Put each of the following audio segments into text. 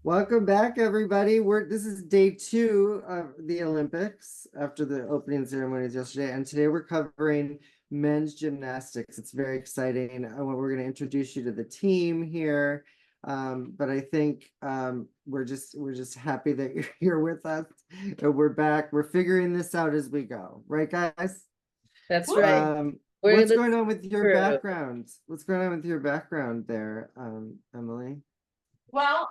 Welcome back, everybody. This is day 2 of the Olympics after the opening ceremonies yesterday, and today we're covering men's gymnastics. It's very exciting. We're going to introduce you to the team here, but I think we're just happy that you're here with us, and we're back. We're figuring this out as we go, right, guys? That's right. What's going on with your background? What's going on with your background there, Emily? Well,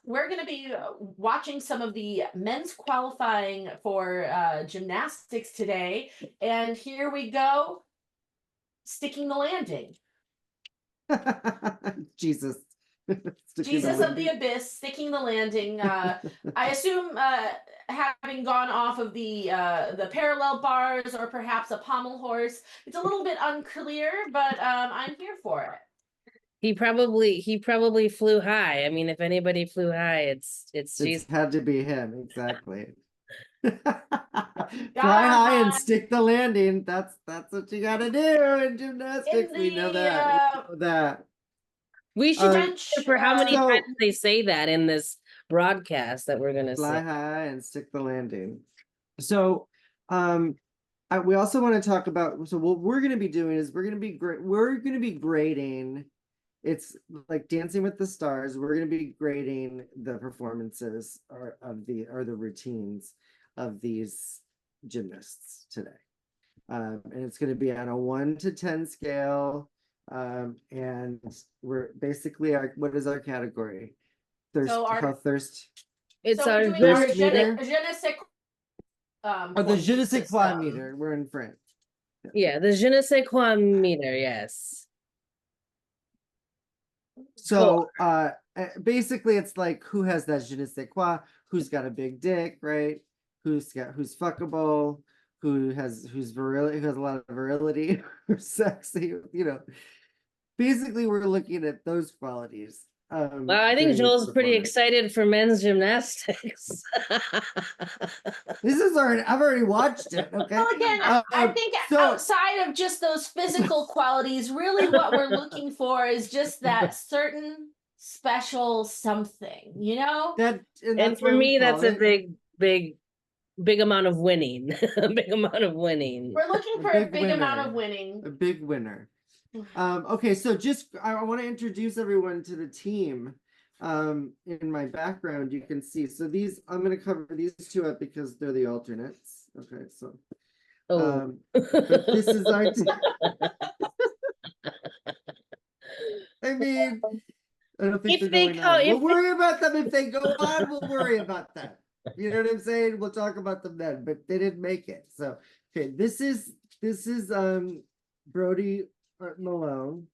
we're going to be watching some of the men's qualifying for gymnastics today. And here we go, sticking the landing. Jesus. Jesus of the abyss, sticking the landing. I assume having gone off of the parallel bars or perhaps a pommel horse. It's a little bit unclear, but I'm here for it. He probably flew high. I mean, if anybody flew high, it's Jesus. Had to be him, exactly. Fly high and stick the landing. That's what you gotta do in gymnastics. We know that. We should for how many times they say that in this broadcast that we're gonna fly high and stick the landing. So we also want to talk about, so what we're going to be doing is we're going to be grading. It's like Dancing with the Stars. We're going to be grading the performances or the routines of these gymnasts today. And it's going to be on a 1 to 10 scale. And we're basically what is our category? Thirst. It's so our thirst meter. Or the je ne sais quoi meter. We're in French. Yeah, the je ne sais quoi meter. Yes. So basically it's like who has that je ne sais quoi, who's got a big dick, right? Who's fuckable, who's virility, who has a lot of virility, who's sexy, Basically we're looking at those qualities. Well, I think Joel's pretty excited for men's gymnastics. I've already watched it. Okay. Well, again, I think outside of just those physical qualities, really what we're looking for is just that certain special something, And for me, that's a big amount of winning. A big amount of winning. We're looking for a big amount of winning. A big winner. Okay, so I want to introduce everyone to the team. In my background, you can see. So I'm going to cover these two up because they're the alternates. Okay, so. But this is our team. I mean, I don't think they're going on. We'll worry about them if they go on. We'll worry about that. You know what I'm saying? We'll talk about them then. But they didn't make it. So, okay, this is Brody Malone,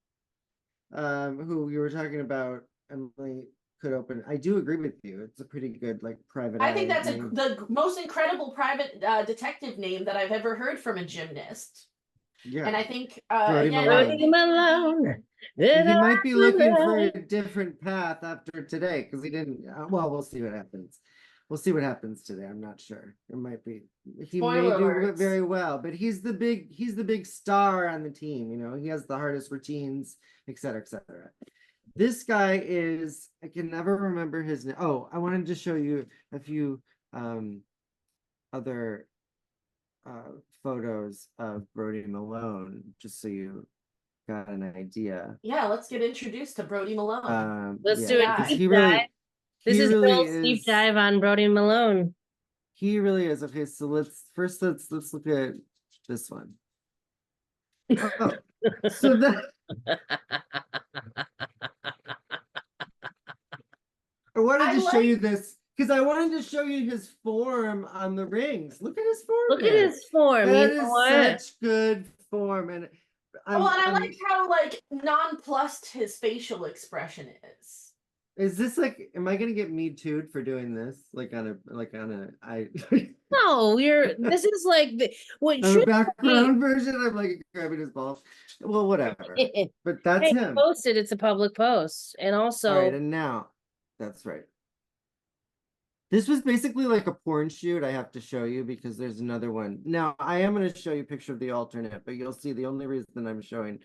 who you were talking about. Emily could open. I do agree with you. It's a pretty good private. I think that's the most incredible private detective name that I've ever heard from a gymnast. Yeah, and I think Brody Malone. He might be looking for a different path after today because he didn't. Well, we'll see what happens. We'll see what happens today. I'm not sure. It might be. He may do it very well, but he's the big star on the team. He has the hardest routines, et cetera, et cetera. This guy is, I can never remember his name. Oh, I wanted to show you a few other photos of Brody Malone, just so you got an idea. Yeah, let's get introduced to Brody Malone. Let's do it. This is Bill's deep dive on Brody Malone. He really is. Okay, so let's look at this one. Oh, so that I wanted to show you this because I wanted to show you his form on the rings. Look at his form. Look at his form. That is such good form, and I like how nonplussed his facial expression is. Is this am I gonna get me too'd for doing this? No, this is the background version. I'm grabbing his balls. Well, whatever. But that's him. Posted. It's a public post, and also. All right, and now, that's right. This was basically like a porn shoot. I have to show you because there's another one. Now I am going to show you a picture of the alternate, but you'll see the only reason I'm showing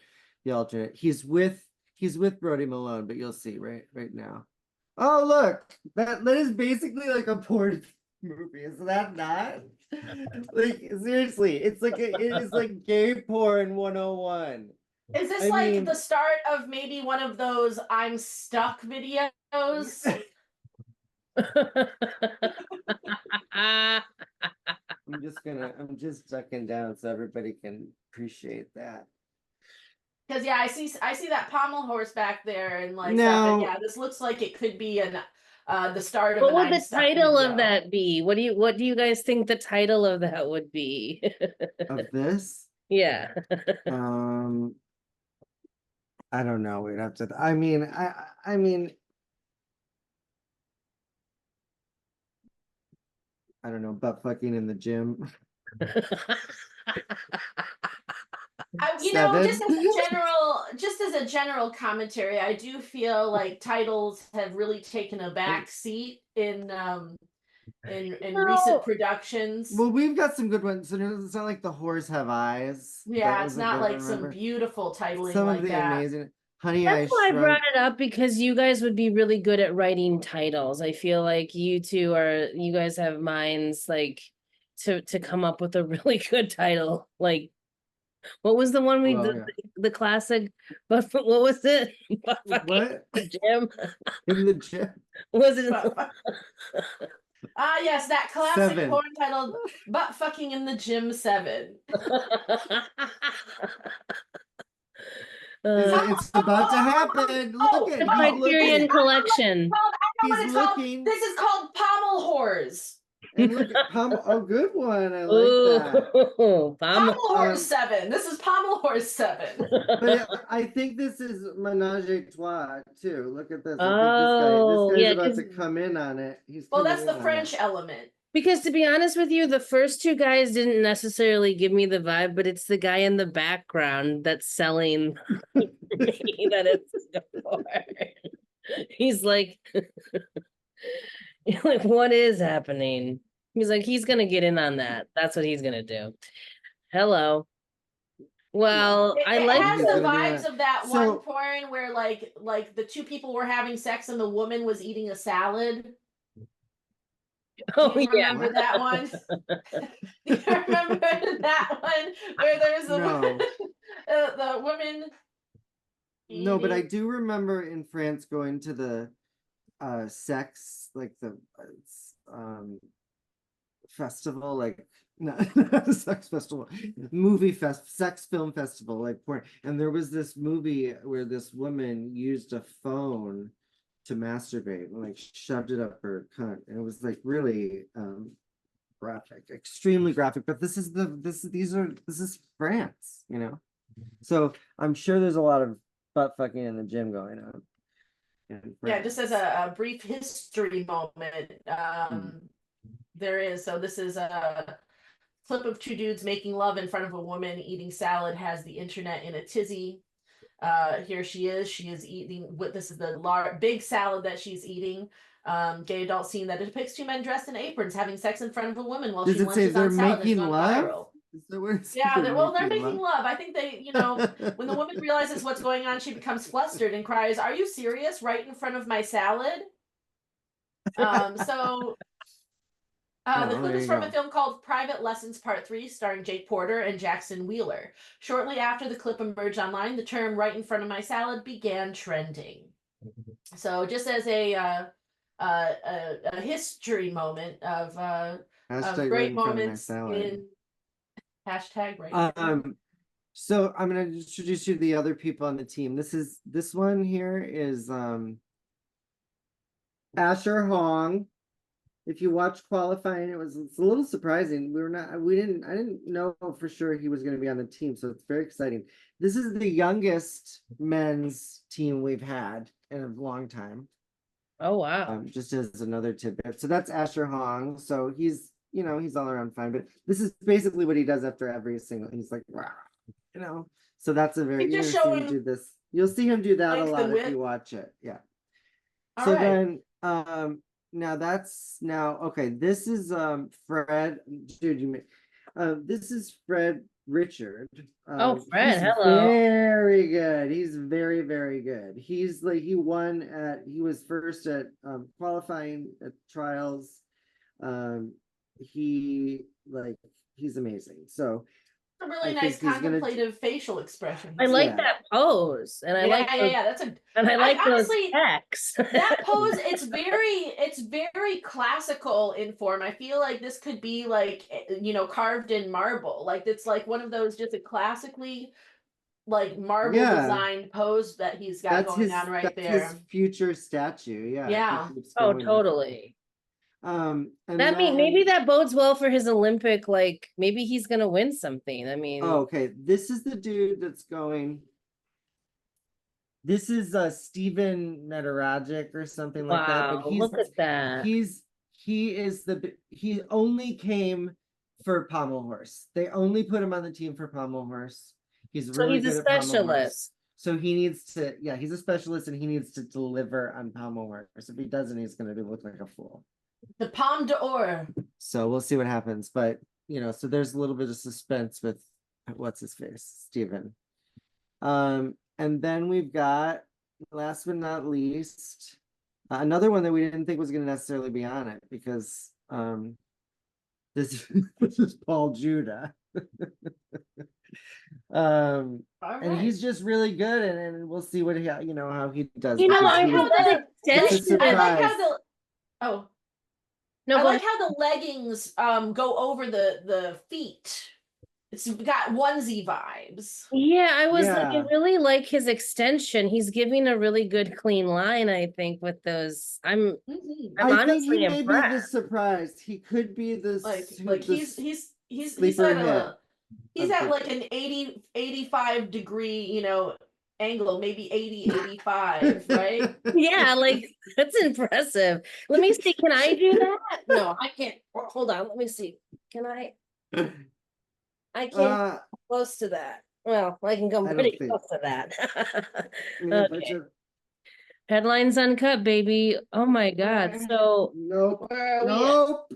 the alternate. He's with Brody Malone, but you'll see right now. Oh, look, that is basically like a porn movie. Is that not? Like, seriously, it is like gay porn 101. Is this I like mean, the start of maybe one of those I'm stuck videos? I'm just ducking down so everybody can appreciate that. Because yeah, I see that pommel horse back there and like stuff, and Now, yeah, this looks like it could be an the start of What an would I'm the stuck title of video. that be? What do you guys think the title of that would be? of this, Yeah. um, I don't know. We'd have to. I don't know. Butt fucking in the gym. You know, Seven. just as a general commentary, I do feel like titles have really taken a back seat in recent No. productions. Well, we've got some good ones. So it's not like The Horse Have Eyes. That Yeah, it's was a not good one, like some remember? beautiful titling Some of like the that. amazing Honey, That's I why I brought Shrunk. it up, because you guys would be really good at writing titles. I feel like you guys have minds like to come up with a really good title. Like, what was the one we Well, did, yeah. the classic, but what was it? Butt fucking What? in the gym? In the gym. Was it? Ah, yes, that classic Seven. porn titled "Butt Fucking in the Gym 7." It's about to happen. Look Oh, at The he's Criterion looking. Collection. I know what He's it's called. looking. This is called pommel whores. And look at a good one. I like that. Ooh, Pommel Horse Um, 7. This is Pommel Horse 7. but I think this is Menage a Trois too. Look at this. I think this Oh, guy's yeah, about to come in on it. He's Well, coming that's in the on French it. element. because to be honest with you, the first two guys didn't necessarily give me the vibe, but it's the guy in the background that's selling me that it's for. He's like, like, what is happening? He's like, he's gonna get in on that. That's what he's gonna do. Hello. Well, I It like has He's the gonna do vibes that. of that So- one porn where like the two people were having sex and the woman was eating a salad. Oh Do you yeah. remember that one? Do you remember that one where there's No. the woman No, but I eating- do remember in France going to the sex, like the festival, like not a sex festival, sex film festival, like porn. And there was this movie where this woman used a phone to masturbate and like shoved it up her cunt. And it was like really graphic, extremely graphic. But this is France, you know. So I'm sure there's a lot of butt fucking in the gym going on. Yeah, just as a brief history moment, there is. So this is a clip of two dudes making love in front of a woman eating salad, has the internet in a tizzy. Here she is eating what this is the big salad that she's eating. Gay adult scene that depicts two men dressed in aprons having sex in front of a woman while Does she it say lunches they're on salad making has gone love? viral. Yeah, They're making love. I think they, you know, when the woman realizes what's going on, she becomes flustered and cries, "Are you serious? Right in front of my salad?" The clip is from a film called Private Lessons Part 3, starring Jake Porter and Jackson Wheeler. Shortly after the clip emerged online, the term "right in front of my salad" began trending. So just as a history moment of great moments in hashtag right. So I'm gonna introduce you to the other people on the team. This one here is Asher Hong. If you watch qualifying, it's a little surprising. I didn't know for sure he was going to be on the team, so it's very exciting. This is the youngest men's team we've had in a long time. Oh wow. Just as another tidbit. So that's Asher Hong. So he's all around fine, but this is basically what he does after every single. He's like, "Rah," you know. So that's a very Just you'll see him showing do this. You'll see him do that a length lot and if width. you watch it. Yeah. All So right. then okay, this is Fred, dude, this is Fred Richard. Oh, Fred, He's hello. very good. He's very, very good. He's like he was first at qualifying at trials. He like he's amazing. So A I really think nice he's gonna contemplative facial expression. I like Yeah. that pose, and I like those, That's a and I like those honestly, pecs. that pose. It's very classical in form. I feel like this could be like carved in marble. Like it's like one of those just a classically like marble Yeah. designed pose that he's got going on right his there. future statue. Yeah. Yeah. He keeps Oh, going with it. totally. And That mean maybe that bodes well for his Olympic, like maybe he's gonna win something. I mean, oh, okay. This is the dude that's going. This is Steven Nederagic or something like that. wow, But look at that. he only came for pommel horse. They only put him on the team for pommel horse. He's So really he's a good at pommel horse. specialist. So he needs to, yeah, he's a specialist and he needs to deliver on pommel horse. If he doesn't, he's gonna look like a fool. The Pomme d'Or. So we'll see what happens. But so there's a little bit of suspense with what's his face, Steven. And then we've got, last but not least, another one that we didn't think was going to necessarily be on it because this is Paul Judah. All And right. he's just really good, and we'll see what he how he does. You know, because I he have was- that extension. I like how surprise. No, I go like ahead. how the leggings go over the feet. It's got onesie vibes. Yeah, I was like, I Yeah. really like his extension. He's giving a really good clean line, I think, with those. I'm Mhm. I'm I think honestly he may be the impressed. surprise. He could be the Like the he's sleeper at hit he's of at the- like an 85 degree, angle, maybe 85, right? Yeah, like that's impressive. Let me see. Can I do that? No, I can't. Hold on. Let me see. Can I? I can't Uh, come close to that. Well, I can come I don't pretty think- close to that. yeah, but Okay. just- Headlines uncut, baby. Oh my God. So nope, Where are we nope.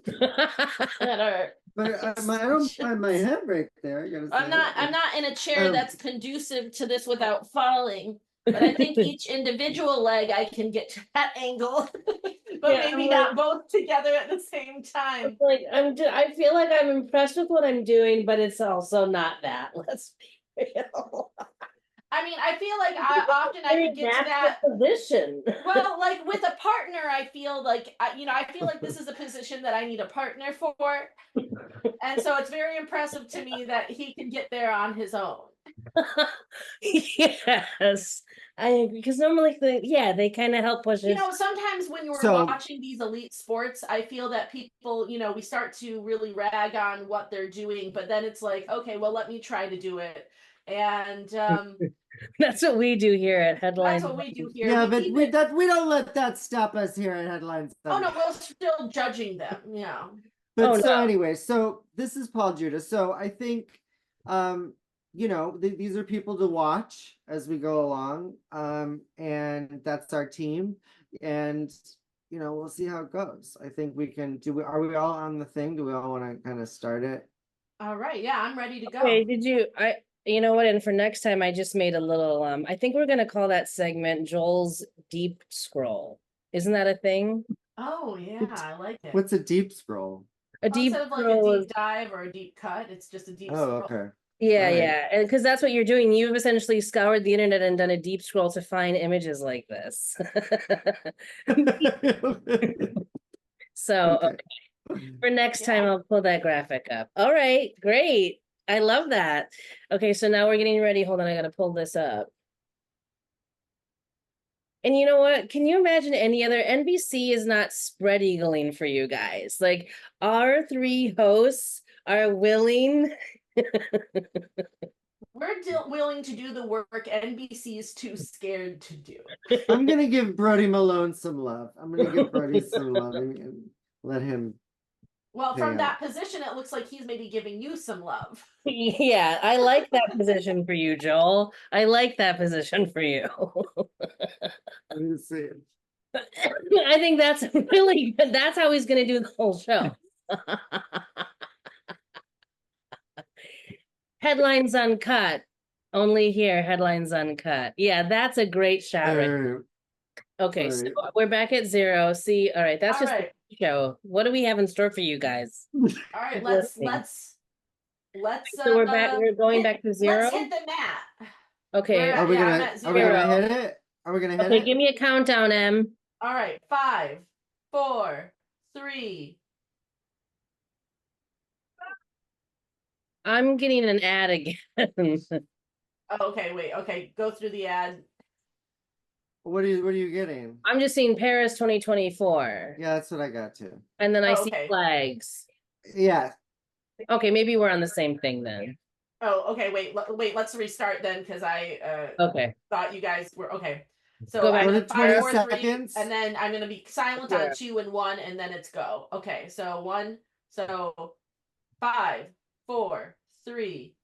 at our But I don't find my head right there. I gotta say I'm that. not in a chair Um, that's conducive to this without falling. But I think each individual leg I can get to that angle. But Yeah, maybe I'm not both together at the same time. like I feel like I'm impressed with what I'm doing, but it's also not that. Let's be real. I mean, I feel like I could get to that. position. Well, like with a partner, I feel like I feel like this is a position that I need a partner for, and so it's very impressive to me that he can get there on his own. Yes, I agree. Because normally, they kind of help push us. Sometimes when you're So- watching these elite sports, I feel that people, we start to really rag on what they're doing, but then it's like, okay, well, let me try to do it, and That's what we do here at that's Headlines. what we do here. Yeah, We but keep we it- we don't let that stop us here at Headlines. oh no, we're still judging them. Yeah. But Oh, so no. anyway, so this is Paul Judah. So I think, these are people to watch as we go along. And that's our team. And, we'll see how it goes. I think we can are we all on the thing? Do we all want to kind of start it? All right. Yeah, I'm ready to go. Okay, you know what? And for next time, I just made a little. I think we're gonna call that segment Joel's Deep Scroll. Isn't that a thing? Oh yeah, I like it. What's a deep scroll? A deep Instead of like scroll a is- deep dive or a deep cut, it's just a deep Oh, scroll. okay. Yeah, Right. yeah, and because that's what you're doing. You've essentially scoured the internet and done a deep scroll to find images like this. So Okay. for next Yeah. time, I'll pull that graphic up. All right, great. I love that. Okay, so now we're getting ready. Hold on, I gotta pull this up. And you know what? Can you imagine any other NBC is not spread eagling for you guys? Like our three hosts are willing. We're willing to do the work NBC is too scared to do. I'm gonna give Brody Malone some love. I'm gonna give Brody some love and let him. Well, from Yeah. that position, it looks like he's maybe giving you some love. Yeah, I like that position for you, Joel. I like that position for you. Let me see. I think that's really good. That's how he's gonna do the whole show. Headlines Uncut. Only here, Headlines Uncut. Yeah, that's a great shot, right? Alright, Okay, so alright. we're back at 0. See, all right, that's All just right. the show. What do we have in store for you guys? All right, Keep let's listening. let's So we're back. We're going hit, back to let's 0. hit the mat. Okay. Are we Yeah, I'm gonna at are we gonna 0. hit it? Are we gonna hit Okay, it? give me a countdown, Em. All right, 5, 4, 3. I'm getting an ad again. Oh, okay, wait. Okay, go through the ad. What are you getting? I'm just seeing Paris 2024. Yeah, that's what I got too. And then I Oh, see okay. flags. Yeah. Okay, maybe we're on the same thing then. Oh, okay. Wait. Let's restart then, because I Okay. thought you guys were okay. So Go back I'm Go to to gonna 5, 20 4, 3, seconds. and then I'm gonna be silent Yeah. on 2 and 1, and then it's go. Okay, so 1, so 5, 4, 3.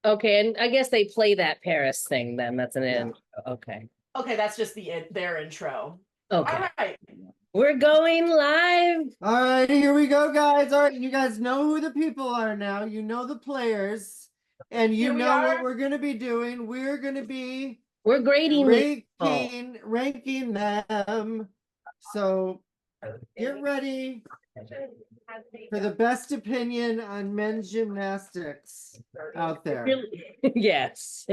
Okay, and I guess they play that Paris thing then. That's an Yeah. intro. Okay. Okay, that's just their intro. Okay. All right. We're going live. All right, here we go, guys. All right, you guys know who the people are now. You know the players, and you Here we know what are. we're gonna be doing. We're gonna be We're grading these people. ranking them. So get ready for the best opinion on men's gymnastics out there. Yes.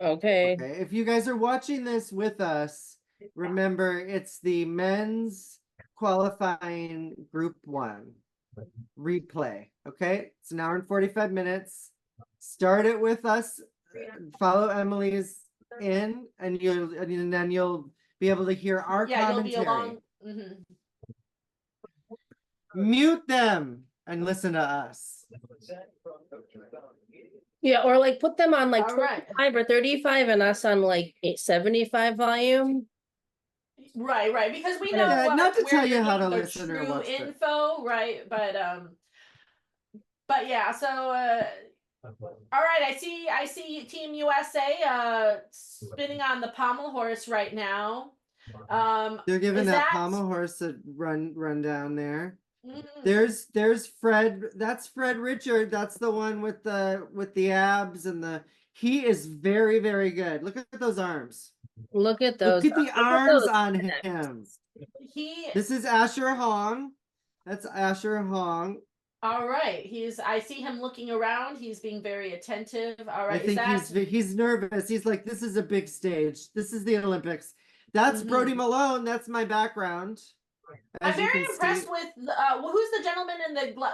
Okay. Okay, if you guys are watching this with us, remember it's the men's qualifying group 1 replay. Okay, it's an hour and 45 minutes. Start it with us. Follow Emily's in, and then you'll be able to hear our Yeah, you'll commentary. be along. Mhm. Mute them and listen to us. Yeah, or like put them on like All right. 25 or 35 and us on like 75 volume. Right, because we Yeah, know not to where tell you you're how to getting the listen or true what's the- info, right? But yeah, so all right, I see Team USA spinning on the pommel horse right now. They're giving is that that pommel horse a run down there. mhm. There's Fred. That's Fred Richard. That's the one with the abs and he is very, very good. Look at those arms. Look at those. Look at the arms those on pecs. him. He This is Asher Hong. That's Asher Hong. all right. I see him looking around. He's being very attentive. All right. I think he's nervous. He's like, this is a big stage. This is the Olympics. That's Brody Malone. That's my background. I'm very impressed with who's the gentleman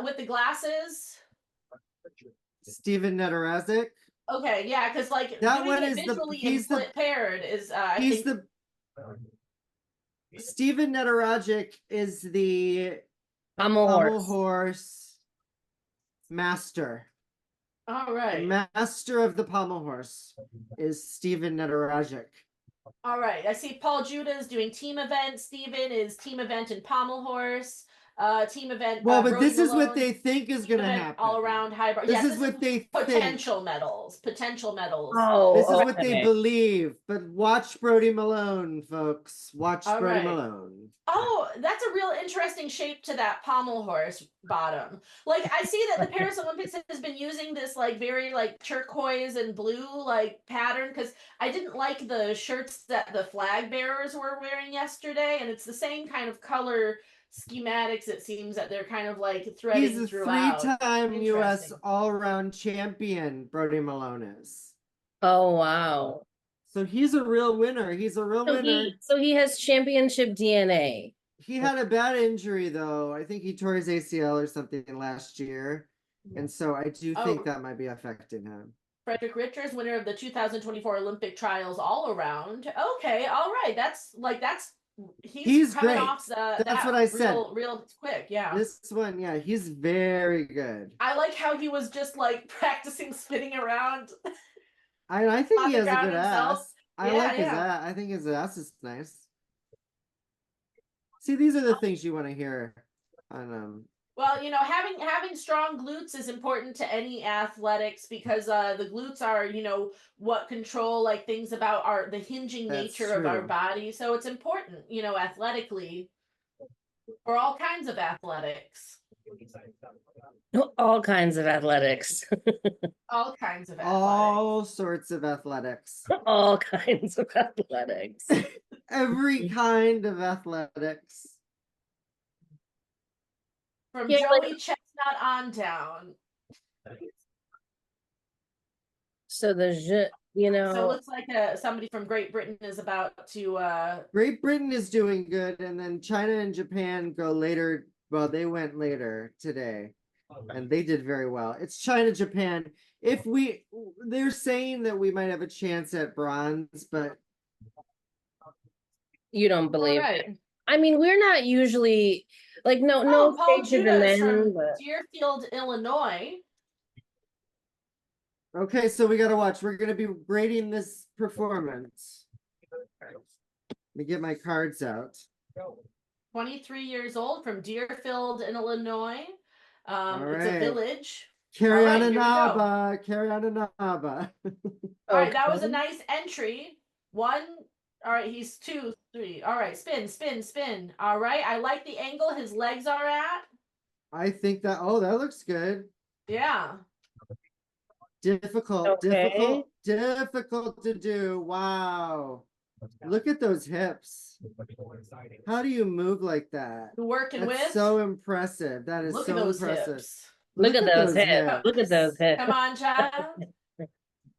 with the glasses? Steven Nedarazic. Okay, yeah, because like That doing one it is visually he's and split paired is I he's think Steven Nedarazic is the Pommel horse master. all The right. master of the pommel horse is Steven Nedarazic. All right. I see Paul Judah is doing team event. Steven is team event and pommel horse. Team event. Well, but Brody this is what Malone, they think is going to event happen. all around high bar. This Yes, is what they think. potential medals. Potential medals. Oh, This is what they believe. But watch Brody Malone, folks. Watch All Brody right. Malone. Oh, that's a real interesting shape to that pommel horse bottom. Like I see that the Paris Olympics has been using this like very like turquoise and blue like pattern because I didn't like the shirts that the flag bearers were wearing yesterday, and it's the same kind of color schematics. It seems that they're kind of like threading He's a throughout. three-time U.S. Interesting. all-around champion, Brody Malone is. Oh, wow. So he's a real winner. He's a real winner. So he has championship DNA. He had a bad injury, though. I think he tore his ACL or something last year. And so I do think that might be affecting him. Frederick Richards, winner of the 2024 Olympic trials all around. Okay, all right. He's coming great. off That's what I said. Real quick, yeah. This one, yeah, he's very good. I like how he was just like practicing spinning around. I think on he the has a ground good himself. ass. I like his ass. I think his ass is nice. See, these are the things you want to hear on Well, having strong glutes is important to any athletics because the glutes are, what control like things about the hinging That's nature of our true. body. So it's important, athletically for all kinds of athletics. All kinds of athletics. All kinds of athletics. All sorts of athletics. All kinds of athletics. Every kind of athletics. From Yeah, like, Joey Chestnut on down. so the So it know, looks like somebody from Great Britain is about to Great Britain is doing good, and then China and Japan go later. Well, they went later today, and they did very well. It's China, Japan. They're saying that we might have a chance at bronze, but you don't all believe it. right. I mean, we're not usually like no Paul shade to the Judah is men, from but Deerfield, Illinois. okay, so we got to watch. We're going to be grading this performance. Let me get my cards out. 23 years old from Deerfield in Illinois. All It's a right. village. Carry All on right, a here we go. Naba. Carry on a Naba. All right, that was a okay. nice entry. One. All right, he's 2, 3. All right, spin, spin, spin. All right, I like the angle his legs are at. I think that, oh, that looks good. Yeah. Difficult, Okay. difficult to do. Wow. Look at those hips. How do you move like that? You're working That's with. so impressive. That is Look so at those impressive. hips. Look at those hips. hips. Look at those hips. Come on, child.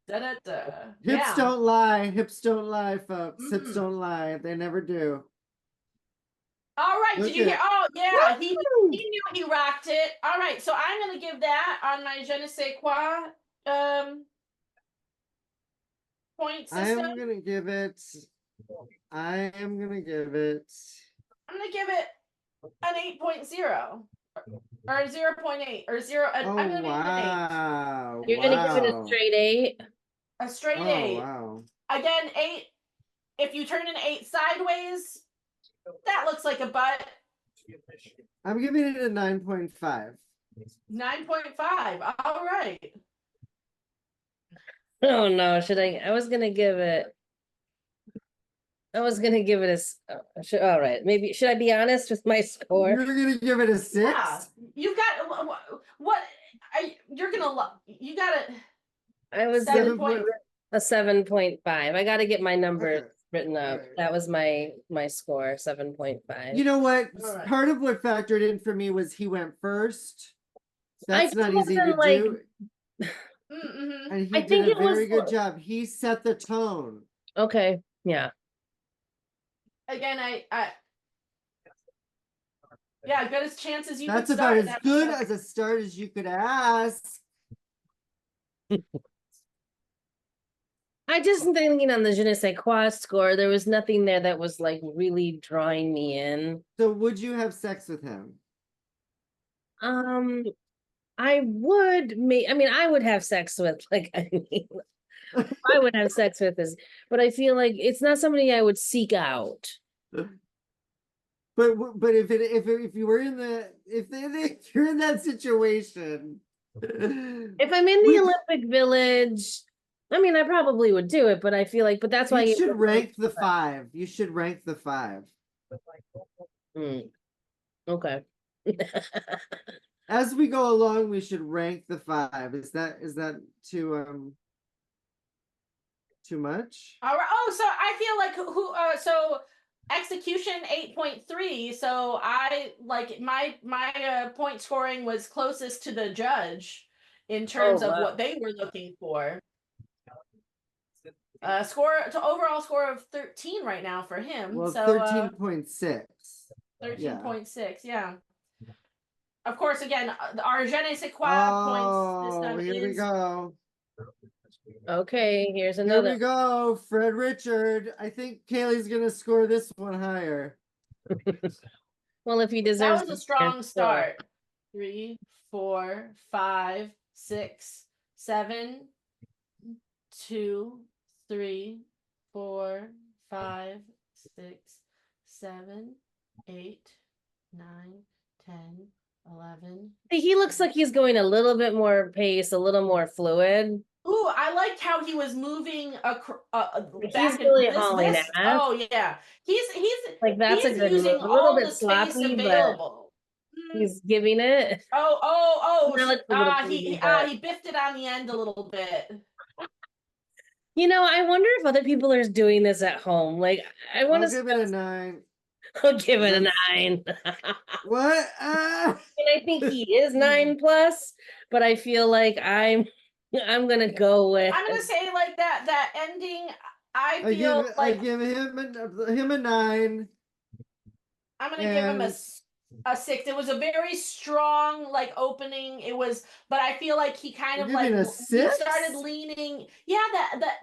Da, da, da. Hips Yeah. don't lie. Hips don't lie, folks. Hips Mhm. don't lie. They never do. All right, Look did you hear? at- Oh, yeah, he Woo! knew he rocked it. All right, so I'm gonna give that on my je ne sais quoi point I system. am gonna give it. I am gonna give it. I'm gonna give it an 8.0 or 0.8 or 0. I'm Oh gonna give it an 8. wow! You're gonna give it a Wow! straight 8. A straight Oh 8. wow! Again, 8. If you turn an 8 sideways, that looks like a butt. I'm giving it a 9.5. 9.5. All right. Oh no, should I? I was gonna give it. I was gonna give it all right. Maybe should I be honest with my score? You're gonna give it a 6? Yeah, you got what? You're gonna love. You got it. I was 7 giving point. a 7.5. I got to get my numbers Okay. written up. Right. That was my score, 7.5. You know what? All right. Part of what factored in for me was he went first. I That's not just easy to wasn't, like, do. Mm-hmm. And he I did think a it was very good job. He set the tone. okay. Yeah. Again, yeah, good as chance as you That's could about start. as good as a start as you could ask. I just thinking on the je ne sais quoi score, there was nothing there that was like really drawing me in. So would you have sex with him? I would I mean, I would have sex with, like, I mean, I would have sex with this, but I feel like it's not somebody I would seek out. But if you were in if you're in that situation, If I'm in the would- Olympic Village, I mean, I probably would do it, but I feel like, but that's why you should rank the 5. You should rank the 5. Okay. As we go along, we should rank the 5. Is that too much? All right. Oh, so I feel like so execution 8.3. So I like my point scoring was closest to the judge in terms of wow. what they were looking for. Overall score of 13 right now for him. Well, so 13.6. 13.6, yeah. Of course, again, our je ne sais quoi points system Here we is go. Okay, here's Here another. we go. Fred Richard. I think Kaylee's gonna score this one higher. Well, if he that deserves was a it, strong so- start. 3, 4, 5, 6, 7, 2, 3, 4, 5, 6, 7, 8, 9, 10, 11. He looks like he's going a little bit more pace, a little more fluid. Ooh, I liked how he was moving He's back and really hauling this. ass. Oh yeah, Like that's a he's good move. using A little all bit the space sloppy, but available. Mm. he's giving it. Oh! That looks a little crazy, but He biffed it on the end a little bit. I wonder if other people are doing this at home. Like, I want I'll to. give it a 9. I'll give it a That's 9. what? Ah! And I think he is 9 plus, but I feel like I'm gonna go with. I'm gonna say like that ending. I feel I like give him a 9. I'm gonna give him And a 6. It was a very strong like opening. It was, but I feel like he kind you're of giving like a he 6? started leaning. Yeah,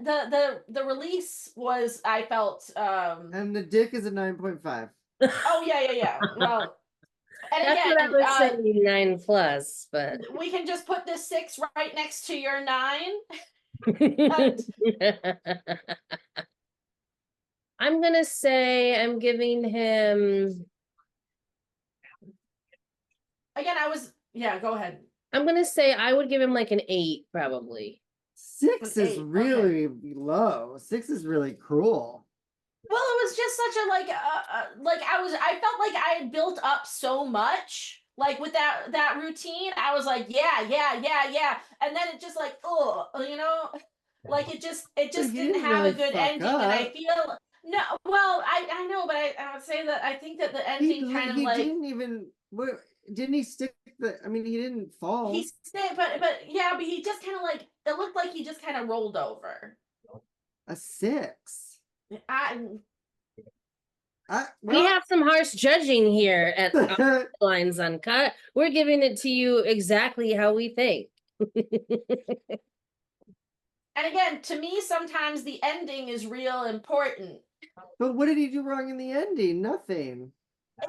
the release was, I felt. And the dick is a 9.5. Oh yeah. Well, and That's what I again, was saying, 9 plus, but we can just put this 6 right next to your 9. I'm gonna say I'm giving him. Again, go ahead. I'm gonna say I would give him like an 8, probably. 6 An is 8, okay. really low. 6 is really cruel. Well, it was just such a I felt like I had built up so much, like with that routine. I was like, yeah, and then it just like, oh, like it But just he didn't didn't have a really good fuck ending, and I up. feel no. Well, I know, but I would say that I think that the ending kind of He like didn't even. Didn't he stick the? I mean, he didn't fall. he stayed, but yeah, but he just kind of like it looked like he just kind of rolled over. A 6. I We Well, have some harsh judging here at Lines Uncut. We're giving it to you exactly how we think. And again, to me, sometimes the ending is real important. but what did he do wrong in the ending? Nothing.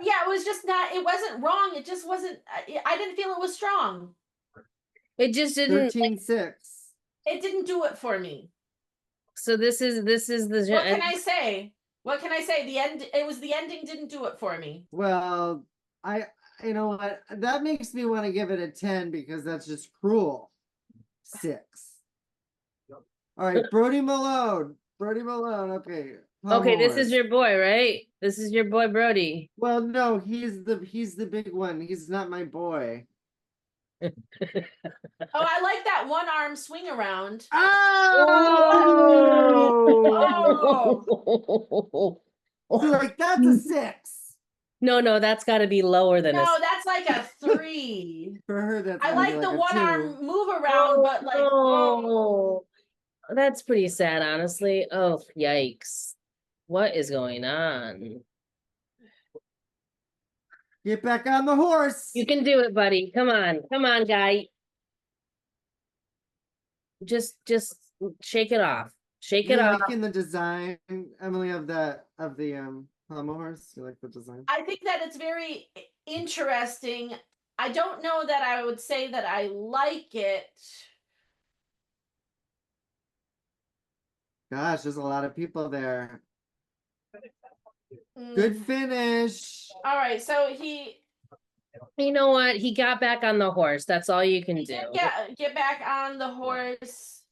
Yeah, it was just not. It wasn't wrong. It just wasn't. I didn't feel it was strong. It just didn't. 13-6. It didn't do it for me. So this is the. What can I say? What can I say? The end. It was the ending didn't do it for me. Well, you know what? That makes me want to give it a 10 because that's just cruel. 6. All right, Brody Malone. Brody Malone. Okay. Okay, this is Horse. your boy, right? This is your boy Brody. Well, no, he's the big one. He's not my boy. Oh, I like that one arm swing around. Oh! Oh! So like that's a 6. No, that's got to be lower than No, that's like a 3. For her, that's I maybe like the a one 2. arm move around, but like, oh, that's pretty sad, honestly. Oh, yikes! What is going on? Get back on the horse. You can do it, buddy. Come on, guy. Just shake it off. Shake it You off. liking the design, Emily, of the pommel horse? You like the design? I think that it's very interesting. I don't know that I would say that I like it. Gosh, there's a lot of people there. Good finish. All right, so You know what? He got back on the horse. That's all you can do. get back on the horse.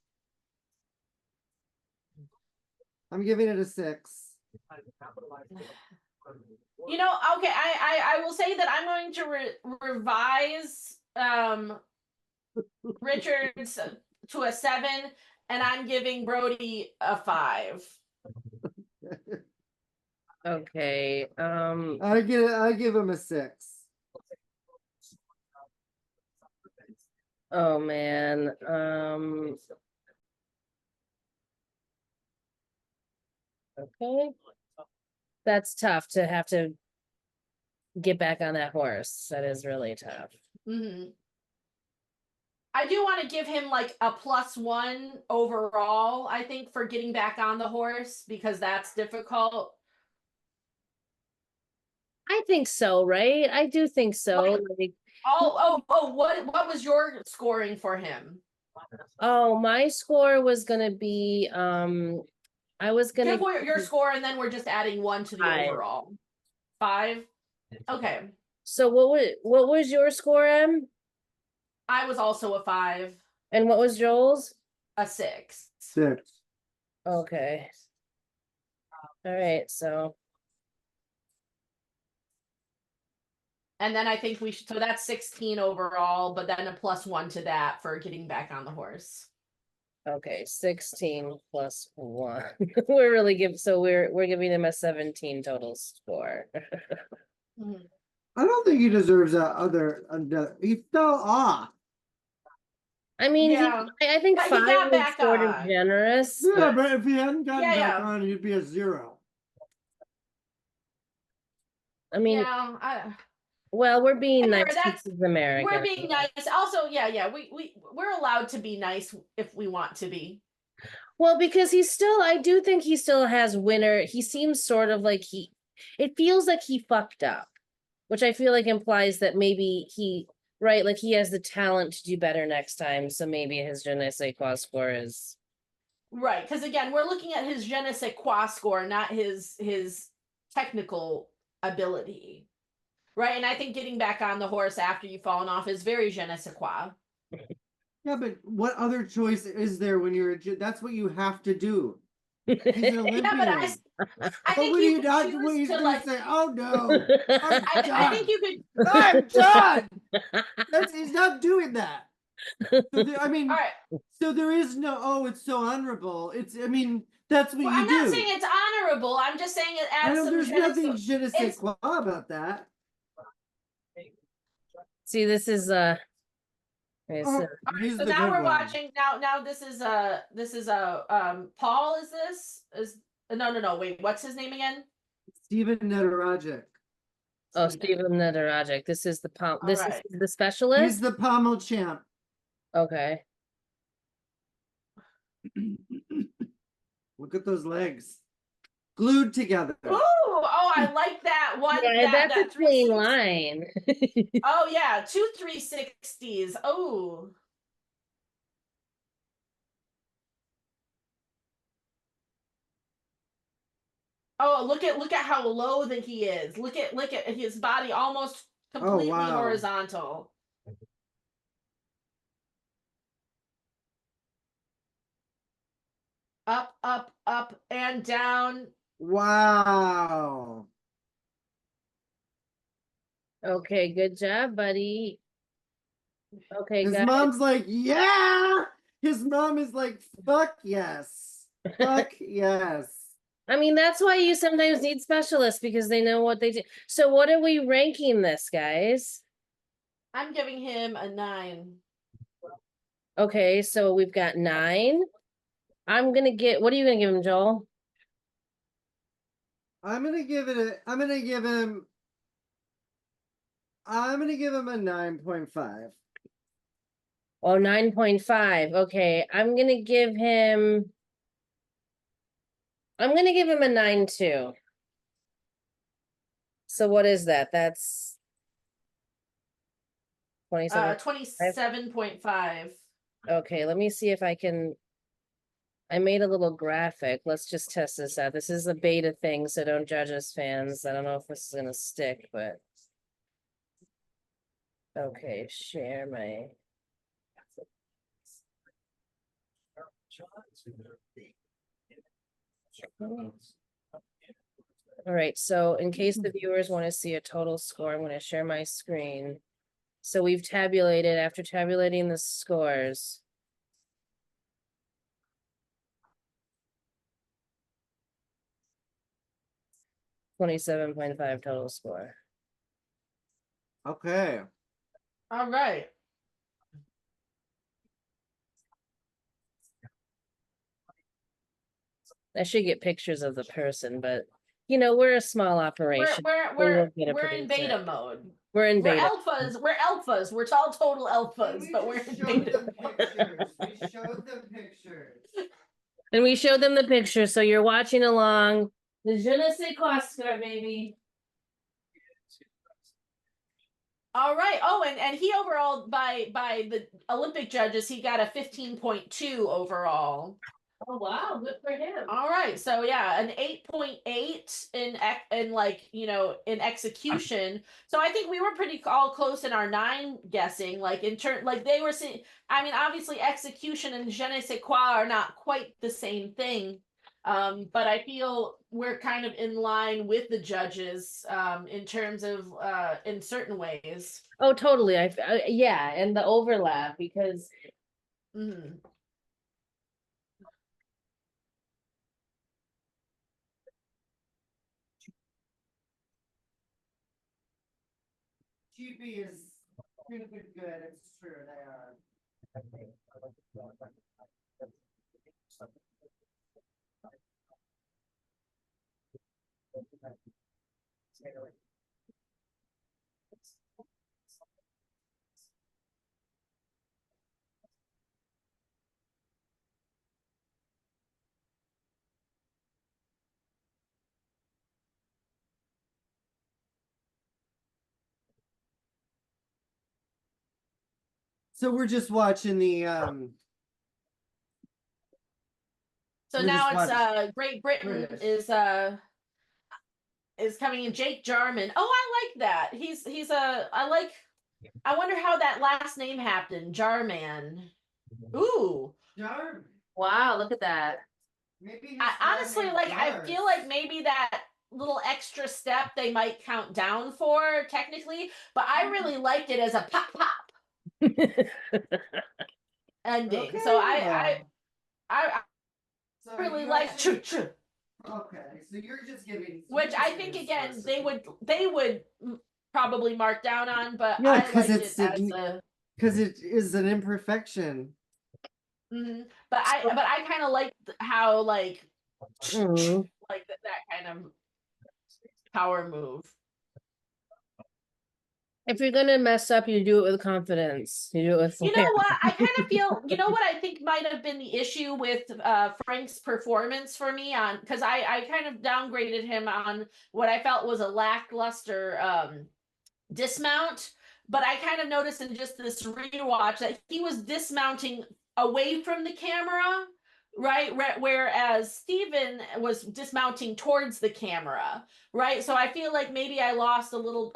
I'm giving it a 6. Okay, I will say that I'm going to revise Richards to a 7, and I'm giving Brody a 5. Okay. I give him a 6. Oh man. Okay. That's tough to have to get back on that horse. That is really tough. Mm-hmm. I do want to give him like a +1 overall, I think, for getting back on the horse, because that's difficult. I think so, right? I do think so. Like, What was your scoring for him? oh, my score was gonna be I was gonna Give your score, and then we're just adding 1 to the 5. overall. 5? Okay. So what was your score, Em? I was also a 5, And what was Joel's? a 6. 6. Okay. All right, so And then I think we should, so that's 16 overall, but then a +1 to that for getting back on the horse. okay, 16 plus 1. We're really we're giving him a 17 total score. Mhm. I don't think he deserves that he fell off. I mean, Yeah. I think But he 5 got was back sort of on. generous. Yeah, but if he hadn't gotten Yeah, back yeah. on, he'd be a 0. I mean, Yeah, well, we're being and nice that's because it's America. we're being nice. Also, yeah, we're allowed to be nice if we want to be. Well, because I do think he still has winner. He seems sort of like it feels like he fucked up, which I feel like implies that maybe right, like he has the talent to do better next time. So maybe his je ne sais quoi score is. Right, because again, we're looking at his je ne sais quoi score, not his technical ability. Right, and I think getting back on the horse after you've fallen off is very je ne sais quoi. Yeah, but what other choice is there when that's what you have to do. He's an Olympian. Yeah, but I think what you you could not choose what he's to gonna like. say, oh no, I'm I done. think you could. I'm done. He's not doing that. So I mean, All right. so there is no, oh, it's so honorable. I mean, that's what Well, you I'm do. not saying it's honorable. I'm just saying it I adds know some. there's nothing je ne sais It's quoi about that. See, this is okay, Oh, so he's so the now good we're one. watching. Now this is Paul. Is this is no wait, what's his name again? Steven Nedorajek. Steven Nedorajek. This is All this right. is the specialist. He's the pommel champ. Okay. Look at those legs. Glued together. Ooh, oh, I like that one. Yeah, that's that a clean 360. line. Oh yeah, 2 360s. Oh. Oh, look at how low that he is. Look at his body almost completely wow. horizontal. Up, and down. Wow. Okay, good job, buddy. Okay, His guys. mom's like, yeah. His mom is like, fuck yes. Fuck yes. I mean, that's why you sometimes need specialists because they know what they do. So what are we ranking this, guys? I'm giving him a 9. Okay, so we've got 9. What are you gonna give him, Joel? I'm gonna give him a 9.5. Oh, 9.5. Okay, I'm gonna give him a 9 too. So what is that? That's 27. 27.5. Okay, let me see if I can. I made a little graphic. Let's just test this out. This is a beta thing, so don't judge us, fans. I don't know if this is gonna stick, but okay, share my. All right, so in case the viewers want to see a total score, I'm going to share my screen. So we've tabulated, after tabulating the scores. $27.5 total score. Okay. All right. I should get pictures of the person, but you know, we're a small operation. We're in beta mode. We're in We're beta. alphas. We're alphas. We're all total alphas, but we're in beta. We showed them pictures. And we showed them the picture, so you're watching along. The je ne sais quoi score, baby. All right. Oh, and he overall by the Olympic judges, he got a 15.2 overall. Oh wow, good for him. All right, so yeah, an 8.8 in like, in execution. So I think we were pretty all close in our 9 guessing, like in turn, like they were saying. I mean, obviously execution and je ne sais quoi are not quite the same thing. But I feel we're kind of in line with the judges in terms of in certain ways. Oh, totally. Yeah, and the overlap because Mhm. GB is good, it's true, they are. So we're just watching the So we're now just it's watching Great Britain British. is coming in. Jake Jarman. Oh, I like that. He's a I like. I wonder how that last name happened. Jarman. Ooh. Jarman. wow, look at that. Maybe his I dad honestly named like. I feel like Jars. maybe that little extra step they might count down for technically, but I really liked it as a pop pop ending. Okay, So well, I so really you like choo actually choo. okay, so you're just giving Which I think again they would probably mark down on, but yeah, I liked it as a. because it is an imperfection. But I kind of like how like Mm. like that kind of power move. If you're gonna mess up, you do it with confidence. You do it with You flair. know what? I kind of feel, what I think might have been the issue with Frank's performance for me on, because I kind of downgraded him on what I felt was a lackluster dismount. But I kind of noticed in just this rewatch that he was dismounting away from the camera, right? Whereas Steven was dismounting towards the camera, right? So I feel like maybe I lost a little,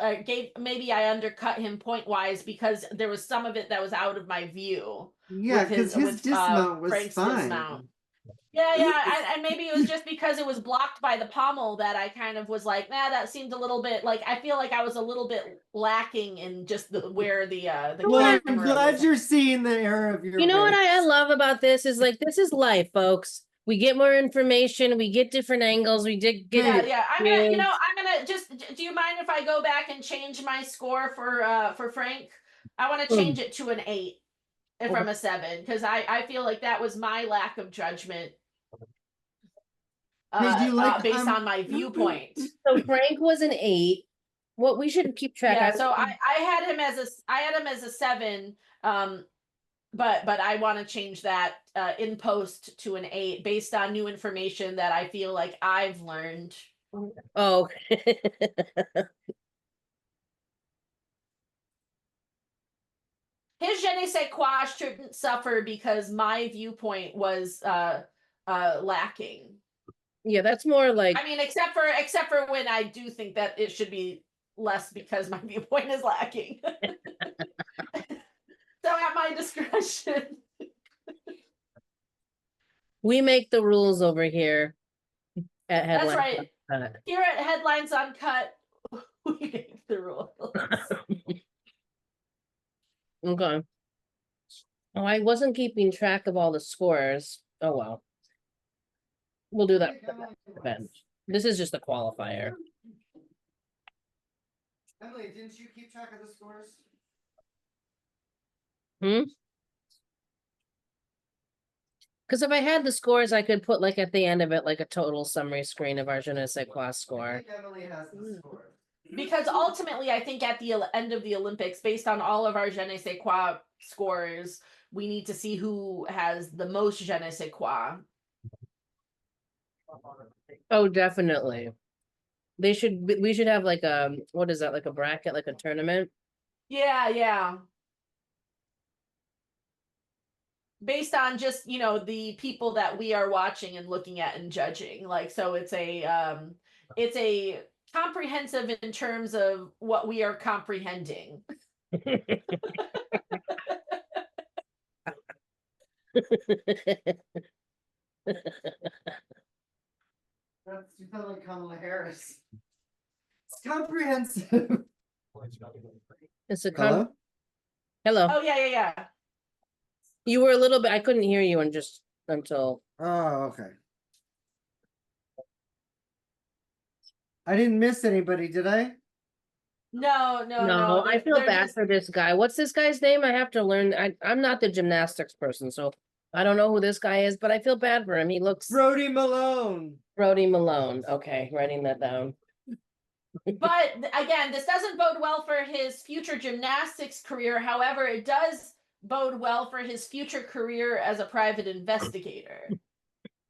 maybe I undercut him point wise because there was some of it that was out of my view Yeah, with because his with dismount was Frank's fine. dismount. Yeah, and maybe it was just because it was blocked by the pommel that I kind of was like, nah, that seemed a little bit like I feel like I was a little bit lacking in just where the Well, I'm camera glad was. you're seeing the error of your You know what I ways. love about this is like this is life, folks. We get more information, we get different angles, we did get Yeah, Hey, yeah. experience. I'm gonna just. Do you mind if I go back and change my score for Frank? I want to change it to an 8 from a 7 because I feel like that was my lack of judgment hey, do you like based on my viewpoint. So Frank was an 8. What we should keep track. Yeah, so I had him as a 7, but I want to change that in post to an 8 based on new information that I feel like I've learned. Oh, His je ne sais quoi shouldn't suffer because my viewpoint was lacking. yeah, that's more like I mean, except for when I do think that it should be less because my viewpoint is lacking. So at my discretion. we make the rules over here at That's Headline. right. Here at Headlines Uncut, we make the rules. Okay. Oh, I wasn't keeping track of all the scores. Oh well. We'll do that for the event. This is just a qualifier. Emily, didn't you keep track of the scores? Because if I had the scores, I could put like at the end of it like a total summary screen of our je ne sais quoi I score. think Emily has the scores. Because ultimately, I think at the end of the Olympics, based on all of our je ne sais quoi scores, we need to see who has the most je ne sais quoi. Oh, definitely. We should have like a what is that, like a bracket, like a tournament? Yeah, yeah. based on just, you know, the people that we are watching and looking at and judging. Like, so it's a comprehensive in terms of what we are comprehending. You sound like Kamala Harris. It's comprehensive. It's a Hello? Hello. Oh yeah. You were a little bit, I couldn't hear you until. Oh, okay. I didn't miss anybody, did I? No. I feel they're bad just- for this guy. What's this guy's name? I have to learn. I'm not the gymnastics person, so I don't know who this guy is, but I feel bad for him. He looks Brody Malone. Brody Malone. Okay, writing that down. But again, this doesn't bode well for his future gymnastics career. However, it does bode well for his future career as a private investigator.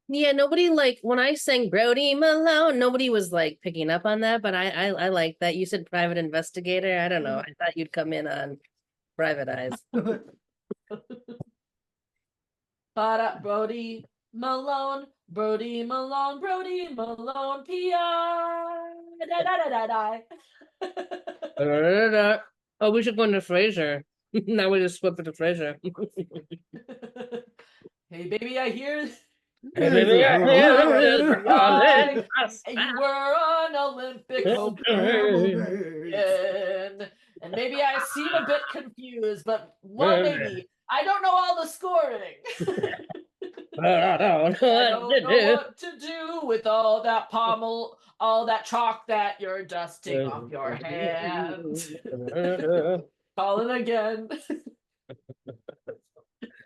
Yeah, nobody like when I sang Brody Malone, nobody was like picking up on that, but I like that. You said private investigator. I don't know. I thought you'd come in on Private Eyes. Brody Malone, Brody Malone, Brody Malone, P.I. Da, da, da, da, da. Oh, we should go into Fraser. Now we just flip it to Fraser. Hey baby, I hear Hey, baby, you you were an Olympic champion. And maybe I seem a bit confused, but well, maybe. I don't know all the scoring. I don't know what to do with all that pommel, all that chalk that you're dusting off your hands. Calling again.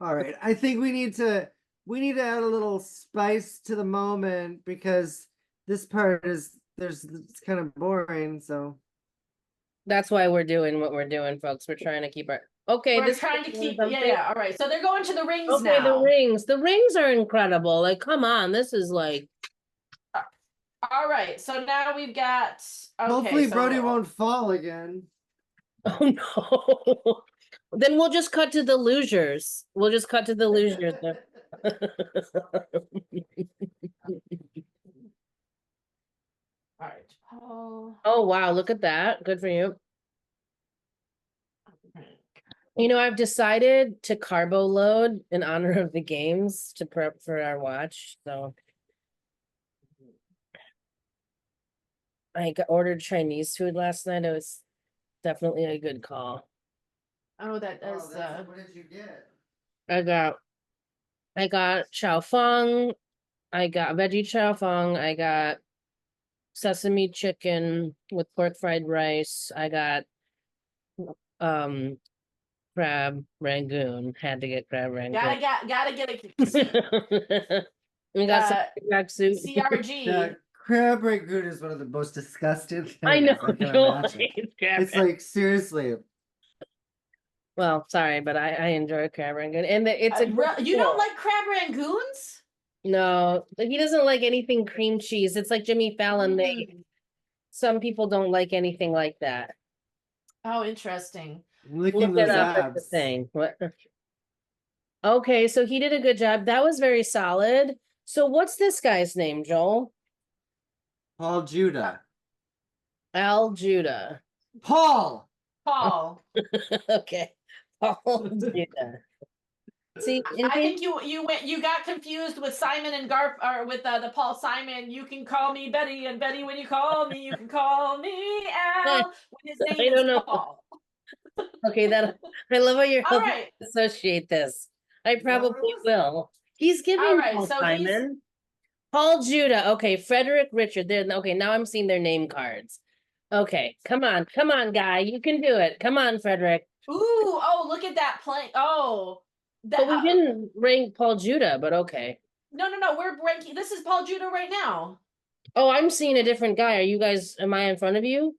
All right. I think we need to add a little spice to the moment because this part it's kind of boring. So That's why we're doing what we're doing, folks. We're trying to keep our okay. We're trying to keep yeah. All right. So they're going to the rings Okay, now. the rings. The rings are incredible. Like, come on, this is like. All right. So now we've got. Okay, hopefully so, Brody won't fall again. Oh no. Then we'll just cut to the losers. We'll just cut to the losers. All right, Paul. Oh wow, look at that. Good for you. You know, I've decided to carbo load in honor of the games to prep for our watch. So ordered Chinese food last night. It was definitely a good call. Oh, that does. What did you get? I got chow fung. I got veggie chow fung. I got sesame chicken with pork fried rice. I got crab rangoon. Had to get crab rangoon. Gotta get a We got some soup. CRG. Yeah, crab rangoon is one of the most disgusting things I know. I can no, imagine. crab It's like seriously. Well, sorry, but I enjoy crab rangoon, and it's You don't like crab rangoons? No, he doesn't like anything cream cheese. It's like Jimmy Fallon. Some people don't like anything like that. Oh, interesting. Licking Look those it up. It's the abs. thing. What? Okay, so he did a good job. That was very solid. So what's this guy's name, Joel? Paul Judah. Al Judah. Paul. Okay. Paul Judah. See, I think you got confused with Simon and or with the Paul Simon. You can call me Betty, and Betty, when you call me, you can call me Al. When his name is Paul. Okay, I love how you're All helping right. associate this. I probably will. He's giving Paul Simon. Paul Judah. Okay, Frederick Richard. There. Okay, now I'm seeing their name cards. Okay, come on, guy. You can do it. Come on, Frederick. Ooh, oh, look at that play. Oh. But we didn't rank Paul Judah, but okay. No, we're ranking. This is Paul Judah right now. Oh, I'm seeing a different guy. Am I in front of you?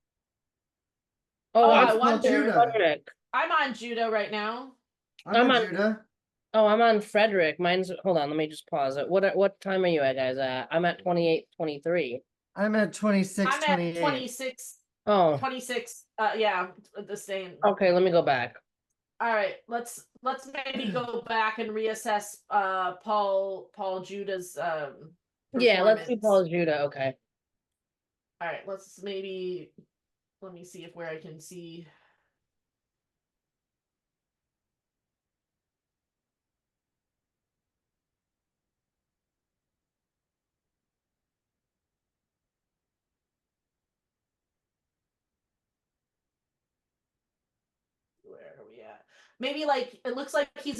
Oh, I I'm wonder. Frederick. I'm on Judah right now. I'm on Judah. Oh, I'm on Frederick. Hold on, let me just pause it. What time are you guys at? I'm at 28:23. I'm at 26, I'm 28. at 26. Oh. 26. Yeah, the same. Okay, let me go back. All right, let's maybe go back and reassess Paul Judah's Yeah, let's do performance. Paul Judah. Okay. All right, let me see if where I can see. Where are we at? Maybe like it looks like he's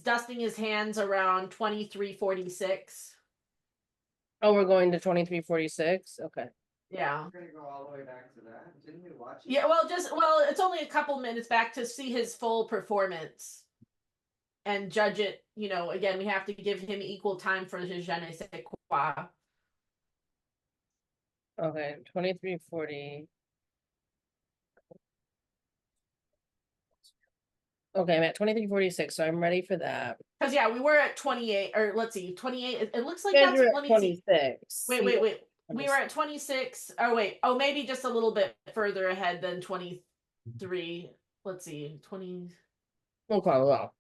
dusting his hands around 23:46. Oh, we're going to 23:46. Okay. Yeah. We're gonna go all the way back to that. Didn't we watch it? Yeah, well, it's only a couple minutes back to see his full performance and judge it. You know, again, we have to give him equal time for his je ne sais quoi. Okay. 23:40. Okay, I'm at 23:46, so I'm ready for that. Because yeah, we were at 28, or let's see, 28. It looks like You guys that's. are Let at me see. 26. Wait. We were at 26. Oh wait. Oh, maybe just a little bit further ahead than 23. Let's see. 20. Okay, well,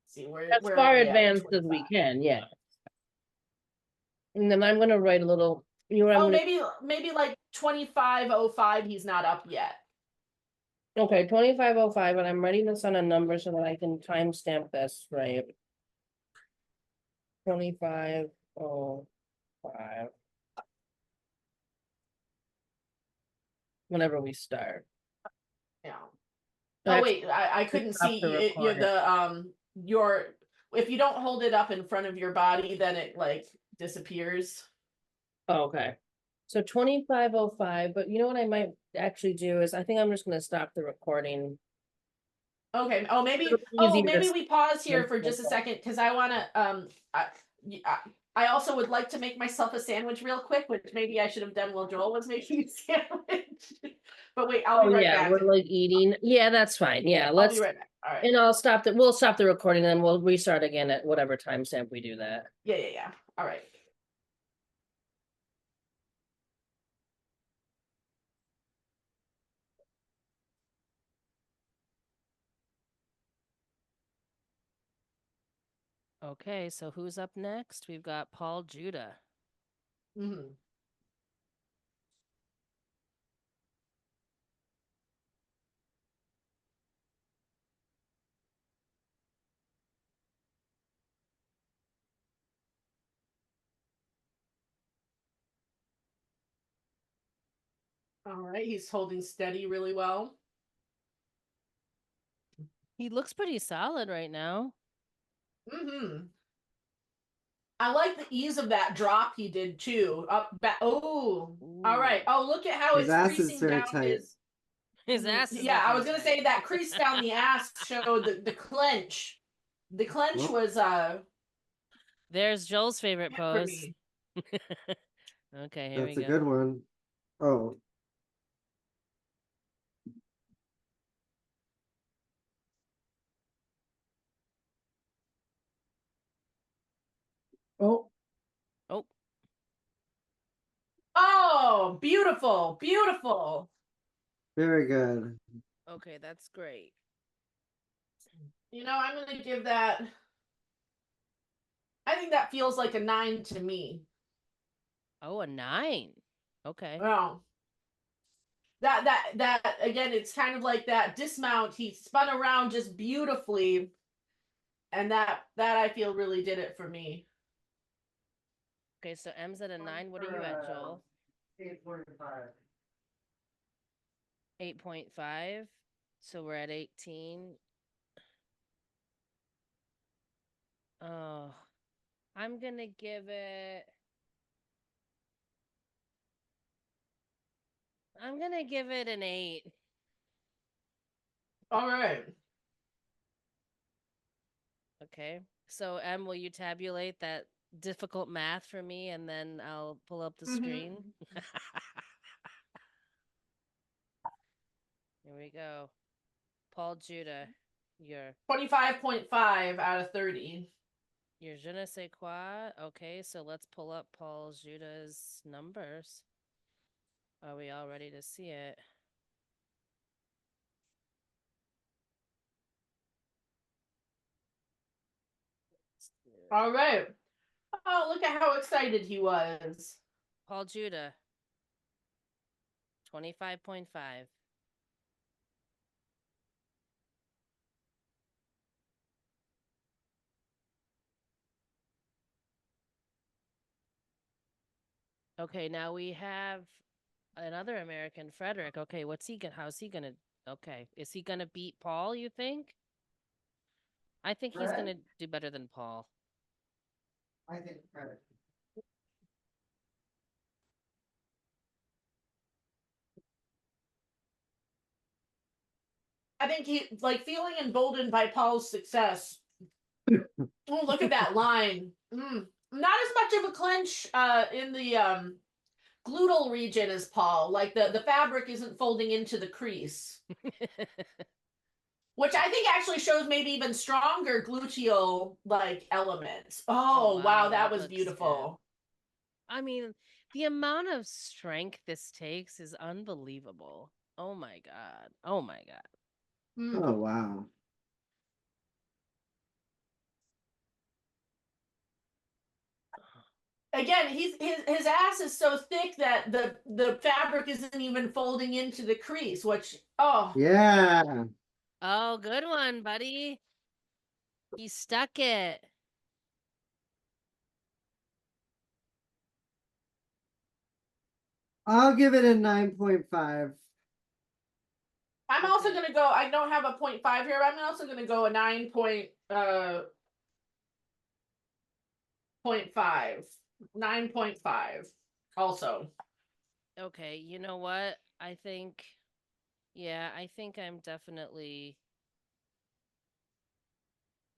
See as where far are we at? advanced as we 25. can, yeah. And then I'm gonna write a little. You know, I'm Oh, gonna, maybe like 25:05. He's not up yet. okay, 25:05, and I'm writing this on a number so that I can timestamp this, right? 25:05. Whenever we start. Yeah. I Oh have wait, I to couldn't stop see the it. You recording. your if you don't hold it up in front of your body, then it like disappears. Oh, okay. So 25:05, but you know what I might actually do is I think I'm just gonna stop the recording. Okay. It'll be easier to Maybe we pause here for timestamp just a that. second because I want to I also would like to make myself a sandwich real quick, which maybe I should have done while Joel was making a sandwich. But wait, I'll Oh be right yeah, back. we're like eating. Yeah, that's fine. Yeah, I'll be let's right back. All right. and I'll stop the we'll stop the recording and then we'll restart again at whatever timestamp we do that. Yeah. All right. Okay, so who's up next? We've got Paul Judah. Mm-hmm. All right. He's holding steady really well. He looks pretty solid right now. Mm-hmm. I like the ease of that drop he did too. Up back. Oh, all right. Oh, look at how His it's ass is creasing very down tight. his. His ass is Yeah, I looking was gonna tight. say that crease down the ass showed the clench. The clench Well, was There's Joel's favorite hit for pose. me. Okay, here we that's a go. good one. Oh, oh, Oh, Oh, beautiful, beautiful. very good. okay, that's great. You know, I'm gonna give that. I think that feels like a 9 to me. Oh, a 9. Okay. Well, that again, it's kind of like that dismount. He spun around just beautifully, and that I feel really did it for me. Okay, so M's at a 9. What are you at, Joel? 8.5. 8.5. So we're at 18. Oh, I'm gonna give it. I'm gonna give it an 8. All right. Okay. So M, will you tabulate that difficult math for me and then I'll pull up the screen? Here we go. Paul Judah, your 25.5 out of 30. je ne sais quoi. Okay, so let's pull up Paul Judah's numbers. Are we all ready to see it? All right. Oh, look at how excited he was. Paul Judah. 25.5. Okay, now we have another American, Frederick. Okay, how's he gonna, okay. Is he gonna beat Paul, you think? I think he's gonna do better than Paul. I think credit. I think he like feeling emboldened by Paul's success. Oh, look at that line. Not as much of a clench in the gluteal region as Paul. Like the fabric isn't folding into the crease. Which I think actually shows maybe even stronger gluteal like elements. Oh, wow, that was looks beautiful. good. I mean, the amount of strength this takes is unbelievable. Oh my god. Oh my god. Oh wow. Again, his ass is so thick that the fabric isn't even folding into the crease, which Yeah. Oh, good one, buddy. He stuck it. I'll give it a 9.5. I'm also gonna go. I don't have a 0.5 here. I'm also gonna go a 9.5. 9.5 also. Okay, you know what? I think I'm definitely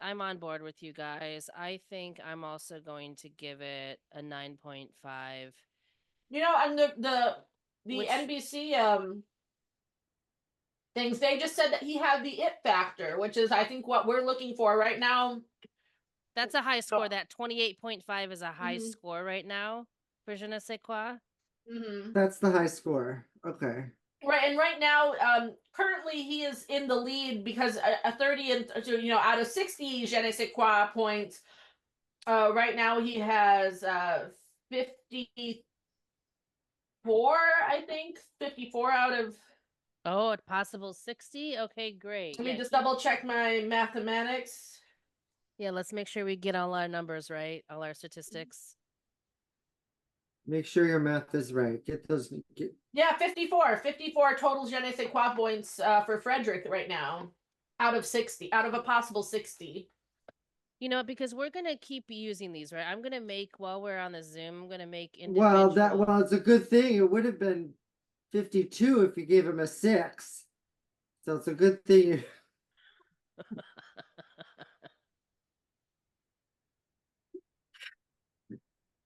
I'm on board with you guys. I think I'm also going to give it a 9.5. You know, and the Which NBC things, they just said that he had the it factor, which is I think what we're looking for right now. that's a high score. That 28.5 is a high Mhm. score right now for Je ne sais quoi. That's the high score. Okay. Right, and right now, currently he is in the lead because a 30 and out of 60 je ne sais quoi points. Right now he has 54, I think 54 out of. Oh, a possible 60? Okay, great. Let me Yeah, just double check my mathematics. yeah, let's make sure we get all our numbers right, all our statistics. Make sure your math is right. Get those. Yeah, 54 total je ne sais quoi points for Frederick right now, out of 60, out of a possible 60. You know, because we're gonna keep using these, right? I'm gonna make while we're on the Zoom. I'm gonna make Well, individual. it's a good thing. It would have been 52 if you gave him a 6. So it's a good thing.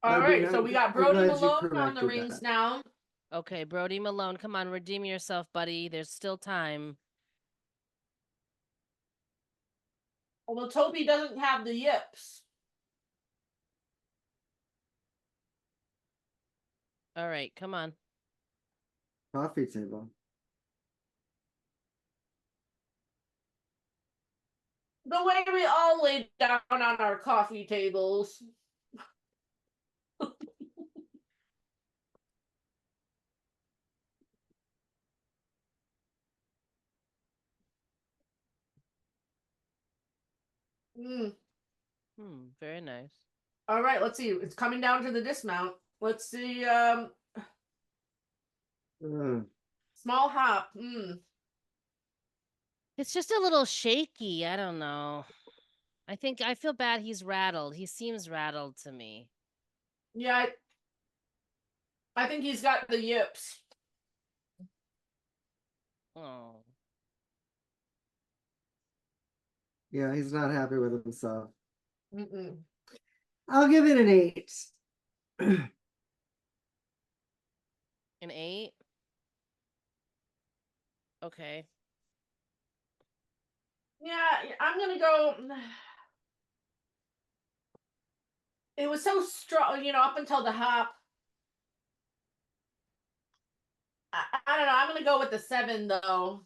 All right, so we got I'm Brody glad you Malone on the corrected rings that. now. Okay, Brody Malone, come on, redeem yourself, buddy. There's still time. Although Toby doesn't have the yips. All right, come on. Coffee table. The way we all lay down on our coffee tables. Very nice. All right, let's see. It's coming down to the dismount. Let's see. Small hop. It's just a little shaky. I don't know. I feel bad he's rattled. He seems rattled to me. Yeah, I think he's got the yips. Oh. Yeah, he's not happy with himself. Mm-mm. I'll give it an 8. An 8? Okay. Yeah, I'm gonna go. It was so strong, up until the hop. I don't know. I'm gonna go with the 7 though.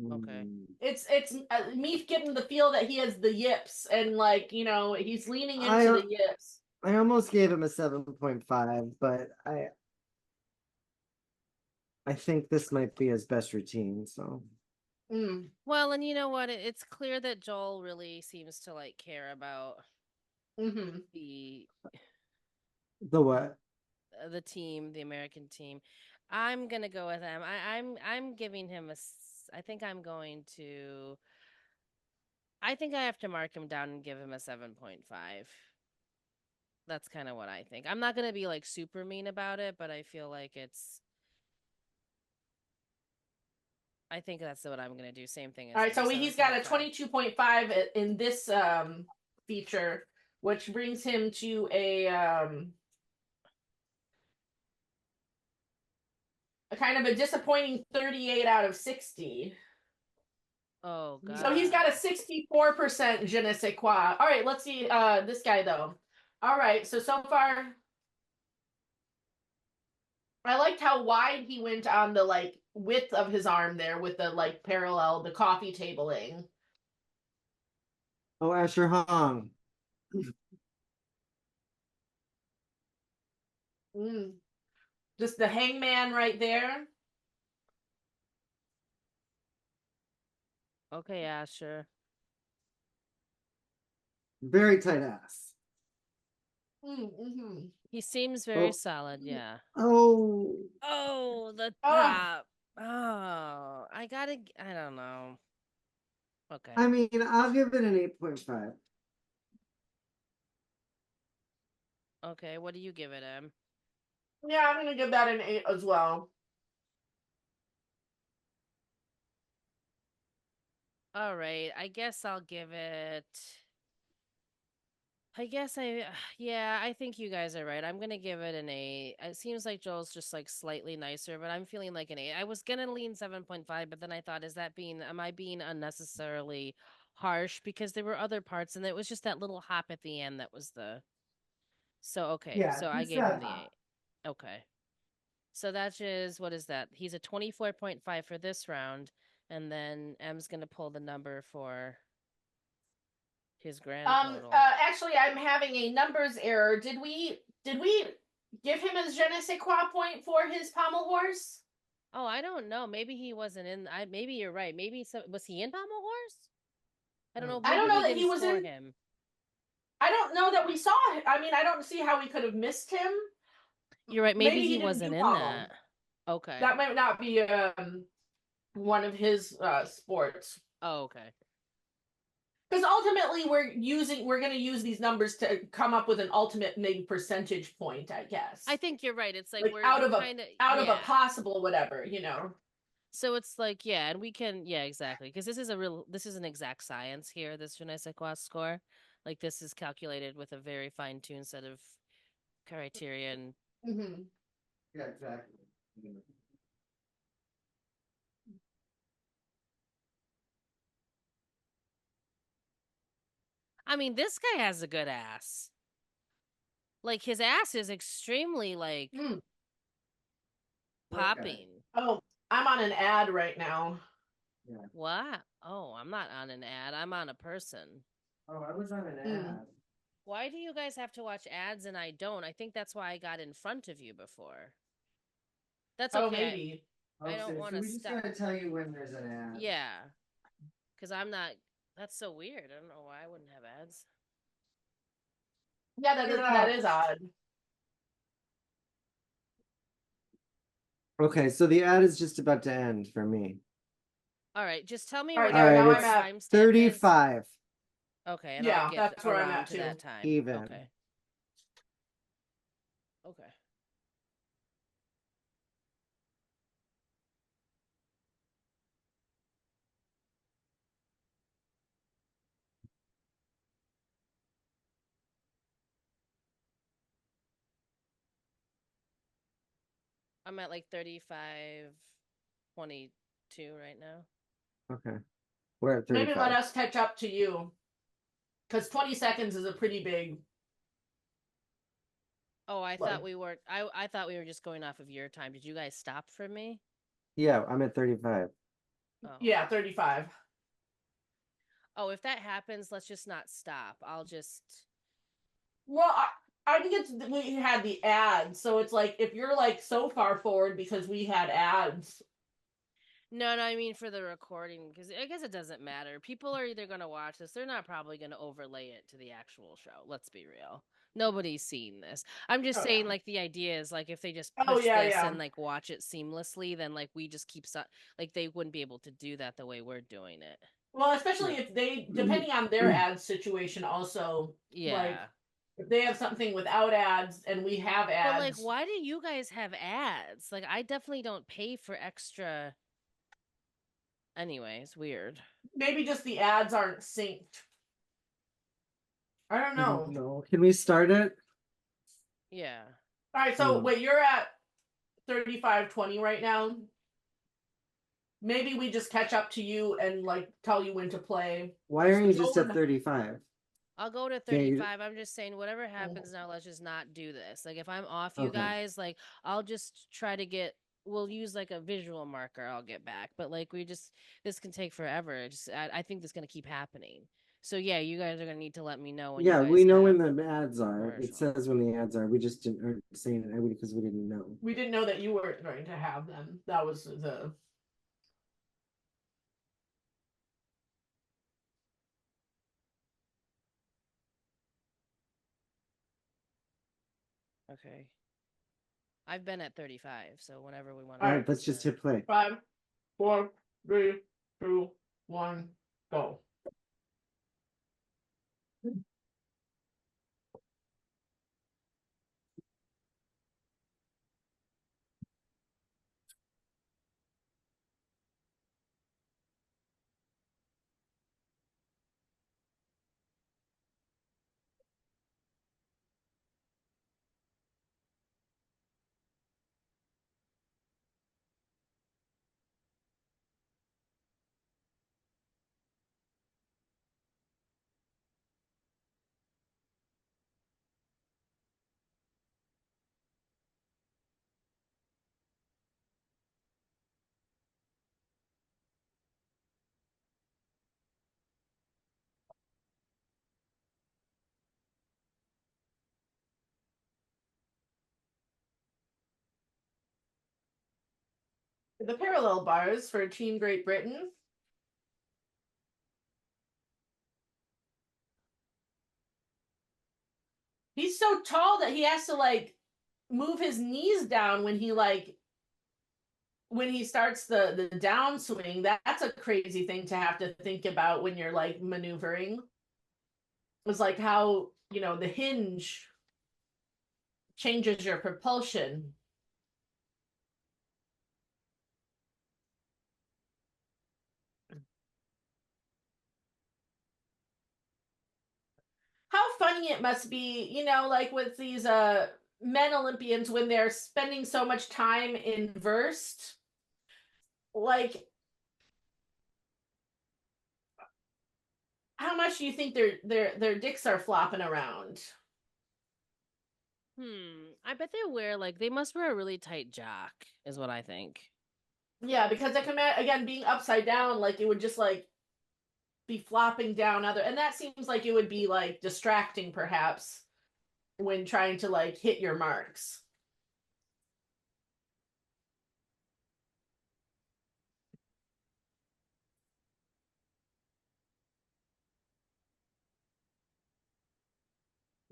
Okay. It's me getting the feel that he has the yips and like he's leaning into I the yips. I almost gave him a 7.5, but I think this might be his best routine. So Mm. Well, and you know what? It's clear that Joel really seems to like care about Mm-hmm. the what? The team, the American team. I'm gonna go with him. I'm giving him I think I'm going to. I think I have to mark him down and give him a 7.5. That's kind of what I think. I'm not gonna be like super mean about it, but I feel like it's. I think that's what I'm gonna do. Same thing as All right, him. so he's got a 7.5. 22.5 in this feature, which brings him to a kind of a disappointing 38 out of 60. Oh god. So he's got a 64% je ne sais quoi. All right, let's see this guy though. All right, so far I liked how wide he went on the like width of his arm there with the like parallel the coffee tabling. Oh, Asher Hong. Mm. Just the hangman right there. Okay, yeah, sure. Very tight ass. Mm-hmm. He seems very Oh. solid, yeah. Oh. Oh, the Oh, top. Oh, I don't know. Okay. I mean, I'll give it an 8.5. Okay, what do you give it, Em? yeah, I'm gonna give that an 8 as well. All right, I guess I'll give it. Yeah, I think you guys are right. I'm gonna give it an 8. It seems like Joel's just like slightly nicer, but I'm feeling like an 8. I was gonna lean 7.5, but then I thought, am I being unnecessarily harsh? Because there were other parts, and it was just that little hop at the end that was the. So, okay, Yeah, so I it's gave him that the hot. 8. Okay. So that is, what is that? He's a 24.5 for this round, and then M's gonna pull the number for his grand total. Actually, I'm having a numbers error. Did we give him a je ne sais quoi point for his pommel horse? Oh, I don't know. Maybe he wasn't in. Maybe you're right. Was he in Pommel Horse? I don't know. I Maybe don't know we that didn't he was score in. him. I don't know that we saw. I mean, I don't see how we could have missed him. You're right. Maybe Maybe he he didn't do wasn't in pommel. that. Okay. That might not be one of his sports. Oh, okay. Because ultimately, we're going to use these numbers to come up with an ultimate maybe percentage point, I guess. I think you're right. It's like like we're out of kind of of a possible whatever. So it's like and we can exactly because this is an exact science here. This je ne sais quoi score, like this is calculated with a very fine tuned set of criteria. And Mm-hmm. Yeah, exactly. I mean, this guy has a good ass. Like his ass is extremely like Mm. popping. Oh, I'm on an ad right now. Yeah. What? Oh, I'm not on an ad. I'm on a person. Oh, I was on an ad. Why do you guys have to watch ads and I don't? I think that's why I got in front of you before. That's okay. Oh, maybe. I don't want to We just gotta tell you when there's an ad. Yeah. Because I'm not. That's so weird. I don't know why I wouldn't have ads. Yeah, that is odd. Okay, so the ad is just about to end for me. All right. Just tell me All right, what yeah, your now it's I'm at timestamp is. 35 Okay, and Yeah, I'll get that's where I'm around at to too. that time. even. Okay. Okay. I'm at like 35:22 right now. Okay. We're at Maybe let 35. us catch up to you. Because 20 seconds is a pretty big. Oh, I Like- thought we were. I thought we were just going off of your time. Did you guys stop for me? Yeah, I'm at 35. Oh. Yeah, 35. Oh, if that happens, let's just not stop. I'll just. Well, I think it's we had the ads, so it's like if you're like so far forward because we had ads. No, I mean for the recording, because I guess it doesn't matter. People are either going to watch this, they're not probably going to overlay it to the actual show. Let's be real. Nobody's seen this. I'm just saying, like, the idea is, like, if they just push this and, like, watch it seamlessly, then, like, we just keep, like, they wouldn't be able to do that the way we're doing it. Well, especially if they, depending on their ad situation, also, like, if they have something without ads and we have ads. But, like, why do you guys have ads? Like, I definitely don't pay for extra. Anyways, weird. Maybe just the ads aren't synced. I don't know. No. Can we start it? Yeah. All right, so wait, you're at 35:20 right now. Maybe we just catch up to you and like tell you when to play. Why are you just at 35? I'll go to 35. I'm just saying whatever happens now, let's just not do this. Like if I'm off you guys, like I'll just try to get we'll use like a visual marker, I'll get back. But like this can take forever. I think this is gonna keep happening. So yeah, you guys are gonna need to let me know when you guys we know when have the ads are. It says when the ads are. We just aren't saying it because we didn't know. We didn't know that you weren't going to have them. That was the Okay. I've been at 35, so whenever we want to. All right, let's just hit play. 5, 4, 3, 2, 1, go. The parallel bars for Team Great Britain. He's so tall that he has to like move his knees down when he starts the downswing. That's a crazy thing to have to think about when you're like maneuvering. It's like how, the hinge changes your propulsion. How funny it must be, like with these men Olympians when they're spending so much time inversed. Like, how much do you think their dicks are flopping around? I bet they must wear a really tight jock, is what I think. Yeah, because I can imagine, again, being upside down, like it would just like be flopping down and that seems like it would be like distracting perhaps when trying to like hit your marks.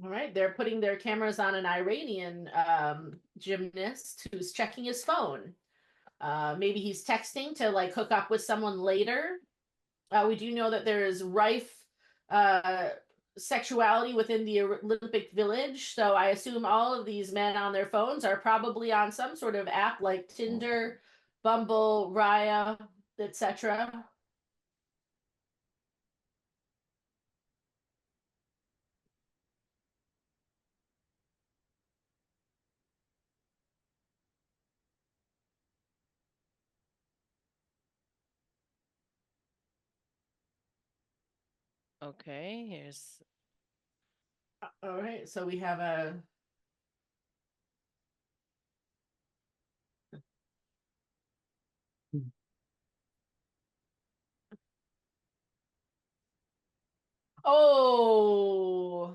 All right, they're putting their cameras on an Iranian gymnast who's checking his phone. Maybe he's texting to like hook up with someone later. We do know that there is rife sexuality within the Olympic Village, so I assume all of these men on their phones are probably on some sort of app like Tinder, Bumble, Raya, etc. Okay, here's. All right, so we have a. Oh.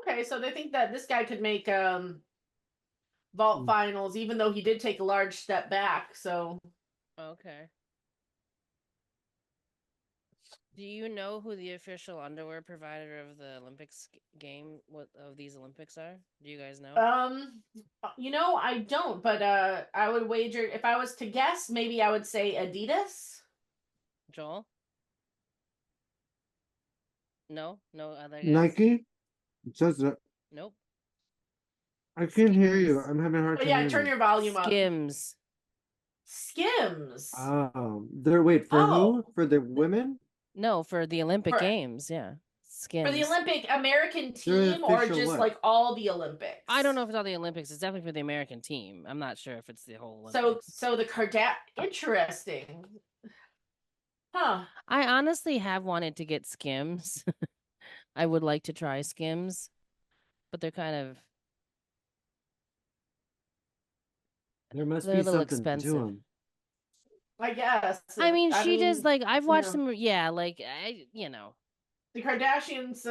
Okay, so they think that this guy could make vault finals, even though he did take a large step back. So Okay. Do you know who the official underwear provider of the Olympics game of these Olympics are? Do you guys know? I don't, but I would wager if I was to guess, maybe I would say Adidas. Joel? No? No other guess? Nike? It says that. Nope. I can't hear you. Skims. I'm having a hard Oh time yeah, hearing turn you. your volume up. Skims. Skims. They're wait for Oh. who? For the women? No, for the Olympic For- Games, yeah. For the Skims. Olympic American They're team or official just what? like all the Olympics? I don't know if it's all the Olympics. It's definitely for the American team. I'm not sure if it's the whole So Olympics. so the interesting. Huh. I honestly have wanted to get Skims. I would like to try Skims, but they're kind of There must they're be a little something to expensive. them. I guess. I mean, she does like I've watched you know, them. Yeah, like I. The Kardashians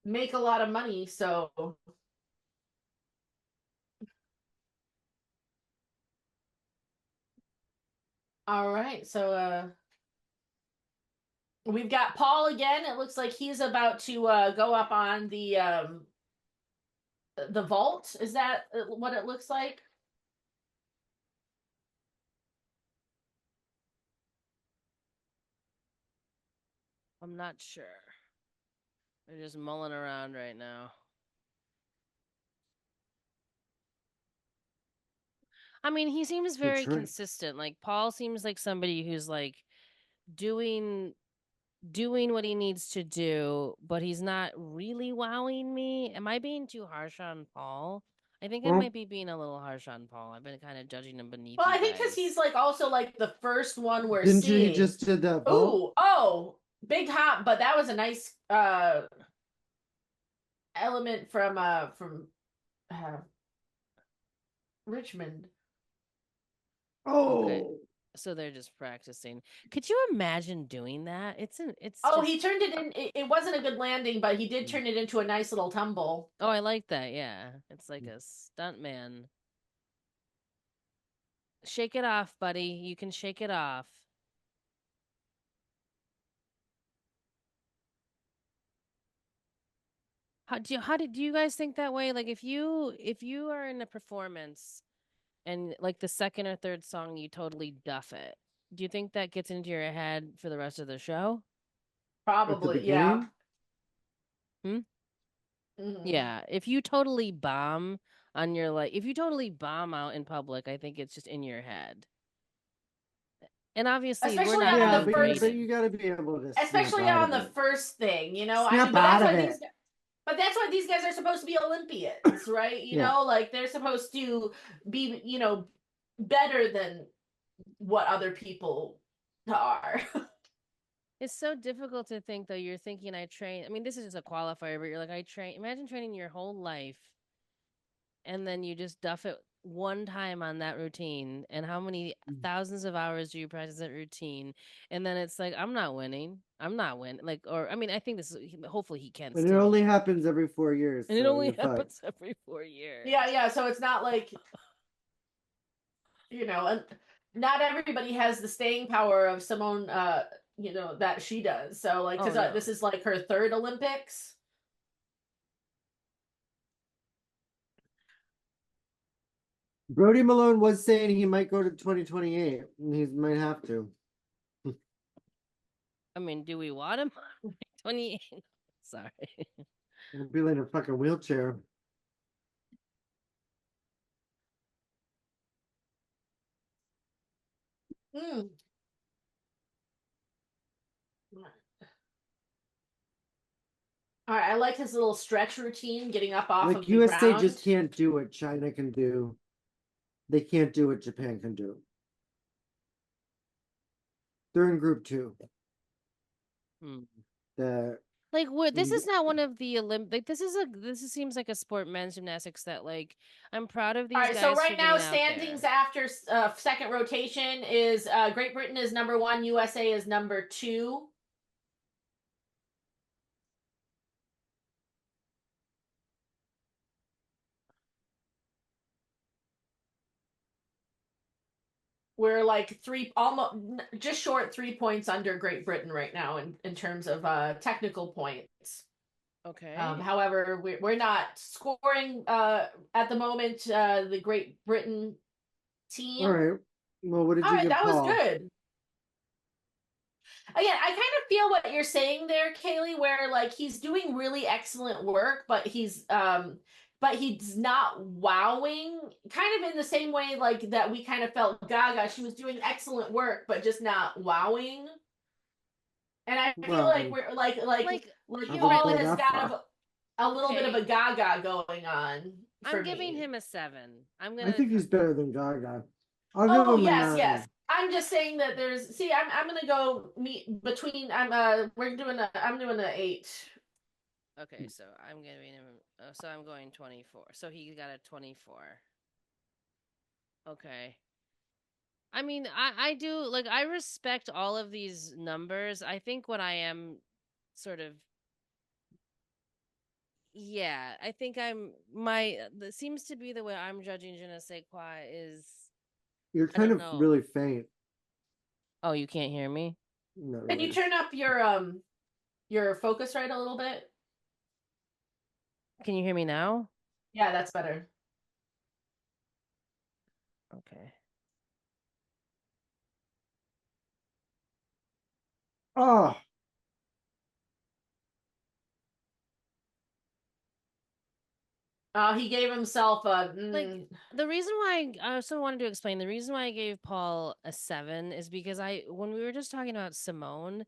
make a lot of money, so all right. So we've got Paul again. It looks like he's about to go up on the vault. Is that what it looks like? I'm not sure. They're just mulling around right now. I mean, he seems very consistent. Like Paul seems like somebody who's like doing what he needs to do, but he's not really wowing me. Am I being too harsh on Paul? I think I might be being a little harsh on Paul. I've been kind of judging him beneath. Well, I think because he's like also like the first one we're Didn't seeing. you just did that? Ooh, oh, big hop, but that was a nice element from Richmond. Oh. Okay. So they're just practicing. Could you imagine doing that? It's Oh, just... he turned it in. It wasn't a good landing, but he did turn it into a nice little tumble. Oh, I like that. Yeah, it's like a stunt man. Shake it off, buddy. You can shake it off. How did you guys think that way? Like if you are in a performance and like the second or third song you totally duff it. Do you think that gets into your head for the rest of the show? Probably, yeah. Mm-hmm. Yeah, if you totally bomb on your if you totally bomb out in public, I think it's just in your head. And obviously, especially we're not on the first, but you got to be able to. Especially on the first thing, Snap I mean, but out of it. But that's why these guys are supposed to be Olympians, right? You know, like they're supposed to be, better than what other people are. It's so difficult to think, though. You're thinking, I train. I mean, this is just a qualifier, but you're like, I train. Imagine training your whole life and then you just duff it one time on that routine. And how many thousands of hours do you practice that routine? And then it's like, I'm not winning. Like, or, I mean, I think this is, hopefully he can. But it only happens every 4 years. And it only happens every 4 years. Yeah. So it's not like, not everybody has the staying power of Simone, that she does. So like, because this is like her third Olympics. Brody Malone was saying he might go to 2028. He might have to. I mean, do we want him? 28. Sorry. It'd be like in a fucking wheelchair. Mm. All right, I like his little stretch routine, getting up off of the USA ground. just can't do what China can do. They can't do what Japan can do. They're in group 2. Hmm. that Like, this he- is not one of the Olympic. Seems like a sport, men's gymnastics, that like I'm proud of All these right, so guys for right now getting out standings there. after second rotation is Great Britain is number 1, USA is number 2. We're like almost just short 3 points under Great Britain right now in terms of technical points. Okay. However, we're not scoring at the moment. The Great Britain all team. right. Well, what did All you right, give that was Paul? good. Again, I kind of feel what you're saying there, Kaylee, where like he's doing really excellent work, but he's not wowing. Kind of in the same way like that we kind of felt Gaga. She was doing excellent work, but just not wowing. And I feel like Well, we're Like, like I you wouldn't Paul go realize, has that got far. a little bit of okay, a Gaga going on for I'm giving me. him a 7. I'm I gonna. think he's better than Gaga. I'll give Oh him a yes, yes. 9. I'm just saying that there's see, I'm gonna go meet between we're doing I'm doing a 8. Okay, so I'm giving him. So I'm going 24. So he got a 24. Okay. I mean, I do like I respect all of these numbers. I think what I am sort of yeah, I think I'm my that seems to be the way I'm judging je ne sais quoi is You're I kind don't of know. really faint. Oh, you can't hear me? Not Can you really. turn up your focus right a little bit? Can you hear me now? Yeah, that's better. Okay. Oh, He gave himself a Like the reason why I also wanted to explain the reason why I gave Paul a 7 is because when we were just talking about Simone,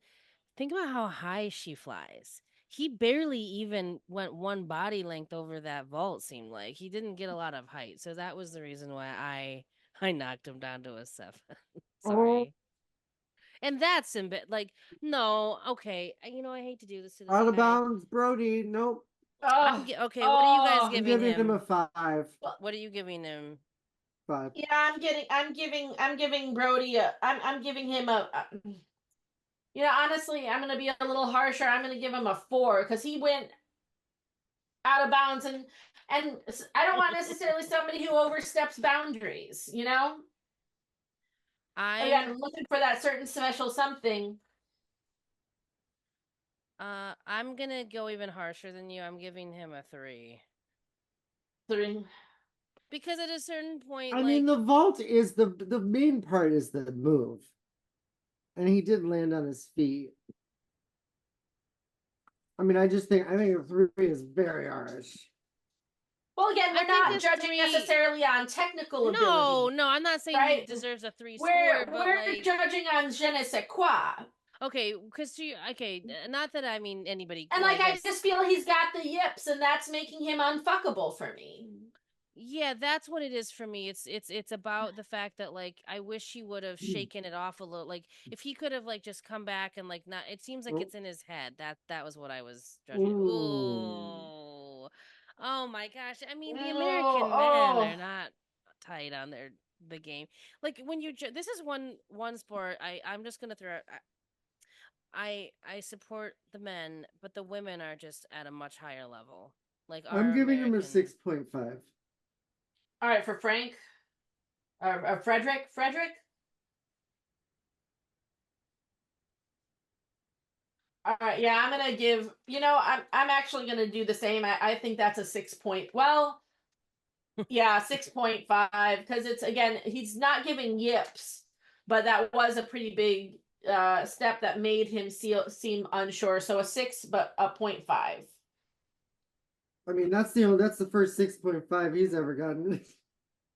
think about how high she flies. He barely even went one body length over that vault, seemed like. He didn't get a lot of height. So that was the reason why I knocked him down to a 7. oh, Sorry. And that's like no, okay. I hate to do this to this out of guy. bounds, Brody. Nope. oh Okay, what are you guys oh I'm giving giving him a him? 5. What are you giving him? 5. yeah, I'm giving Brody I'm giving him honestly, I'm gonna be a little harsher. I'm gonna give him a 4 because he went out of bounds and I don't want necessarily somebody who oversteps boundaries, I'm Again, looking for that certain special something. I'm gonna go even harsher than you. I'm giving him a 3. Three. Because at a certain point, I mean, like the vault is the main part is the move, and he did land on his feet. I mean, I think a 3 is very harsh. Well, again, I we're think not this judging 3 necessarily on technical No, ability, no, I'm not saying he right? deserves a 3 We're score, but we're like judging on je ne sais quoi. okay, because okay, not that I mean anybody And I like I guess just feel he's got the yips and that's making him unfuckable for me. yeah, that's what it is for me. It's about the fact that like I wish he would have shaken it off a little. Like if he could have like just come back and like not. It seems like Oh, it's in his head. That was what I was judging. ooh. Oh my gosh! I mean, the Oh, American men oh. are not tight on the game. Like when this is one sport. I'm just gonna throw. I support the men, but the women are just at a much higher level. Like I'm our giving him a American 6.5. All right, for Frank or Frederick. All right, yeah, I'm gonna give. I'm actually gonna do the same. I think that's a 6 point. Well, yeah, 6.5 because it's again he's not giving yips, but that was a pretty big step that made him seem unsure. So a 6, but a 0.5. I mean, that's the first 6.5 he's ever gotten.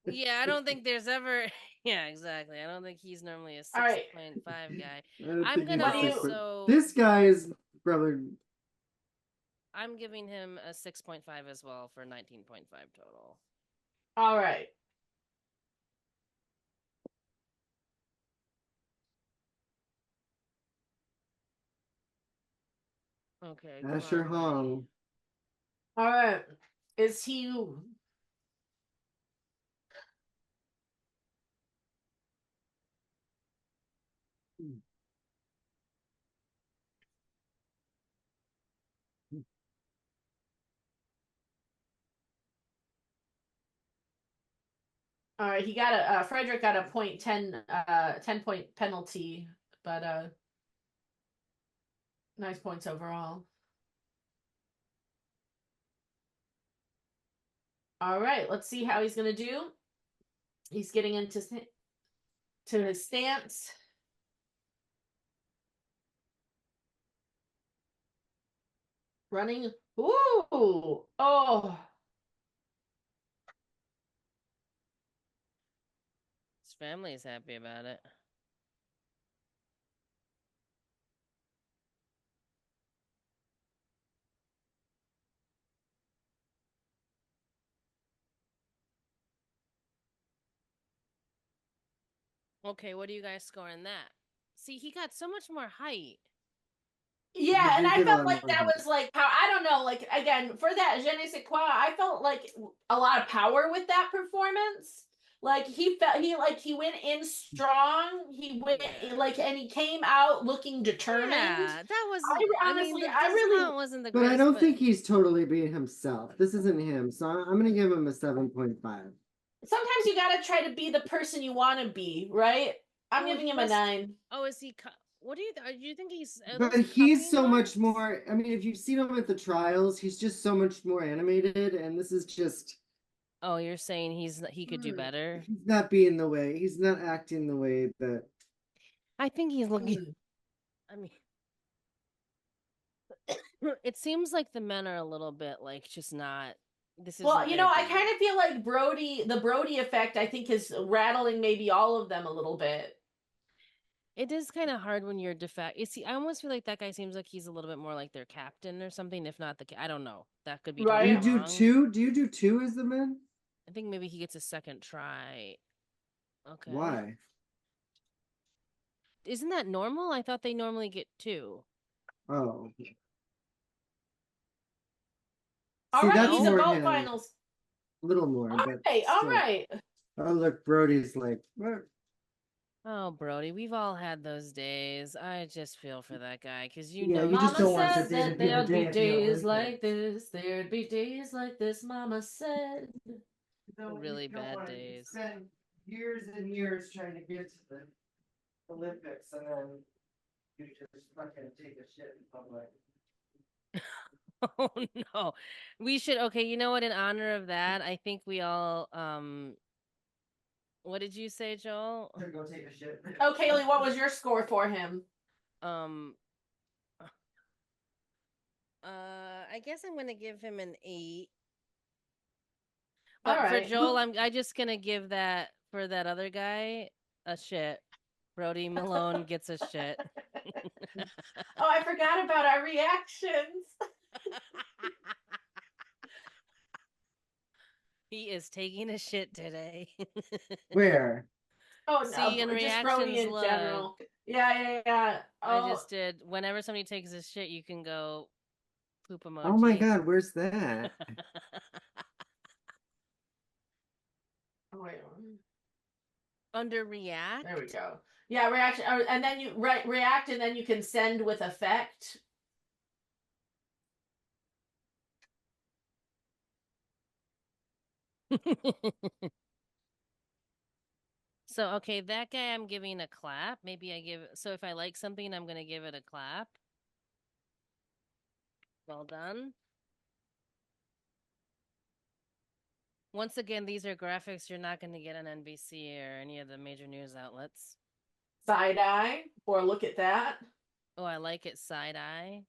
Yeah, I don't think there's ever. Yeah, exactly. I don't think he's normally a All right, 6.5 guy. I don't I'm think he's gonna what a do you? also. This guy is probably. I'm giving him a 6.5 as well for 19.5 total. All right. Okay. Asher come on, Brody. Hong. All right. Is he? All right, he got a Frederick got a 10 point penalty, but nice points overall. All right, let's see how he's gonna do. He's getting into his stance. Running. Ooh. Oh. His family's happy about it. Okay, what do you guys score in that? See, he got so much more height. Yeah, and He I did a felt lot like more that height. was like how I don't know, like again for that je ne sais quoi, I felt like a lot of power with that performance. Like he went in strong. He went Yeah. like and he came out looking determined. Yeah, that was. I mean, honestly, the I really. dismount wasn't the But I greatest. don't think he's totally being himself. This isn't him. So I'm going to give him a 7.5. Sometimes you gotta try to be the person you want to be, right? I'm Oh, giving he him a must. 9. Oh, is he? What do you think he's? Are But those he's cupping so much marks? more. I mean, if you've seen him at the trials, he's just so much more animated. And this is just. Oh, you're saying he could do better? He's not being the way. He's not acting the way that. I think he's looking. I mean, it seems like the men are a little bit like just not. This is Well, you know, I kind of feel like the Brody effect, I think, is rattling maybe all of them a little bit. It is kind of hard when you're defect. You see, I almost feel like that guy seems like he's a little bit more like their captain or something, if not the. I don't know. That could be Right. You totally do wrong. 2? Do you do 2 as the men? I think maybe he gets a second try. Okay. Why? Isn't that normal? I thought they normally get 2. Oh. All See, right, that's he's more about him. finals. A little more, All but right, all still. right. Oh, look, Brody's like, what? Oh, Brody, we've all had those days. I just feel for that guy because Yeah, know you just Mama don't want said today to that be the there'd day be of the days Olympics. like this. There'd be days like this, Mama said. really bad days. Spend years and years trying to get to the Olympics, and then you just fucking take a shit in public. Oh no. We should okay, you know what, in honor of that, I think we all what did you say, Joel? To go take a shit. Oh, Kaylee, what was your score for him? I guess I'm gonna give him an 8. All But for right. Joel, I'm just gonna give that for that other guy a shit. Brody Malone gets a shit. Oh, I forgot about our reactions. He is taking a shit today. Where? Oh See, in no, just Brody reactions, in look. general. Yeah. I Oh, just did. Whenever somebody takes a shit, you can go poop emoji. Oh my god, where's that? oh wait. Under react. There we go. Yeah, reaction, and then you react, and then you can send with effect. So, okay, that guy I'm giving a clap. Maybe I give, so if I like something, I'm going to give it a clap. Well done. Once again, these are graphics you're not going to get on NBC or any of the major news outlets. Side eye, or look at that. Oh, I like it side eye.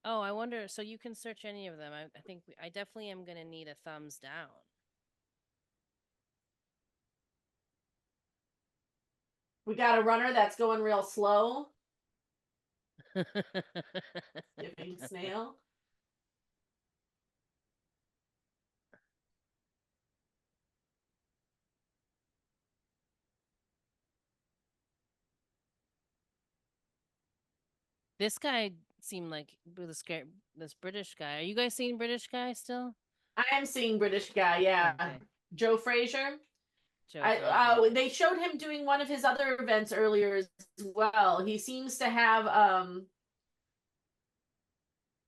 Oh, I wonder, so you can search any of them. I think I definitely am going to need a thumbs down. We got a runner that's going real slow. Giving snail. This guy seem like this British guy. Are you guys seeing British guy still? I am seeing British guy, yeah. Okay. Joe Frazier. Joe Frazier. They showed him doing one of his other events earlier as well. He seems to have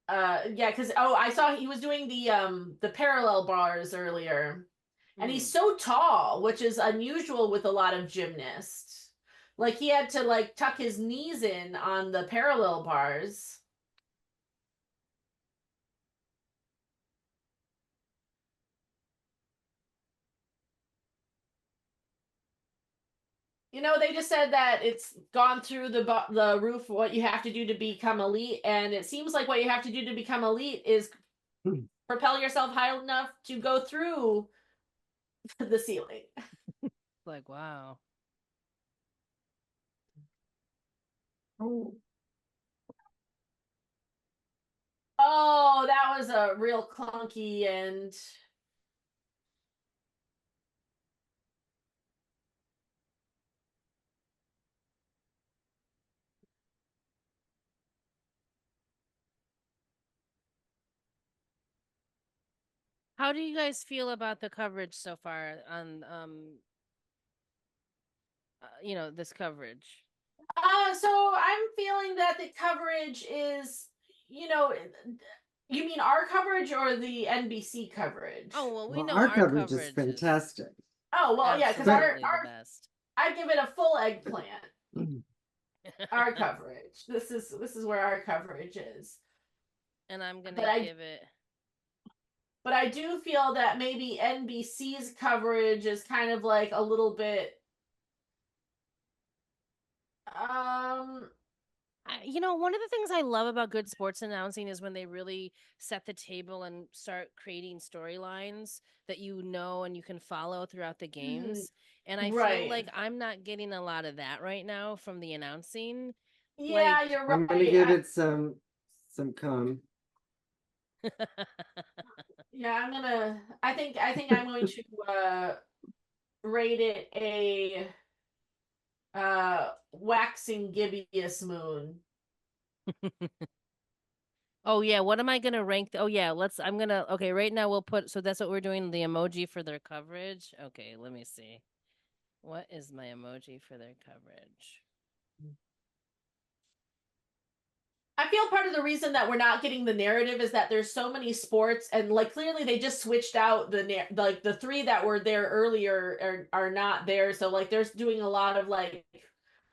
yeah, because I saw he was doing the parallel bars earlier. And he's so tall, which is unusual with a lot of gymnasts. Like he had to like tuck his knees in on the parallel bars. You know, they just said that it's gone through the roof what you have to do to become elite, and it seems like what you have to do to become elite is propel yourself high enough to go through the ceiling. Like, wow. Oh, Oh, that was a real clunky and How do you guys feel about the coverage so far on this coverage? so I'm feeling that the coverage is, you know, you mean our coverage or the NBC coverage? Oh, well, we well, know our our coverage is is fantastic. Oh, well, yeah, because absolutely the our best. I give it a full eggplant. Our coverage. This is where our coverage is. And I'm gonna But I give it. but I do feel that maybe NBC's coverage is kind of like a little bit One of the things I love about good sports announcing is when they really set the table and start creating storylines that you know and you can follow throughout the games. And I feel right. like I'm not getting a lot of that right now from the announcing. Yeah, Like, you're I'm gonna right. give it some cum. Yeah, I think I'm going to rate it a waxing gibbous moon. oh yeah, what am I gonna rank? Oh yeah, okay, right now we'll put, so that's what we're doing, the emoji for their coverage. Okay, let me see. What is my emoji for their coverage? I feel part of the reason that we're not getting the narrative is that there's so many sports, and like clearly they just switched out like the three that were there earlier are not there. So like there's doing a lot of like,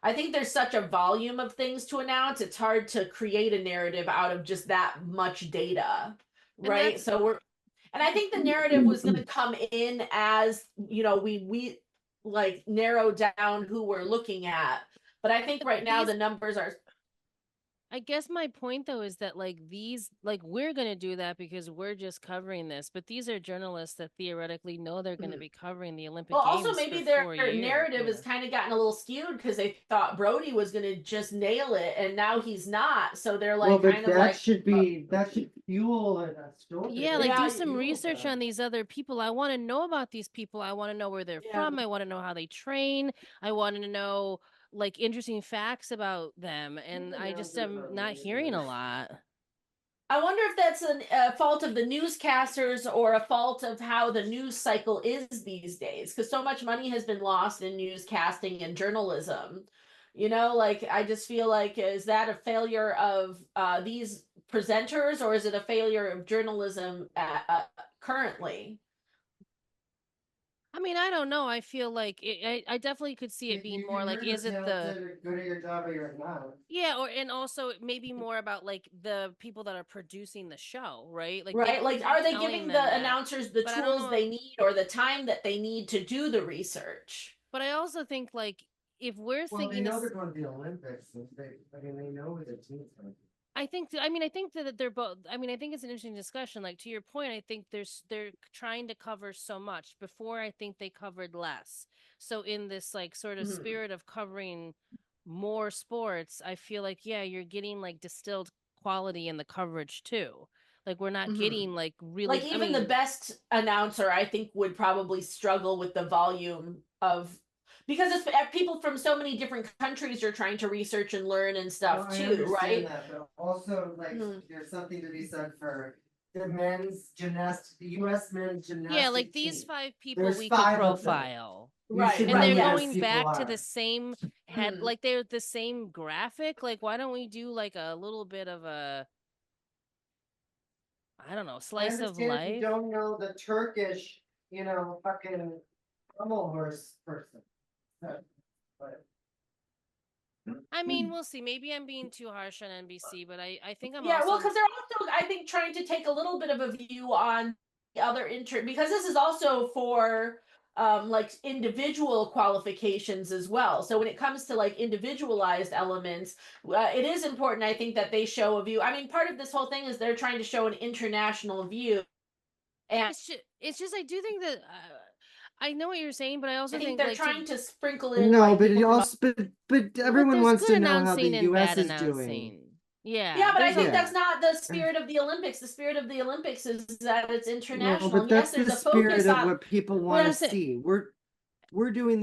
I think there's such a volume of things to announce. It's hard to create a narrative out of just that much data, And right? that's And I think the narrative was going to come in as, we like narrow down who we're looking at. But I think but right now these the numbers are. I guess my point though is that like these, like we're gonna do that because we're just covering this, but these are journalists that theoretically know they're gonna be covering the Olympic Well, also Games for maybe their 4 years. narrative has Yeah. kind of gotten a little skewed because they thought Brody was going to just nail it, and now he's not. So they're Well, like, but kind of like, that should fuel a story. Yeah, like do yeah, some research on these other people. I want to know about these people. I want to know where they're yeah. from. I want to know how they train. I want to know like interesting facts about them. And I just am not hearing a lot. I wonder if that's a fault of the newscasters or a fault of how the news cycle is these days, because so much money has been lost in newscasting and journalism. Like I just feel like, is that a failure of these presenters, or is it a failure of journalism currently? I mean, I don't know. I feel like I definitely could see it being more like, is it the good at your job or you're not. yeah, or and also maybe more about like the people that are producing the show, right? Like they Right? could Like, be are they telling giving them the that, announcers the but I don't tools know. they need or the time that they need to do the research? But I also think like if we're Well, they thinking know this, they're going to the Olympics. They know what their team's going to be. I think that they're both. I mean, I think it's an interesting discussion. Like to your point, I think they're trying to cover so much. Before, I think they covered less. So in this like sort of Mhm. spirit of covering more sports, I feel like yeah, you're getting like distilled quality in the coverage too. Like we're not Mhm. getting like Like really. I even the mean, best announcer, I think, would probably struggle with the volume of because it's people from so many different countries are trying to research and learn and stuff I too, understand right? that, but also like Mhm. there's something to be said for the the U.S. men's gymnastics. Yeah, like these team. 5 people There's we could 5 of them. profile. You Right, should And know right, they're who yes. those going people back to are. the same head, Mhm. like they're the same graphic. Like, why don't we do like a little bit of a, I don't know, I slice of understand if you life? don't know the Turkish, fucking camel horse person. But I mean, we'll see. Maybe I'm being too harsh on NBC, but I think I'm Yeah, well, also because they're also, I think, trying to take a little bit of a view on the other because this is also for like individual qualifications as well. So when it comes to like individualized elements, it is important, I think, that they show a view. I mean, part of this whole thing is they're trying to show an international view, and it's just I do think that I know what you're saying, but I I also think think they're like to, trying to sprinkle in no, like but people you from. also but but everyone there's wants good to know how the announcing and U.S. bad is doing. announcing. Yeah, Yeah, but I there's a think Yeah. that's not the spirit of the Olympics. The spirit of the Olympics is that it's No, international. but And yes, that's there's the a focus spirit of on what people what want I'm to saying. see. We're doing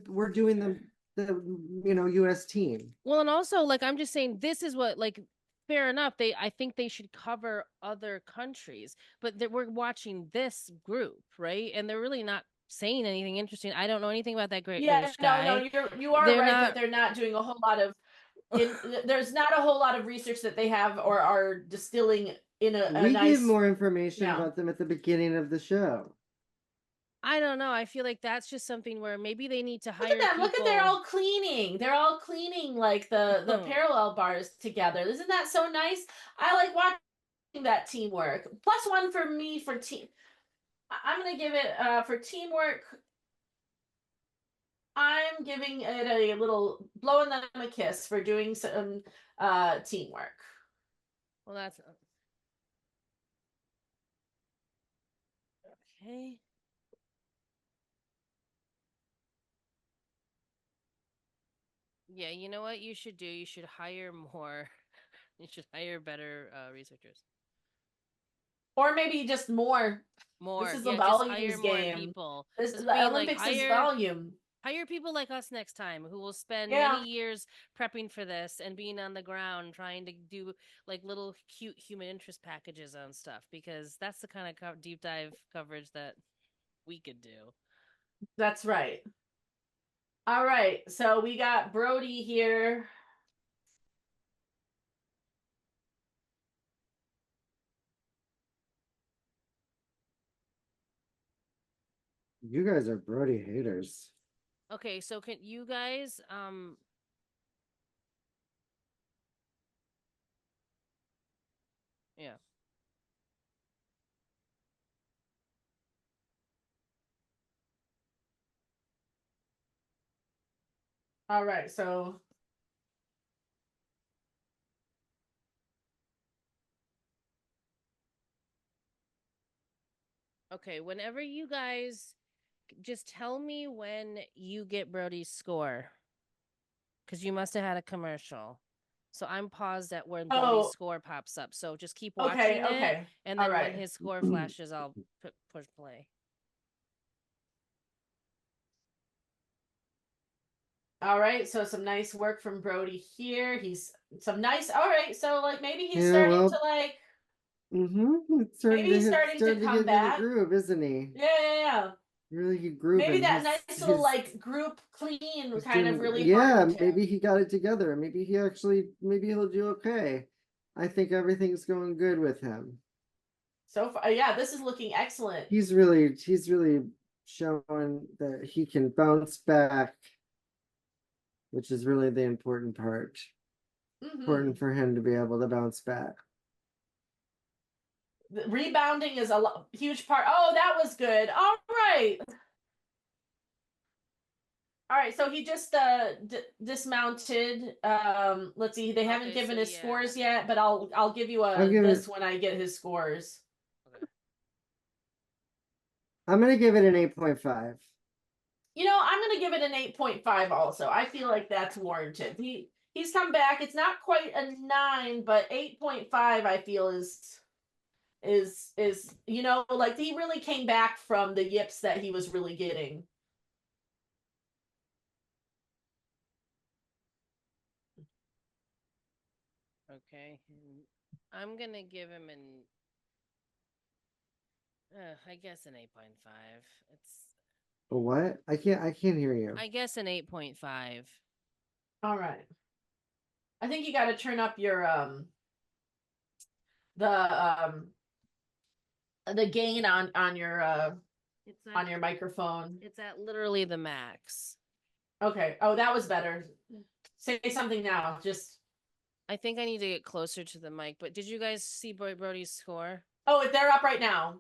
we're doing the U.S. team. Well, and also like I'm just saying this is what like fair enough. I think they should cover other countries, but that we're watching this group, right? And they're really not saying anything interesting. I don't know anything about that Great Yeah, British no, guy. you are They're right that not. they're not doing a whole lot of there's not a whole lot of research that they have or are distilling in a We give nice. more information Yeah. about them at the beginning of the show. I don't know. I feel like that's just something where maybe they need to Look at hire them. Look at they're people. all cleaning. They're all cleaning like the parallel bars together. Isn't that so nice? I like watching that teamwork. +1 for me for team. I'm gonna give it for teamwork. I'm giving it a little blowing them a kiss for doing some teamwork. Well, that's okay. Yeah, you know what you should do? You should hire more. You should hire better researchers. Or maybe just more. This More. is a Yeah, just hire volumes more game. people. This Just the being like Olympics is volume. hire people like us next time who will spend Yeah, many years prepping for this and being on the ground trying to do like little cute human interest packages on stuff because that's the kind of deep dive coverage that we could do. that's right. All right, so we got Brody here. You guys are Brody haters. Okay, so can you guys yeah. All right, so Okay, whenever you guys just tell me when you get Brody's score because you must have had a commercial. So I'm paused at when Brody's oh, score pops up. So just keep okay, watching it, okay. and All then when right. his score flashes, I'll push play. All right, so some nice work from Brody here. He's some nice. All right, so like maybe he's Yeah, starting to well, like it's starting maybe to he's starting to starting to come get into the back. groove, isn't he? Yeah, yeah, yeah. Really Maybe grooving. that nice little He's like group clean he's kind of doing, really yeah, heartened him. maybe he got it together. Maybe he'll do okay. I think everything's going good with him. So far, yeah, this is looking excellent. He's really showing that he can bounce back, which is really the important part. Hmm. Important for him to be able to bounce back. Rebounding is a huge part. Oh, that was good. All right. All right, so he just dismounted. Let's see. They haven't Okay, so given his yeah. scores yet, but I'll give you I'll a give this it. when I get his scores. Okay. I'm gonna give it an 8.5. You know, I'm going to give it an 8.5 also. I feel like that's warranted. He's come back. It's not quite a 9, but 8.5 I feel is like he really came back from the yips that he was really getting. Okay. I'm gonna give him I guess an 8.5. It's What? I can't hear you. I guess an 8.5. All right. I think you got to turn up your the gain on your It's on your microphone. It's at literally the max. Okay. Oh, that was better. Say something now. Just. I think I need to get closer to the mic, but did you guys see Brody's score? Oh, they're up right now.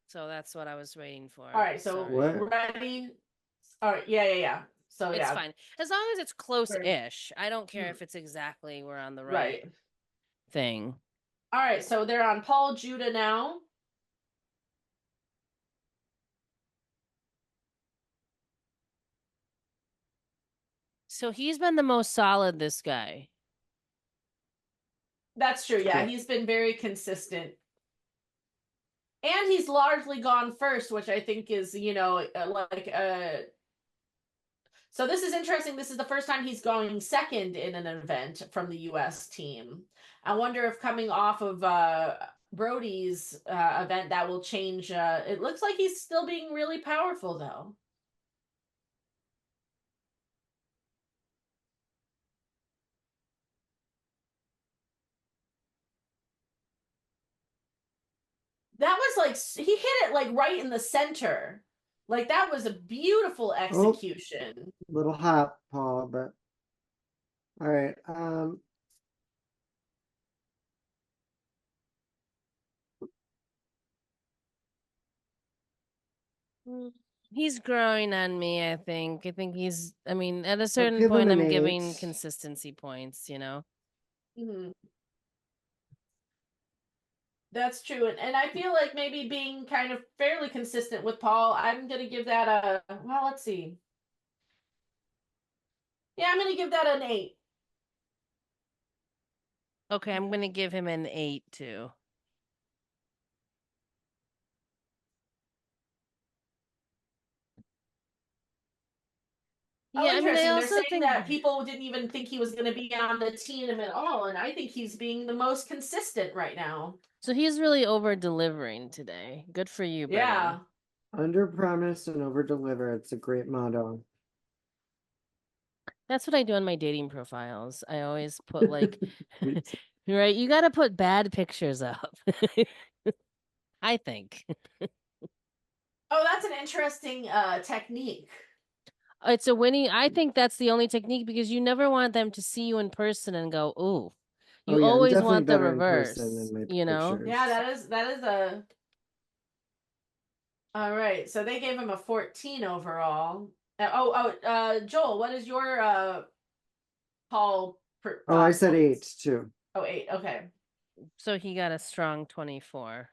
So that's what I was waiting for. All right. So What? ready? All right. Yeah. So it's yeah. fine. As long as it's close-ish. I don't care if it's exactly we're on the right thing. All right. So they're on Paul Judah now. So he's been the most solid, this guy. That's true. Yeah, he's been very consistent. And he's largely gone first, which I think is, so this is interesting. This is the first time he's going second in an event from the US team. I wonder if coming off of Brody's event that will change. It looks like he's still being really powerful though. That was like, he hit it like right in the center. Like that was a beautiful execution. Little hot, Paul, but all right. He's growing on me, I think. I mean, at a certain give him point, an I'm giving 8. consistency points, Mhm. That's true. And I feel like maybe being kind of fairly consistent with Paul, I'm going to give that well, let's see. Yeah, I'm going to give that an 8. Okay, I'm going to give him an 8 too. Oh, Yeah, I mean, I interesting. They're also saying think that people didn't even think he was going to be on the team at all. And I think he's being the most consistent right now. so. He's really over delivering today. Good for you, Brody. Yeah. Under promise and over deliver. It's a great motto. That's what I do on my dating profiles. I always put like, right? You got to put bad pictures up. I think Oh, that's an interesting technique. it's a winning. I think that's the only technique because you never want them to see you in person and go, "Ooh." You Oh, yeah, I'm always definitely want the better in reverse, person than my you know? Yeah, pictures. that is a. All right. So they gave him a 14 overall. Joel, what is your Paul? Oh, I said points? 8 too. Oh, 8. Okay. So he got a strong 24.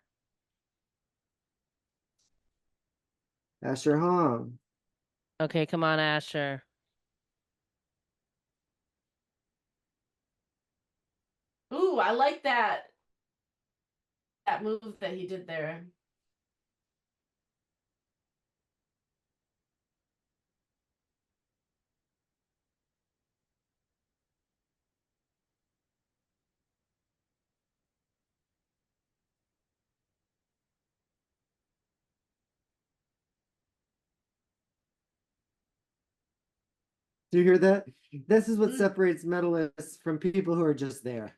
Asher Hong. Okay, come on, Asher. Ooh, I like that move that he did there. Do you hear that? This is what separates medalists from people who are just there.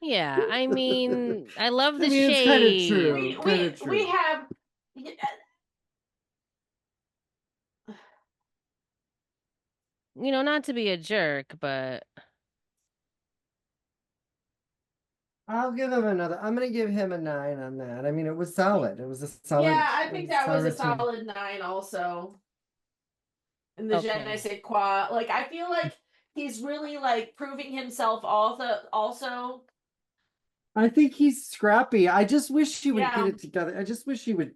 Yeah, I mean, I love the mean, it's kind of shade. true. We have. Not to be a jerk, but I'll give him another. I'm going to give him a 9 on that. I mean, it was solid. It was a solid. Yeah, I think that was a routine. solid 9 also. In the je Okay. ne sais quoi. Like, I feel like he's really like proving himself also. I think he's scrappy. I just wish he would Yeah. get it together. I just wish he would.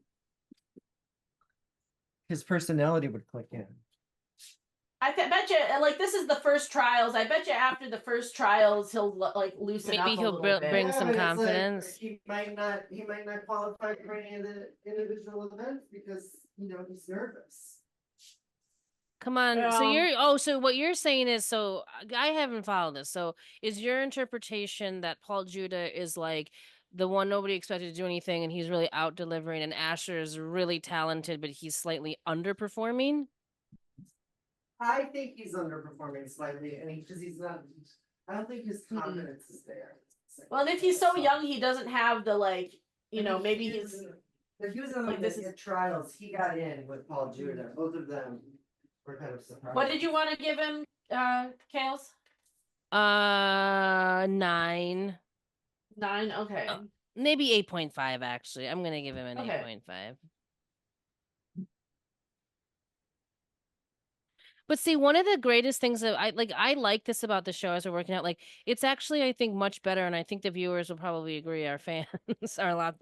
His personality would click in. Bet you, like, this is the first trials. I bet you after the first trials, he'll like loosen up Maybe a he'll little bit. bring some but it's like, confidence. he might not qualify for any of the individual events because he's nervous. Come on. So what you're saying is, so I haven't followed this. So is your interpretation that Paul Judah is like the one nobody expected to do anything and he's really out delivering, and Asher is really talented, but he's slightly underperforming? I think he's underperforming slightly, and because he's not. I don't think his confidence is there. Well, and if he's so young, he doesn't have the maybe he's. If he was on like, the trials, he got in with Paul Judah. Both of them were kind of surprised. What did you want to give him, Kales? 9. 9. Okay. Maybe 8.5. Actually, I'm gonna give him an 8.5. But see, one of the greatest things that I like this about the show as we're working out, like it's actually, I think, much better, and I think the viewers will probably agree, our fans,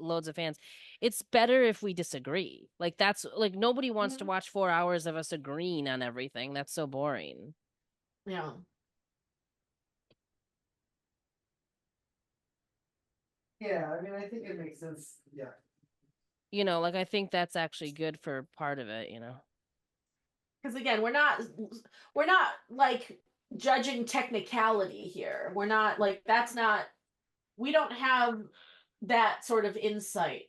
loads of fans. It's better if we disagree. Like that's like nobody wants to watch 4 hours of us agreeing on everything. That's so boring. Yeah. Yeah, I mean, I think it makes sense. Yeah. Like I think that's actually good for part of it, Because again, we're not like judging technicality here. We're not like we don't have that sort of insight.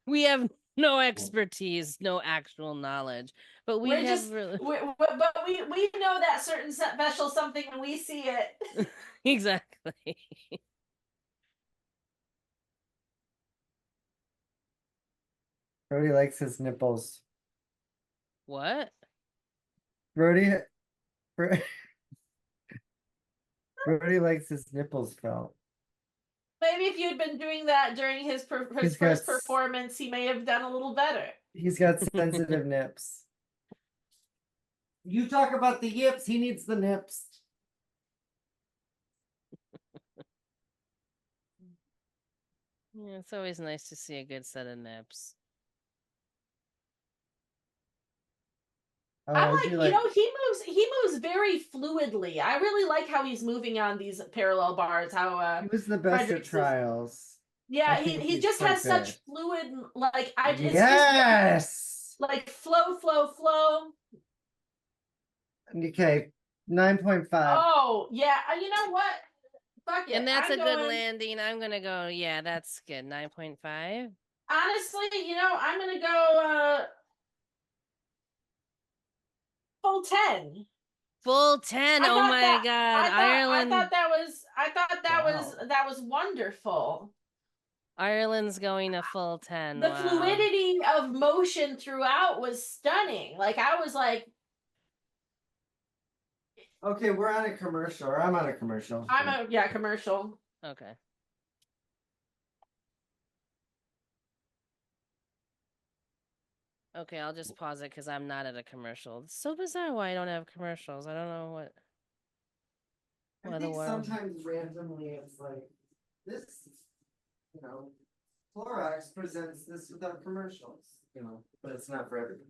We have no expertise, no actual knowledge, but we know that certain special something when we see it. Exactly. Brody likes his nipples. What? Brody likes his nipples felt. Maybe if you had been doing that during his first performance, he may have done a little better. He's got sensitive nips. You talk about the yips, he needs the nips. Yeah, it's always nice to see a good set of nips. I like, he moves very fluidly. I really like how he's moving on these parallel bars. How he was the best at trials. Yeah, he just has such fluid, like yes, like flow. Okay, 9.5. Oh yeah, you know what? Fuck it. And that's a good landing. I'm gonna go. Yeah, that's good. 9.5. Honestly, I'm gonna go full 10. Full 10. Oh my God, Ireland! I thought that was wonderful. Ireland's going a full 10. The fluidity of motion throughout was stunning. Like I was like, okay, we're on a commercial, or I'm on a commercial. Commercial. Okay. Okay, I'll just pause it because I'm not at a commercial. It's so bizarre why I don't have commercials. I don't know what. I think sometimes randomly it's like this, Clorox presents this without commercials, but it's not for everybody.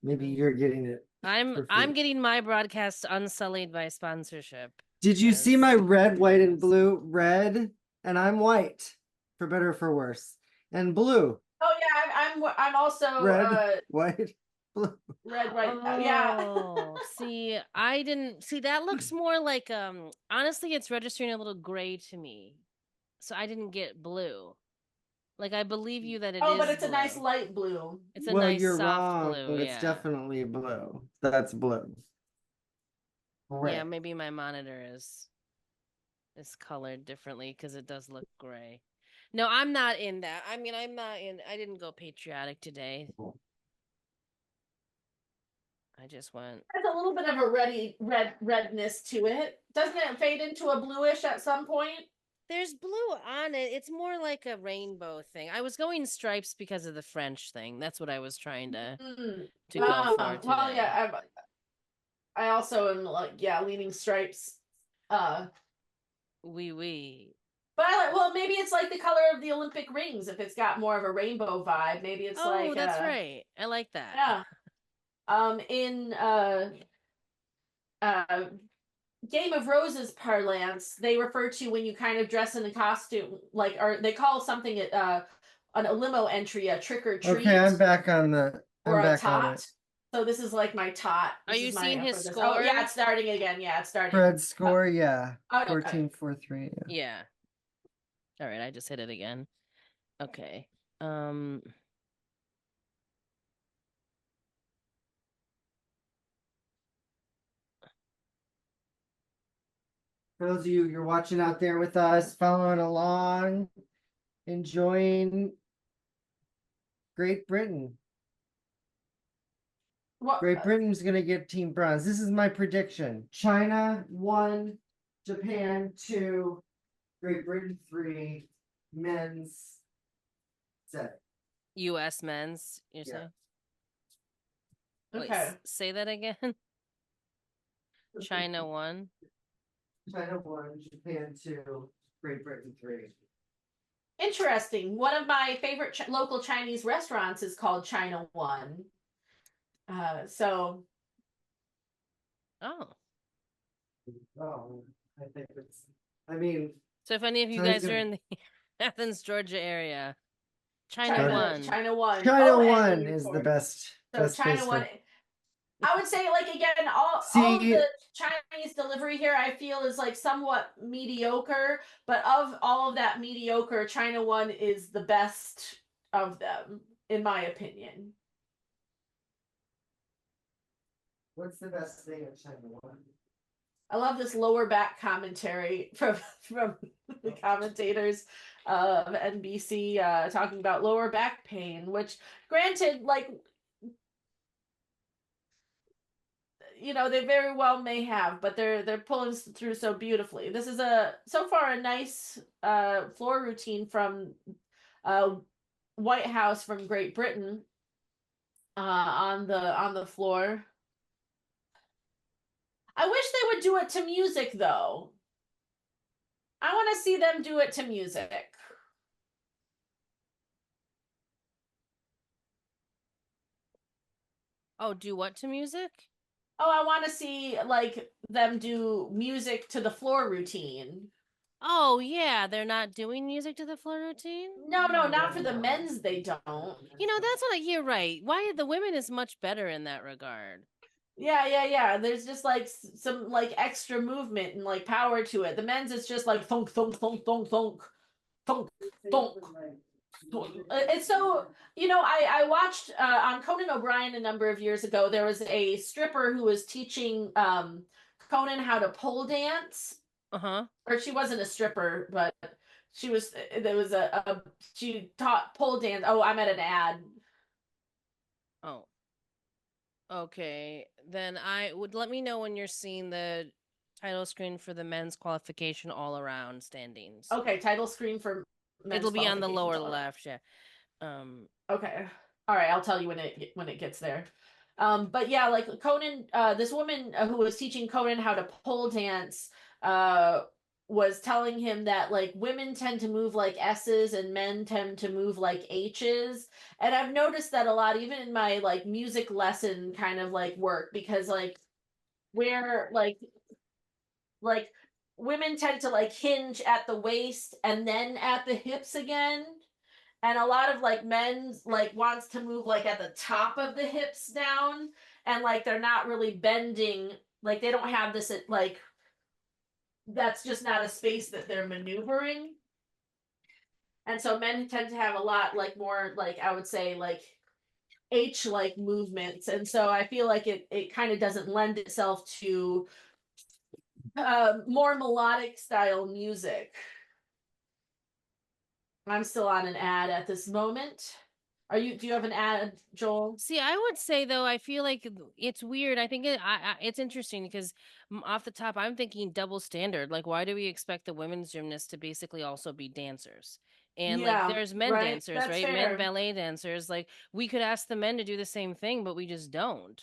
Maybe you're getting it. I'm getting my broadcast unsullied by sponsorship. Did you see my red, white, and blue? Red, and I'm white, for better or for worse, and blue. Oh yeah, I'm also red, white, blue. Red, white. Oh, see, I didn't see that. Looks more like honestly, it's registering a little gray to me, so I didn't get blue. Like I believe you that it is. Oh, but it's blue. a nice light blue. It's a nice you're soft wrong. blue. It's definitely blue. That's blue. Red. Yeah, maybe my monitor is colored differently because it does look gray. No, I'm not in that. I mean, I didn't go patriotic today. I just went. There's a little bit of a redness to it. Doesn't it fade into a bluish at some point? There's blue on it. It's more like a rainbow thing. I was going stripes because of the French thing. That's what I was trying to go for today. Well, yeah, I also am leaning stripes. Oui. But maybe it's like the color of the Olympic rings. If it's got more of a rainbow vibe, maybe it's like. Oh, that's right. I like that. Yeah. In Game of Roses parlance, they refer to when you kind of dress in a costume, or they call something a limo entry, a trick or treat. Okay, I'm back on the. Or I'm a back on tot. it. So this is like my tot. Are This you is my seeing his for this. score? Oh yeah, it's starting again. Yeah, it's starting. Fred's score, yeah, Oh, okay. 14-4-3. Yeah. Yeah. All right, I just hit it again. Okay. For those of you you're watching out there with us, following along, enjoying Great Britain. What? Great Britain's gonna get Team Bronze. This is my prediction. China 1, Japan 2, Great Britain 3, men's set. US men's, you're Yeah. saying? Wait, Okay. say that again. China 1. China 1, Japan 2, Great Britain 3. Interesting. One of my favorite local Chinese restaurants is called China One. So. Oh. Oh, I think it's. I mean. So if any of you China's guys are gonna- in the Athens, Georgia area, China China- 1. China One. China Oh, 1 and is the course. best. So best China place One. for. I would say, like, again, all of See- the Chinese delivery here, I feel is like somewhat mediocre. But of all of that mediocre, China One is the best of them, in my opinion. What's the best thing at China 1? I love this lower back commentary from the commentators of NBC talking about lower back pain, which, granted, like, you know, they very well may have, but they're pulling through so beautifully. This is so far a nice floor routine from White House from Great Britain on the floor. I wish they would do it to music though. I want to see them do it to music. Oh, do what to music? Oh, I want to see like them do music to the floor routine. Oh, yeah, they're not doing music to the floor routine? No, not for the men's. They don't. You know, that's what you're right. Why the women is much better in that regard. Yeah. There's just like some like extra movement and like power to it. The men's is just like thunk, thunk, thunk, thunk, thunk, thunk, thunk. It's so, you know, I watched on Conan O'Brien a number of years ago. There was a stripper who was teaching Conan how to pole dance. Uh-huh. Or she wasn't a stripper, but she was. There was she taught pole dance. Oh, I'm at an ad. Oh. Okay. Then I would let me know when you're seeing the title screen for the men's qualification all around standings. Okay, title screen for men's It'll be on the lower qualifications. left, yeah. Okay. All right, I'll tell you when it gets there. But yeah, like Conan, this woman who was teaching Conan how to pole dance, was telling him that like women tend to move like S's and men tend to move like H's. And I've noticed that a lot, even in my like music lesson kind of like work, because like where like women tend to like hinge at the waist and then at the hips again, and a lot of like men's like wants to move like at the top of the hips down, and like they're not really bending, like they don't have this like that's just not a space that they're maneuvering. And so men tend to have a lot like more like I would say like H like movements, and so I feel like it kind of doesn't lend itself to more melodic style music. I'm still on an ad at this moment. Do you have an ad, Joel? See, I would say though, I feel like it's weird. I think it's interesting because off the top, I'm thinking double standard. Like, why do we expect the women's gymnasts to basically also be dancers? And like, Yeah, there's men right. dancers, That's right? fair. Men ballet dancers. Like, we could ask the men to do the same thing, but we just don't.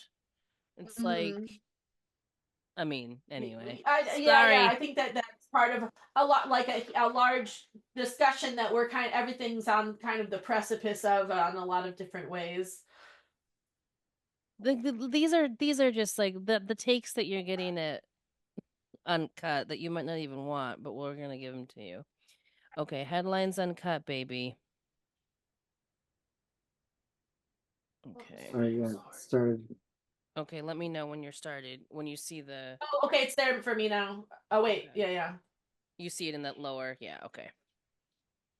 It's like, I mean, anyway. Yeah, I Sorry. think that that's part of a lot like a large discussion that we're everything's on kind of the precipice of in a lot of different ways. These are just like the takes that you're getting at Uncut that you might not even want, but we're gonna give them to you. Okay, headlines Uncut, baby. Okay. Oh yeah, started. Okay, let me know when you're started. When you see the Oh, okay, it's there for me now. Oh wait, Okay. yeah. You see it in that lower. Yeah, okay.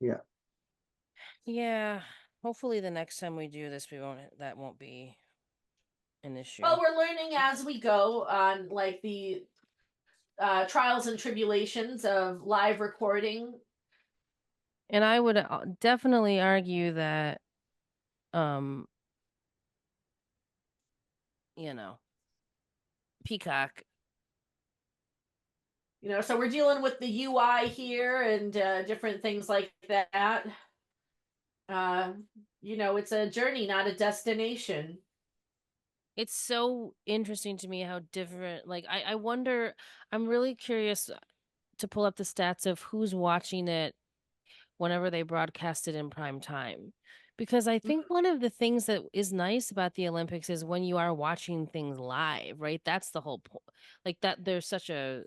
Yeah. Yeah. Hopefully the next time we do this that won't be an issue. Well, we're learning as we go on like the trials and tribulations of live recording. And I would definitely argue that um you know, Peacock. So we're dealing with the UI here and different things like that. Uh, it's a journey, not a destination. It's so interesting to me how different, like, I wonder, I'm really curious to pull up the stats of who's watching it whenever they broadcast it in prime time. Because I think one of the things that is nice about the Olympics is when you are watching things live, right? That's the whole point. Like that, there's such a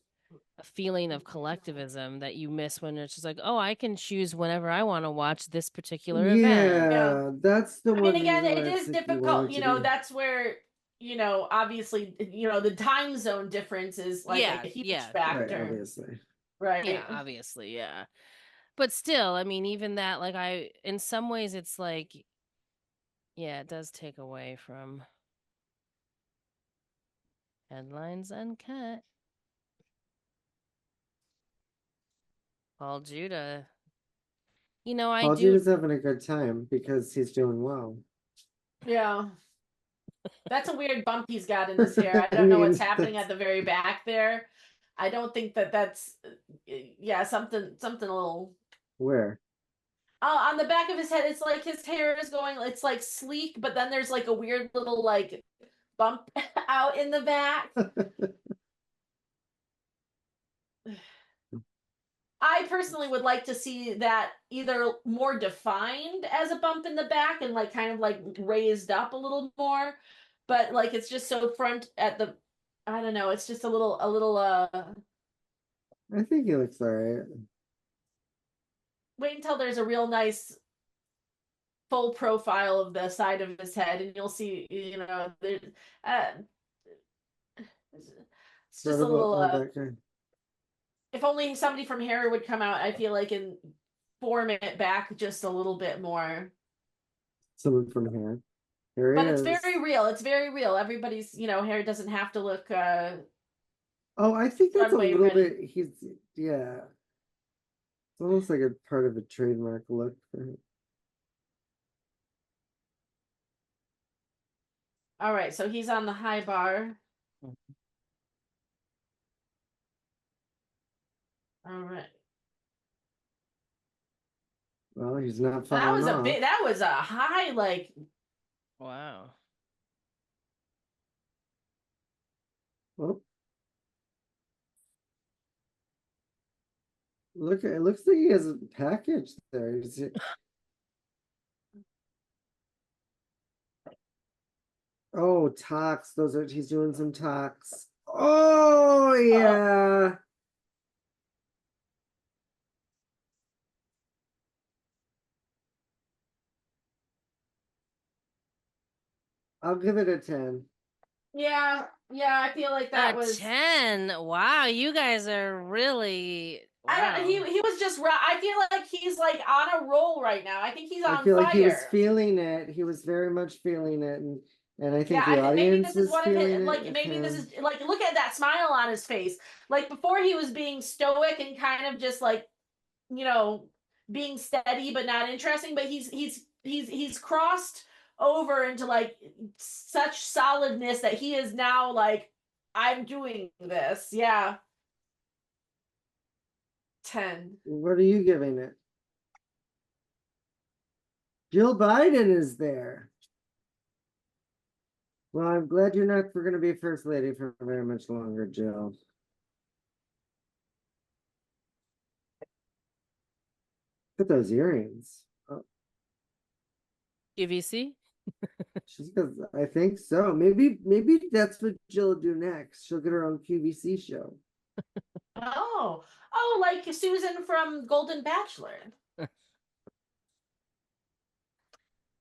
feeling of collectivism that you miss when it's just like, oh, I can choose whenever I want to watch this particular event. Yeah. Yeah, that's the I mean, one again, reason why it is you want difficult. it to be. That's where, obviously, the time zone difference is like Yeah, a huge yeah, Right, factor. obviously. Right. yeah, obviously, yeah. But still, I mean, even that, like, in some ways, it's like, yeah, it does take away from headlines uncut. Paul Judah. I Paul do. Jude's having a good time because he's doing well. Yeah. That's a weird bump he's got in his hair. I I don't know what's mean, happening at the very back there. I don't think that's yeah, something a little where? on the back of his head. It's like his hair is going, it's like sleek, but then there's like a weird little like bump out in the back. I personally would like to see that either more defined as a bump in the back and like kind of like raised up a little more, but like it's just so front at the, I don't know, it's just a little I think he looks all right. wait until there's a real nice full profile of the side of his head and you'll see, uh, it's What just a about little that guy? if only somebody from hair would come out, I feel like, and form it back just a little bit more. Someone from here. Here he But it's is. very real. It's very real. Everybody's, hair doesn't have to look Oh, I think that's a runway little ready. bit. Yeah. It's almost like a part of a trademark look for him. All right, so he's on the high bar. All right. Well, he's not That falling was a off. bit that was a high like Wow. Oh, look! It looks like he has a package there. Oh, talks. He's doing some talks. Oh oh, yeah. I'll give it a 10. yeah, I feel like that A was 10. Wow, you guys are really I wow. don't he was just I feel like he's like on a roll right now. I think he's I on feel like he was fire. feeling it. He was very much feeling it, and I Yeah, think the maybe audience this is is one of his feeling it like with maybe this is him. like look at that smile on his face. Like before he was being stoic and kind of just like, you know, being steady but not interesting, but he's crossed over into like such solidness that he is now like I'm doing this. Yeah. 10. What are you giving it? Jill Biden is there. Well, I'm glad you're not going to be first lady for very much longer, Jill. Look at those earrings. Oh, QVC? she's got, I think so. Maybe that's what Jill will do next. She'll get her own QVC show. Oh, like Susan from Golden Bachelor.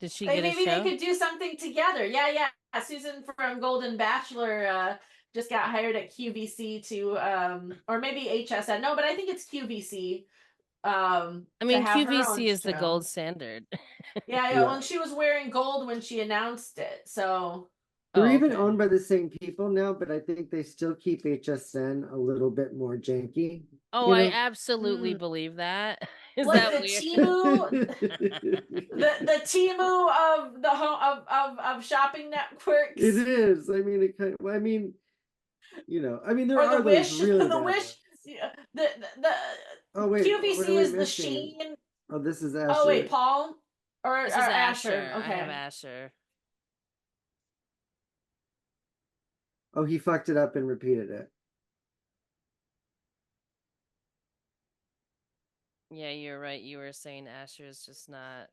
Did she get a Maybe they show? could do something together. Yeah. Susan from Golden Bachelor just got hired at QVC to or maybe HSN. No, but I think it's QVC I to mean, have her own QVC is the show. gold standard. Yeah, well, and she was wearing gold when she announced it. So They're Oh, even okay. owned by the same people now, but I think they still keep HSN a little bit more janky. Oh, you I know? absolutely believe that. Is like that the weird? Timu, the Timu of the home of shopping networks, It is. I mean, it kind of, I mean, I mean, there or the are those Wish, really the bad Wish. ones. Yeah, the Oh wait, what are QVC we is the missing? Sheen. Oh, this is Oh wait, Asher. Paul or This is Asher. Asher. I have Okay. Asher. Oh, he fucked it up and repeated it. Yeah, you're right. You were saying Asher is just not.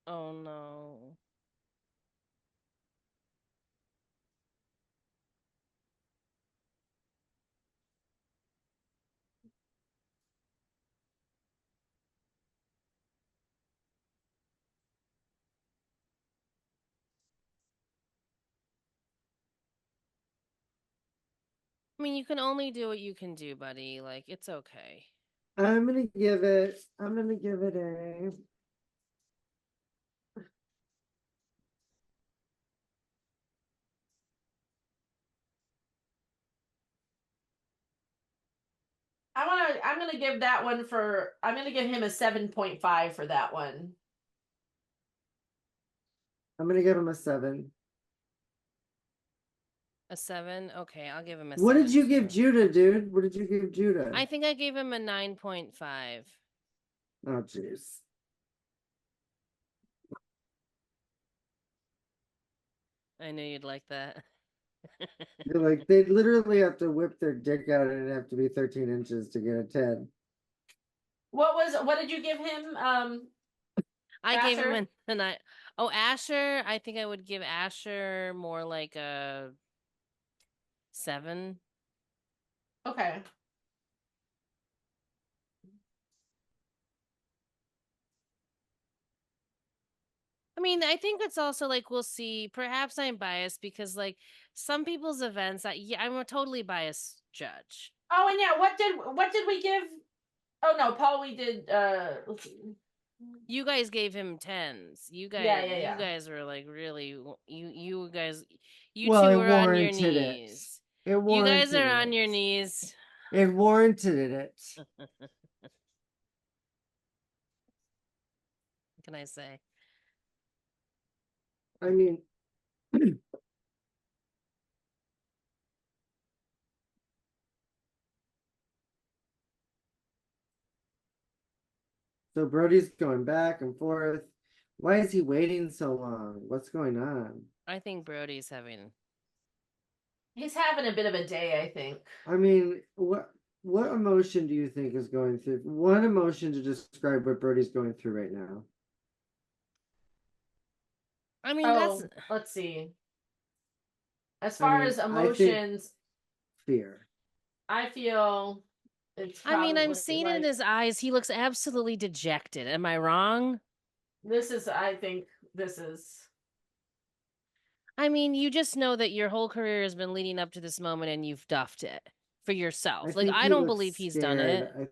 Oh no. I mean, you can only do what you can do, buddy. Like, it's okay. I'm gonna give it a. I'm gonna give that one for. I'm gonna give him a 7.5 for that one. I'm gonna give him a 7. A 7? Okay, I'll give him a What 7. did you too. give Judah, dude? What did you give Judah? I think I gave him a 9.5. Oh, jeez. I knew you'd like that. You're like, they literally have to whip their dick out and it have to be 13 inches to get a 10. What did you give him? I gave him Asher? a 9. Oh, Asher, I think I would give Asher more like a 7. Okay. I mean, I think it's also like we'll see. Perhaps I'm biased because like some people's events, I'm a totally biased judge. Oh, and yeah, what did we give? Oh no, Paul, we did. Let's see. You guys gave him 10s. You Yeah. guys were like really you guys you Well, two it are on your warranted it. knees. It You guys warranted are on it. your knees. It warranted it. What can I say? I mean, so Brody's going back and forth. Why is he waiting so long? What's going on? I think Brody's having He's having a bit of a day, I think. I mean, what emotion do you think is going through? One emotion to describe what Brody's going through right now. I mean, Oh, that's let's see. As I far mean, as I think emotions, fear. I feel it's I mean, I'm probably seeing in like his eyes he looks absolutely dejected. Am I wrong? this is. I think this is. I mean, you just know that your whole career has been leading up to this moment and you've duffed it for I yourself. Like think I he don't looks believe he's done scared. it.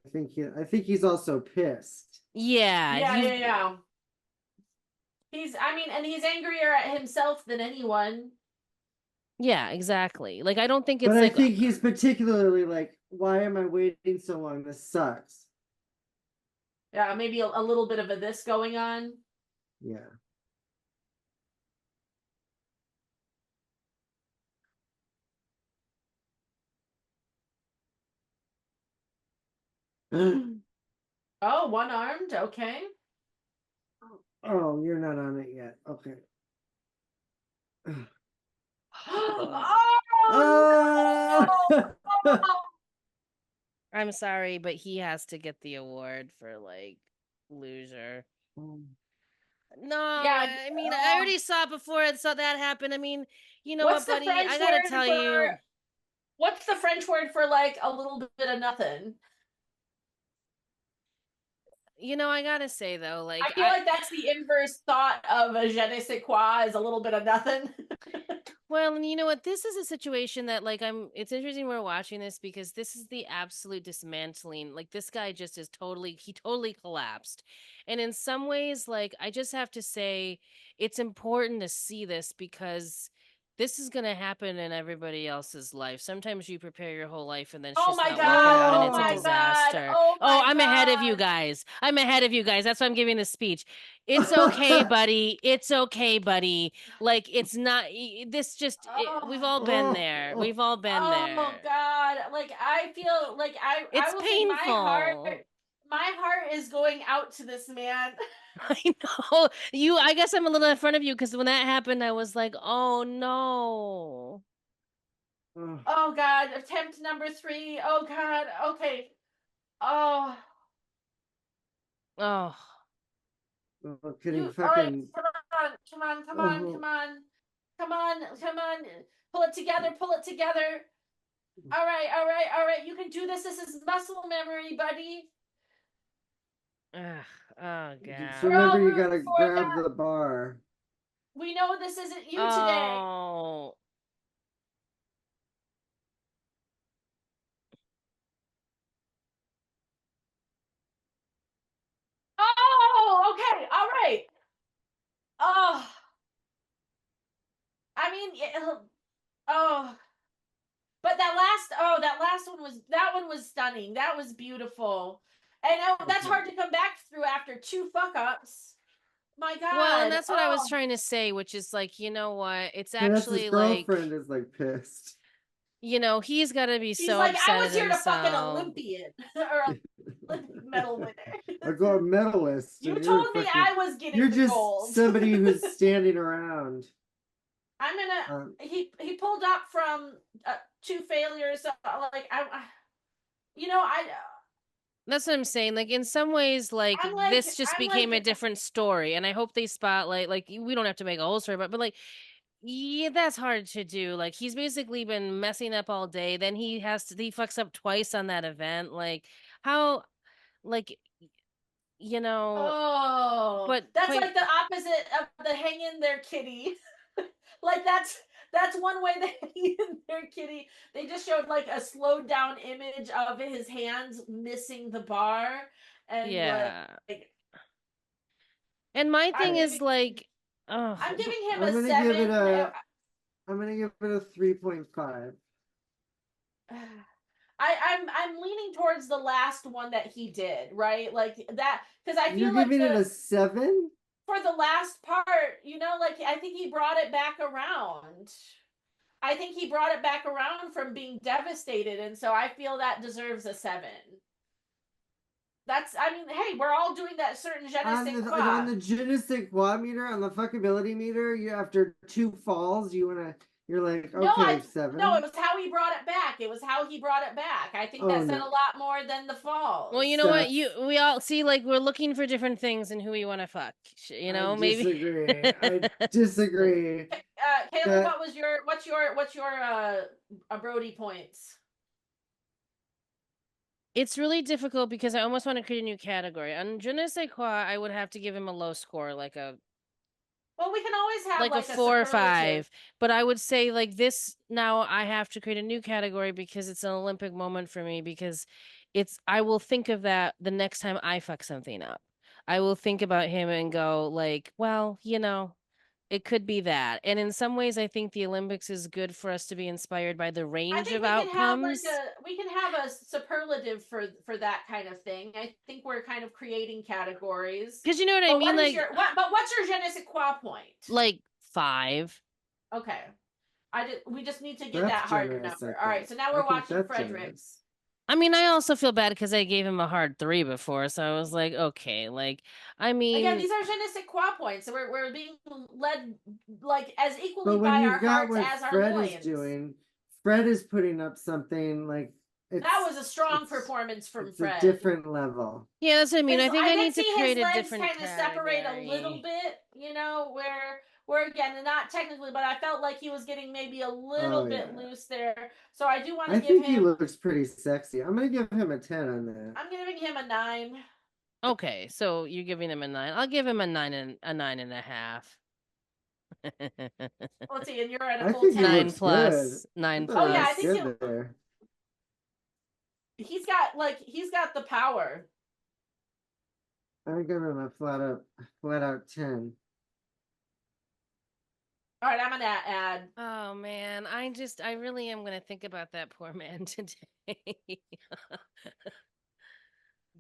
I think he's also pissed. Yeah, Yeah. He's. I mean, and he's angrier at himself than anyone. Yeah, exactly. Like I don't think it's But I like think he's particularly like, why am I waiting so long? This sucks. Yeah, maybe a little bit of a this going on. Yeah. Oh, one armed. Okay. Oh, you're not on it yet. Okay. Oh no! I'm sorry, but he has to get the award for like loser. No, Yeah. I mean, I already saw it before I saw that happen. I mean, you know What's what, the buddy? French I gotta word tell for? you, What's the French word for like a little bit of nothing? You know, I gotta say though, like I feel like that's the inverse thought of a je ne sais quoi is a little bit of nothing. well, and you know what? This is a situation that like it's interesting we're watching this because this is the absolute dismantling. Like this guy just is he totally collapsed. And in some ways, like I just have to say it's important to see this because this is going to happen in everybody else's life. Sometimes you prepare your whole life and then it's Oh just my not working god, out and oh it's a my Oh. god, disaster. oh Oh, my I'm ahead of you god. guys. I'm ahead of you guys. That's why I'm giving this speech. It's okay, buddy. It's okay, buddy. Like it's not we've all been there. We've all been Oh there. god, like I feel like I It's will say painful. my heart is going out to this man. I know. I guess I'm a little in front of you because when that happened, I was like, oh no. Oh god, attempt number 3. Oh god, okay. Oh, Oh. Getting all right, fucking. come on, come on, Oh. come on, come on, come on, pull it together, pull it together. All right, all right, all right. You can do this. This is muscle memory, buddy. Ugh. Oh Just god. We're remember, all you rooting gotta for grab that. the bar. We know this isn't you today. Oh. Oh, okay, all right. Oh, I mean, oh, but that last one was stunning. That was beautiful, and that's hard to come back through after 2 fuck ups. My Well, and God. that's what I was trying to say, which is like, you know what? It's Vanessa's actually like, girlfriend is like pissed. you know, he's got to be She's so like, I upset was at here to fuck an himself. Olympian or a Olympic medal winner. A gold medalist, You and you're told me fucking. I was getting You're the just gold. somebody who's standing around. I'm gonna. He pulled up from 2 failures. So, like you know, That's what I'm saying. Like in some ways, like this just I'm became a like, different story, and I hope they spotlight. Like we don't have to make a whole story, but like, yeah, that's hard to do. Like he's basically been messing up all day. Then he fucks up twice on that event. Like how, like you know, oh, but that's quite like the opposite of the hang in there kitty. Like that's one way they hang in there kitty. They just showed like a slowed down image of his hands missing the bar, and yeah. like And my I'm thing is giving like, oh, I'm giving him I'm a gonna give it 7. a. I'm gonna give it a 3.5. I'm leaning towards the last one that he did, right? Like that, because I You're feel like giving it a 7? for the last part, you know, like I think he brought it back around. I think he brought it back around from being devastated, and so I feel that deserves a 7. I mean, hey, we're all doing that certain je ne sais quoi. On the je ne sais quoi meter, on the fuckability meter, you after 2 falls, you're like, okay, 7. No, it was how he brought it back. It was how he brought it back. I think that said a lot more than the falls. well, you know what? We all see like we're looking for different things in who we want to fuck. You know, I maybe. disagree. I disagree. Caleb, what's your Brody points? It's really difficult because I almost want to create a new category. On Je ne sais quoi, I would have to give him a low score, like a Well, we can always have like a like 4 or superlative. 5. But I would say like this now I have to create a new category because it's an Olympic moment for me because I will think of that the next time I fuck something up. I will think about him and go like, well, you know, it could be that. And in some ways I think the Olympics is good for us to be inspired by the I range think of we can have outcomes. we can have a superlative for that kind of thing. I think we're kind of creating categories. Because you know what I mean? Like, but what's your je ne sais quoi point? like 5. Okay. We just need to get That's that harder generous, number. I All right, think. so now I we're think watching that's Frederick's. generous. I mean, I also feel bad because I gave him a hard 3 before, so I was like, okay, like, I mean, Again, these are je ne sais quoi points. So we're being led like as equally But when by you've our got hearts what as our Fred loins. is doing, Fred is putting up something like that was a strong performance from it's Fred. a different level. yeah, that's what I mean. I think I need to create a legs different kind of separate a little category. bit, you know, where again, not technically, but I felt like he was getting maybe a little bit loose there. So I do want to give him. He looks pretty sexy. I'm gonna give him a 10 on that. I'm giving him a 9. Okay, so you're giving him a 9. I'll give him a 9.5. Let's see, and you're at a I full think he 10. 9 looks plus. good. 9 I thought he yeah, I plus. looked think good there. he's got the power. I give him a flat out 10. All right, I'm gonna add. Oh man, I really am gonna think about that poor man today.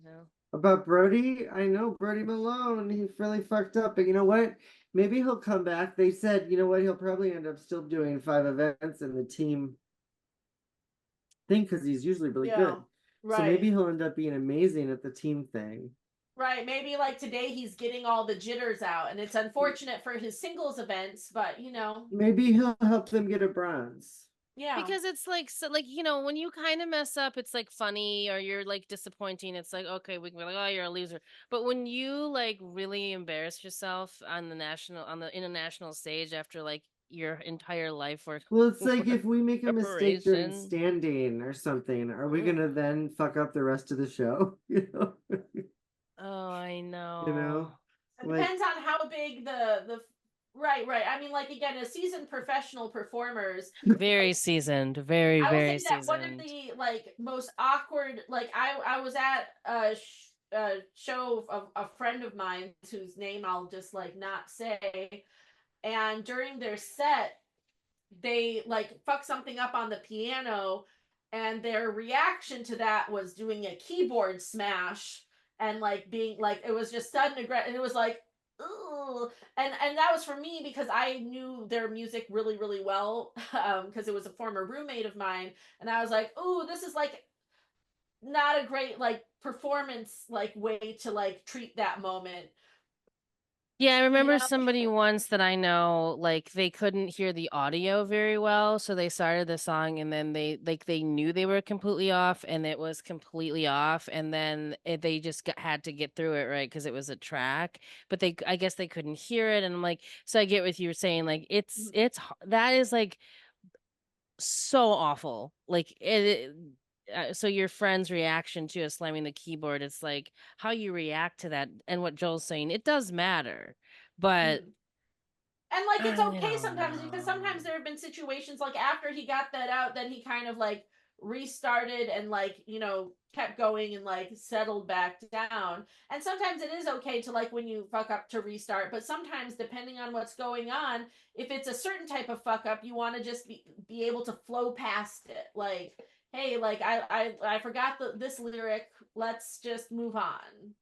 No. About Brody, I know Brody Malone, he really fucked up, but you know what? Maybe he'll come back. They said, you know what, he'll probably end up still doing 5 events in the team thing because he's usually really Yeah, good. So right. maybe he'll end up being amazing at the team thing. Right, maybe like today he's getting all the jitters out, and it's unfortunate for his singles events, but Maybe he'll help them get a bronze. yeah. Because it's like so, like when you kind of mess up, it's like funny or you're like disappointing. It's like okay, we can be like, oh, you're a loser. But when you like really embarrass yourself on the international stage after like your entire life work. Well, it's like if we make a mistake during Preparation. standing or something, are we gonna then fuck up the rest of the show? Oh, I know. You know? It Like, depends on how big the right. I mean, like again, as seasoned professional performers, Very seasoned, very I will very say that one of seasoned. the like most awkward, like I was at a show of a friend of mine whose name I'll just like not say, and during their set they like fucked something up on the piano, and their reaction to that was doing a keyboard smash and like being like it was just sudden aggressive, and it was like ooh. And that was for me because I knew their music really really well because it was a former roommate of mine, and I was like ooh, this is like not a great like performance like way to like treat that moment. Yeah, I You remember know? somebody once that I know, like they couldn't hear the audio very well, so they started the song and then they knew they were completely off and it was completely off and then they just had to get through it, right? Because it was a track, but I guess they couldn't hear it and I'm like, so I get what you were saying, like that is like so awful. Like so your friend's reaction to us slamming the keyboard, it's like how you react to that and what Joel's saying, it does matter. But And like it's I okay don't sometimes because sometimes know. there have been situations like after he got that out, then he kind of like restarted and like kept going and like settled back down. And sometimes it is okay to like when you fuck up to restart, but sometimes depending on what's going on, if it's a certain type of fuck up, you want to just be able to flow past it. Like, hey, like I forgot this lyric. Let's just move on.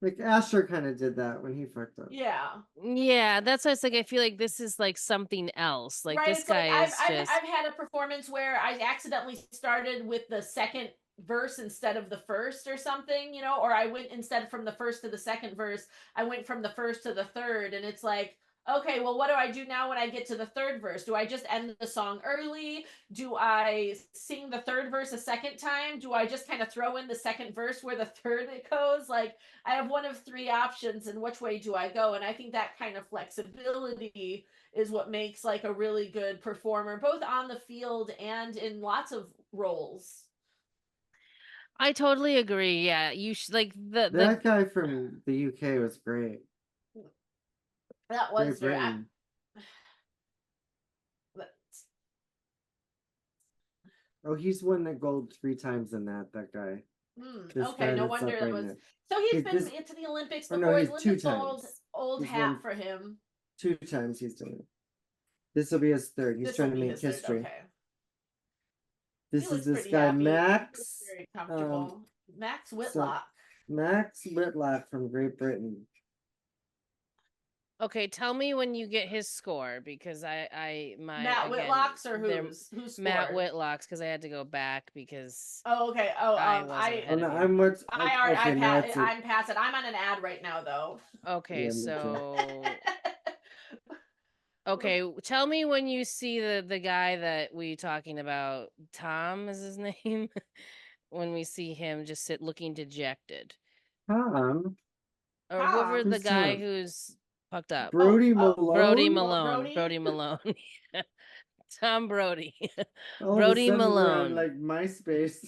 like Asher kind of did that when he fucked up. Yeah. Yeah, that's why it's like I feel like this is like something else. Like Right, this it's like guy I've, is I've just I've had a performance where I accidentally started with the second verse instead of the first or something, or I went instead from the first to the second verse, I went from the first to the third, and it's like, okay, well, what do I do now when I get to the third verse? Do I just end the song early? Do I sing the third verse a second time? Do I just kind of throw in the second verse where the third it goes? Like I have one of three options, and which way do I go? And I think that kind of flexibility is what makes like a really good performer both on the field and in lots of roles. I totally agree. Yeah, like That guy from the UK was great. That Great was very Britain. Oh, he's won the gold 3 times in that guy. This okay, guy no that's wonder up that right was now. so he's been This, into the Olympics or no, before. he's 2 Olympics times. old He's hat won for him. 2 times he's done it. This will be his third. He's This will trying to be make his third. history. Okay, he This is looks this pretty guy happy. He Max. looks very comfortable. Max So Whitlock. Max Whitlock from Great Britain. Okay, tell me when you get his score because Matt Whitlock's or who's Matt score? Whitlock's because I had to go back because Oh, okay. Oh, I wasn't I Oh ahead no, of you. I'm what's I okay now it's I'm past it. I'm on an ad right now though. Okay, yeah, me too. so okay, tell me when you see the guy that we talking about. Tom is his name. When we see him just sit looking dejected, Tom. or whoever Tom. the Who's guy Tom? who's fucked up. Brody Brody Malone? Malone. Brody. Brody Malone. Tom Brody. All of a Brody sudden we're on Malone. like MySpace.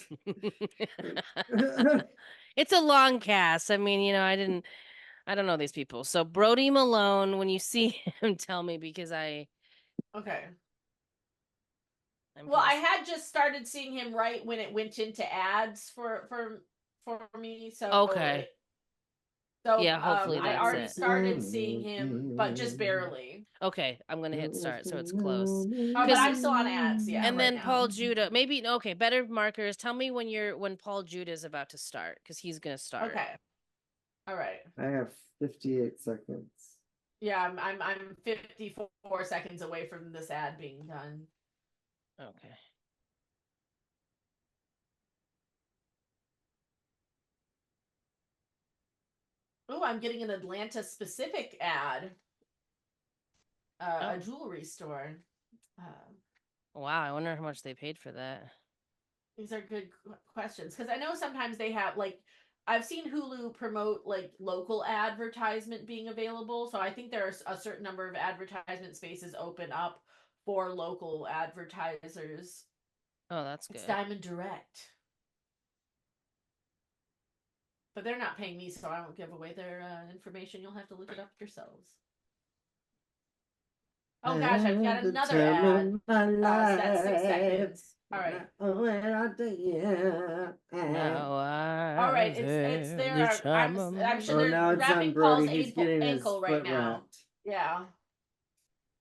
It's a long cast. I mean, I don't know these people. So Brody Malone, when you see him, tell me because Okay. I'm Well, I pretty- had just started seeing him right when it went into ads for me, Okay. Yeah, hopefully I that's already it. started seeing him, but just barely. Okay, I'm gonna hit start, so it's close. Oh, but I'm still on ads, yeah, And right then now. Paul Judah, maybe okay, better markers. Tell me when Paul Judah is about to start, because he's gonna start. Okay. All right. I have 58 seconds. Yeah, I'm 54 seconds away from this ad being done. Okay. Oh, I'm getting an Atlanta specific ad. A Oh. jewelry store. Wow, I wonder how much they paid for that. These are good questions because I know sometimes they have like I've seen Hulu promote like local advertisement being available, so I think there's a certain number of advertisement spaces open up for local advertisers. Oh, that's It's good. Diamond Direct. But they're not paying me, so I won't give away their information. You'll have to look it up yourselves. Oh gosh, I've got another ad. So that's 6 seconds. All right. Now All right, I've it's heard there. the I'm charm of sure Oh, they're now it's on wrapping Paul's Brody. He's getting his ankle right foot now. wrapped. Yeah.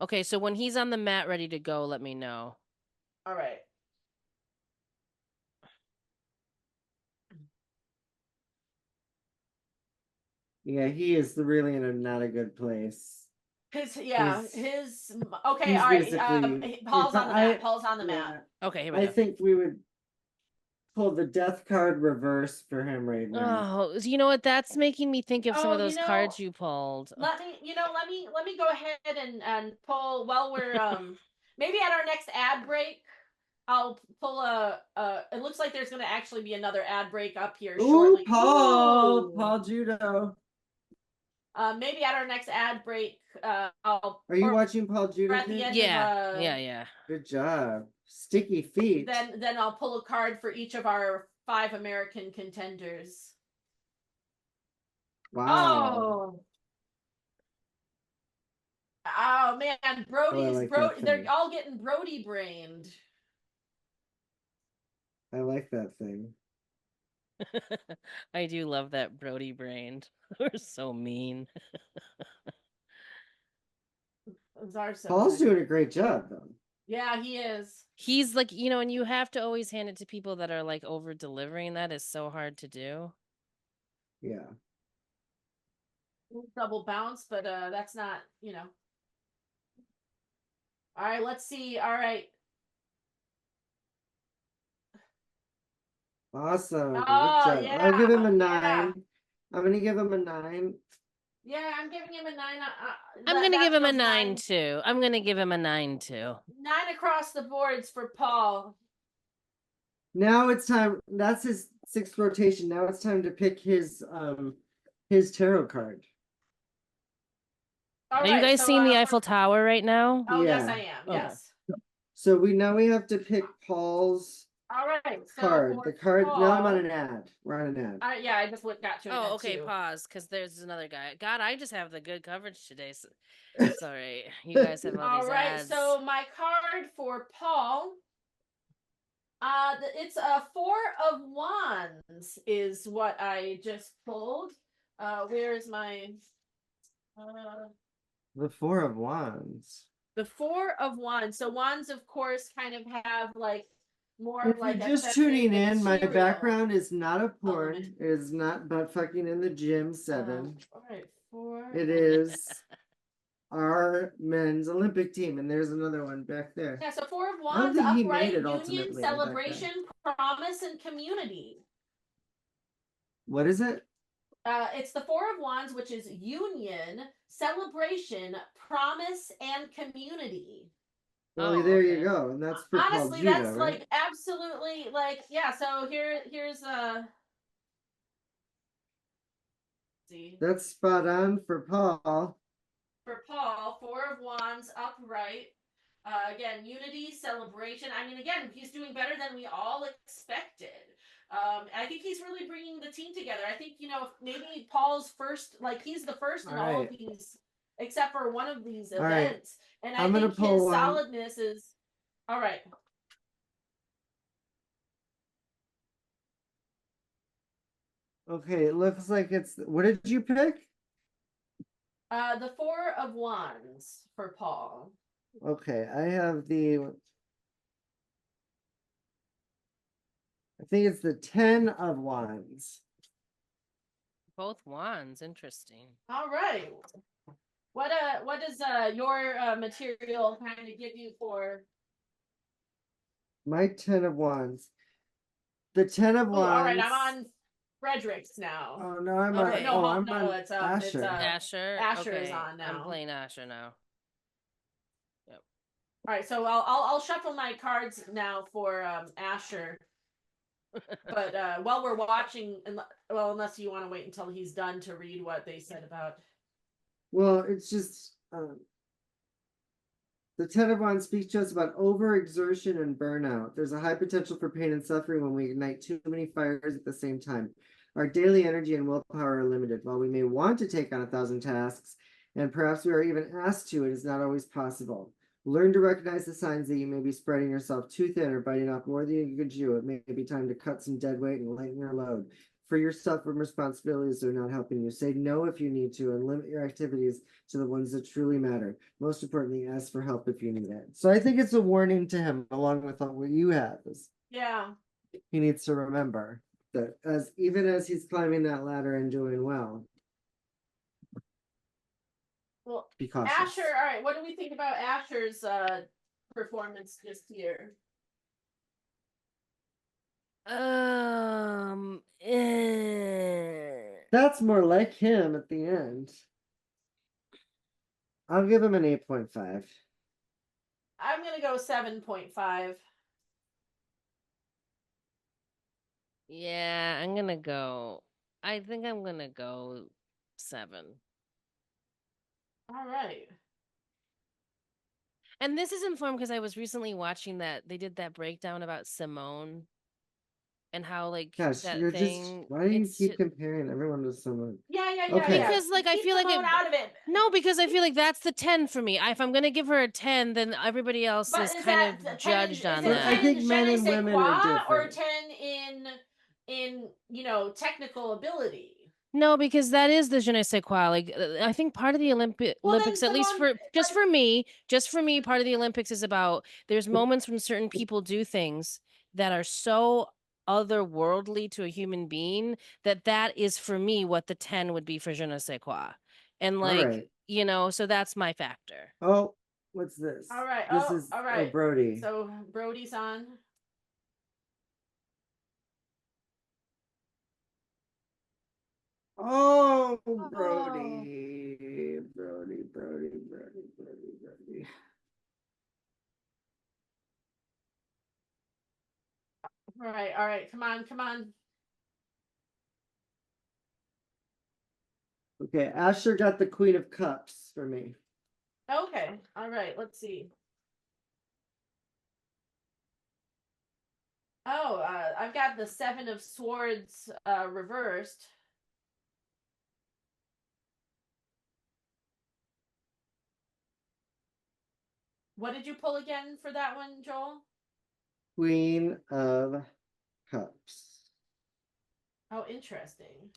Okay, so when he's on the mat ready to go, let me know. All right. Yeah, he is really in not a good place. Okay. He's All right. basically Paul's on the mat. Paul's on the yeah, mat. Okay, here we I go. think we would pull the death card reverse for him right now. Oh, you know what? That's making me think of some of Oh, those cards you pulled. let me go ahead and pull while we're maybe at our next ad break. I'll pull it looks like there's going to actually be another ad break up here Ooh, shortly. Paul Judo. Maybe at our next ad break, I'll. Are you watching Paul Or Judo? at the end Yeah, of yeah. Good job. Sticky feet. then I'll pull a card for each of our 5 American contenders. Wow. Oh man, like that they're thing. all getting Brody brained. I like that thing. I do love that Brody brained. We're so mean. Those are so Paul's funny. doing a great job though. Yeah, he is. He's like, and you have to always hand it to people that are like over delivering. That is so hard to do. Yeah. Double bounce, but that's not, All right, let's see. All right. Awesome. Good Oh, job. yeah. I'll give him a 9. Yeah. I'm gonna give him a 9. Yeah, I'm giving him a 9. I'm gonna give him a feels 9 too. I'm gonna give him a 9 too. 9 across the boards for Paul. Now it's time. That's his 6th rotation. Now it's time to pick his tarot card. All Are right, you guys so, seeing the Eiffel Tower right now? Oh, yes, Yeah. I am. Okay. Yes. So we have to pick Paul's All right. So card. for The card. Paul, Now I'm on an ad. We're on an ad. yeah, I just got to it. Oh, okay, too. pause, because there's another guy. God, I just have the good coverage today. So it's all right. You guys have all these ads. So my card for Paul, it's a 4 of Wands is what I just pulled. Where is my The 4 of Wands. the 4 of Wands? So wands, of course, kind of have like more If like you're a just feminine tuning in, my material background is not a porn. element. It is not butt fucking in the gym 7. All right, 4. It is our men's Olympic team, and there's another one back there. Yeah, so 4 of I don't Wands, think he upright, made it union, ultimately, that guy. celebration, promise, and community. What is it? It's the 4 of Wands, which is union, celebration, promise, and community. Well, Oh, there okay. you go, and that's for Honestly, Paul Judo, that's right? like absolutely like yeah. So here's see That's spot on for Paul. for Paul, 4 of Wands, upright. Again, unity, celebration. I mean, again, he's doing better than we all expected. I think he's really bringing the team together. I think, maybe Paul's first, like he's the first in all of these, except for one of these events. And I I'm gonna think his pull one. solidness is all right. Okay, it looks like it's. What did you pick? The 4 of Wands for Paul. Okay, I have the. I think it's the 10 of Wands. Both wands, interesting. All right. What does your material kind of give you for My 10 of Wands. The 10 of Wands. all right, I'm on Frederick's now. Oh no, I'm Okay. on. No, I'm on it's Asher. Asher. Asher Okay. is on now. I'm playing Asher now. Yep. All right, so I'll shuffle my cards now for Asher. But while we're watching, unless you want to wait until he's done to read what they said about. Well, it's just the 10 of Wands speaks to us about overexertion and burnout. There's a high potential for pain and suffering when we ignite too many fires at the same time. Our daily energy and willpower are limited. While we may want to take on 1,000 tasks, and perhaps we are even asked to, it is not always possible. Learn to recognize the signs that you may be spreading yourself too thin or biting off more than you could chew. It may be time to cut some dead weight and lighten your load. Free yourself from responsibilities that are not helping you. Say no if you need to, and limit your activities to the ones that truly matter. Most importantly, ask for help if you need it. So I think it's a warning to him, along with what you have. Yeah. He needs to remember that even as he's climbing that ladder and doing well. Well, be cautious. Asher, all right, what do we think about Asher's performance this year? That's more like him at the end. I'll give him an 8.5. I'm gonna go 7.5. Yeah, I'm gonna go. I think I'm gonna go 7. All right. And this is informed because I was recently watching that they did that breakdown about Simone and how Gosh, that you're thing. just why do you keep comparing everyone to someone? Yeah. Okay. Because I Keep feel like Simone out of it. No, because I feel like that's the 10 for me. If I'm gonna give her a 10, then everybody else But is is kind that of judged on is it that. I 10 think in men je ne and sais women quoi, are or different. 10 in technical ability? No, because that is the je ne sais quoi. Like I think part of the Olympics, at least Simone, just for me, part of the Olympics is about there's moments when certain people do things that are so otherworldly to a human being that is for me what the 10 would be for je ne sais quoi. And right. so that's my factor. Oh, what's this? all right. This is all right. Brody. So Brody's on. Oh, Oh. Brody. Brody. All right. Come on. Okay, Asher got the Queen of Cups for me. Okay. All right. Let's see. Oh, I've got the 7 of Swords reversed. What did you pull again for that one, Joel? Queen of Cups. Oh, interesting.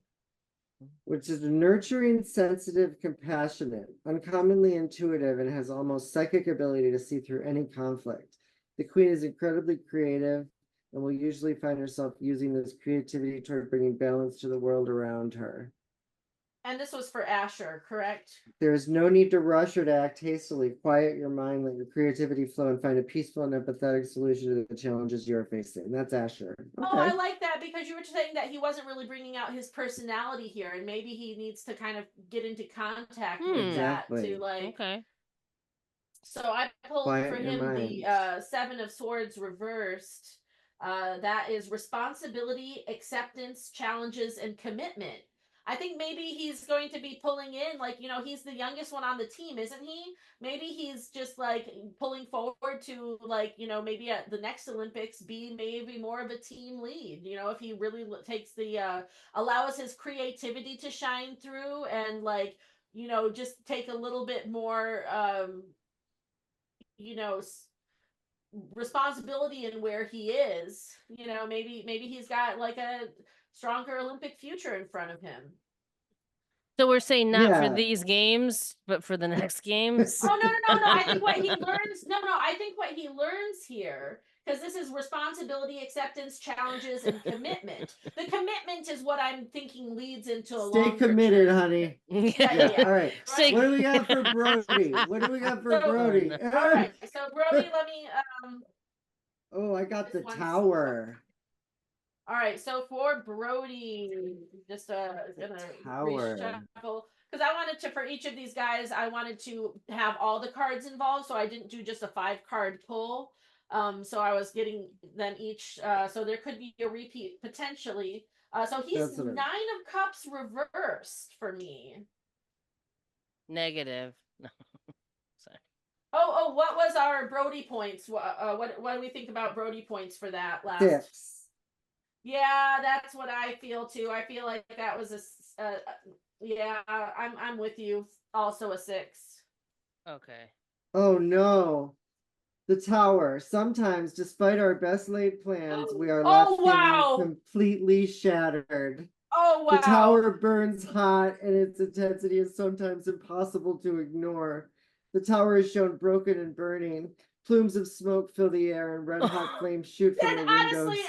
Which is nurturing, sensitive, compassionate, uncommonly intuitive, and has almost psychic ability to see through any conflict. The Queen is incredibly creative and will usually find herself using this creativity toward bringing balance to the world around her. And this was for Asher, correct? There is no need to rush or to act hastily. Quiet your mind, let your creativity flow, and find a peaceful and empathetic solution to the challenges you're facing. That's Asher. Okay. Oh, I like that, because you were saying that he wasn't really bringing out his personality here, and maybe he needs to kind of get into contact with that to Okay. So I pulled Quiet for your him mind. the 7 of Swords reversed. That is responsibility, acceptance, challenges, and commitment. I think maybe he's going to be pulling in, like, he's the youngest one on the team, isn't he? Maybe he's just like pulling forward to, like, maybe at the next Olympics be maybe more of a team lead, if he really takes allows his creativity to shine through, and like, just take a little bit more, you know, responsibility in where he is. Maybe he's got like a stronger Olympic future in front of him. So we're saying not for Yeah. these games, but for the next games. Oh, no. I think what he learns. No. I think what he learns here, because this is responsibility, acceptance, challenges, and commitment. The commitment is what I'm thinking leads into a Stay longer committed, term. honey. Yeah. All right. Stay- What do we got for Brody? What do we got for So- Brody? All right. So Brody, let me. Oh, I got the This one's- tower. All right, so for Brody, just gonna Tower. reshuffle, because I wanted to, for each of these guys, I wanted to have all the cards involved, so I didn't do just a 5-card pull. So I was getting them each, so there could be a repeat potentially. So he's That's what I- 9 of Cups reversed for me. Negative. No. Sorry. Oh, what was our Brody points? What do we think about Brody points for that last? 6. Yeah, that's what I feel too. I feel like that was yeah, I'm with you. Also a 6. Okay. Oh no. The tower. Sometimes, despite our best laid plans, we are Oh, left wow. feeling completely shattered. Oh wow. The tower burns hot, and its intensity is sometimes impossible to ignore. The tower is shown broken and burning. Plumes of smoke fill the air, and red-hot flames shoot from Then the windows. honestly,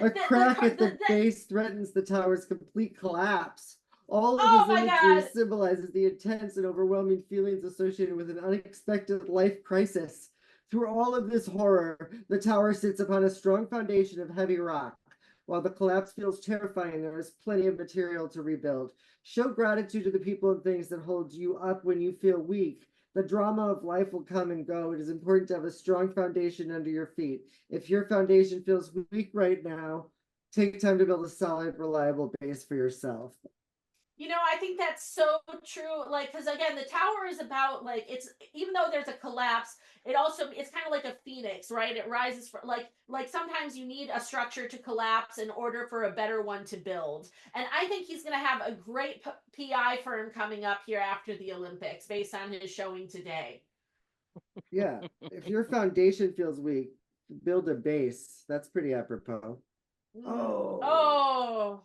A crack at the base threatens the tower's complete collapse. All Oh of my this imagery God. symbolizes the intense and overwhelming feelings associated with an unexpected life crisis. Through all of this horror, the tower sits upon a strong foundation of heavy rock. While the collapse feels terrifying, there is plenty of material to rebuild. Show gratitude to the people and things that hold you up when you feel weak. The drama of life will come and go. It is important to have a strong foundation under your feet. If your foundation feels weak right now, take time to build a solid, reliable base for yourself. I think that's so true. Like, because again, the tower is about, like, it's, even though there's a collapse, it's kind of like a phoenix, right? It rises for, like sometimes you need a structure to collapse in order for a better one to build. And I think he's going to have a great PI for him coming up here after the Olympics, based on his showing today. Yeah, if your foundation feels weak, build a base. That's pretty apropos. Oh.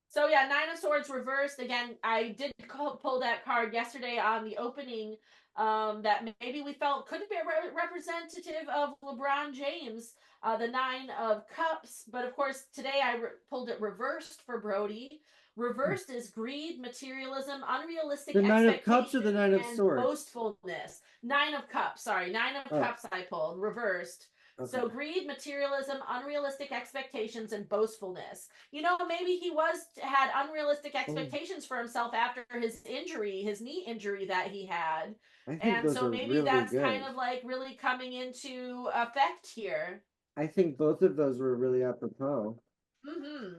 So yeah, 9 of Swords reversed. Again, I did pull that card yesterday on the opening, that maybe we felt could be representative of LeBron James, the 9 of Cups. But of course, today I pulled it reversed for Brody. Reversed is greed, materialism, unrealistic The 9 of expectations, Cups or the 9 of and Swords? boastfulness. 9 of Cups, sorry. 9 of Cups I pulled, reversed. Okay. So greed, materialism, unrealistic expectations, and boastfulness. Maybe he had unrealistic expectations for himself after his injury, his knee injury that he had. I think And those so are maybe really that's good. kind of like really coming into effect here. I think both of those were really apropos. Mm-hmm.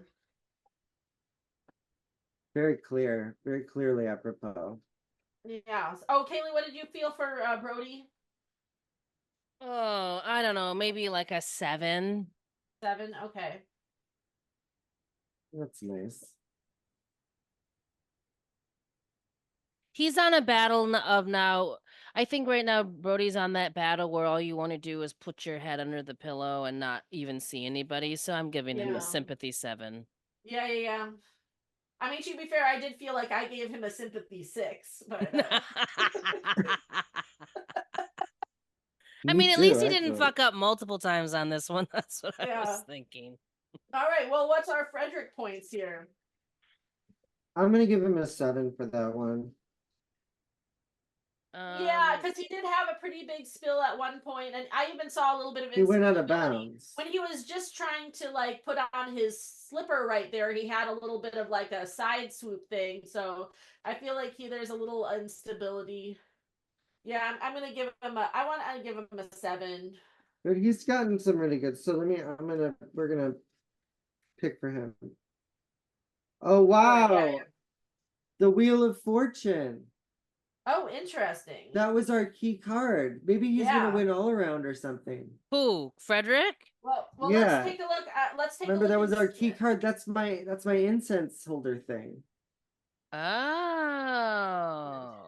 Very clear, very clearly apropos. Yeah. Oh, Kaylee, what did you feel for Brody? Oh, I don't know. Maybe like a 7. 7. Okay. That's nice. He's on a battle of now. I think right now Brody's on that battle where all you want to do is put your head under the pillow and not even see anybody. So I'm giving him Yeah. a sympathy 7. Yeah. I mean, to be fair, I did feel like I gave him a sympathy 6, but I mean, at too, least he didn't actually. fuck up multiple times on this one. That's what I Yeah. was thinking. All right. Well, what's our Frederick points here? I'm gonna give him a 7 for that one. Yeah, because he did have a pretty big spill at one point, and I even saw a little bit of He went out of instability. bounds. When he was just trying to like put on his slipper right there, he had a little bit of like a side swoop thing. So I feel like there's a little instability. Yeah, I'm gonna give him I want to give him a 7. But he's gotten some really good. So we're gonna pick for him. Oh wow. Yeah. The Wheel of Fortune. Oh, interesting. That was our key card. Maybe he's gonna Yeah. win all around or something. Who? Frederick? Well, Yeah. let's take a look. Let's take Remember a look that was and our key card. That's my incense holder thing. Oh.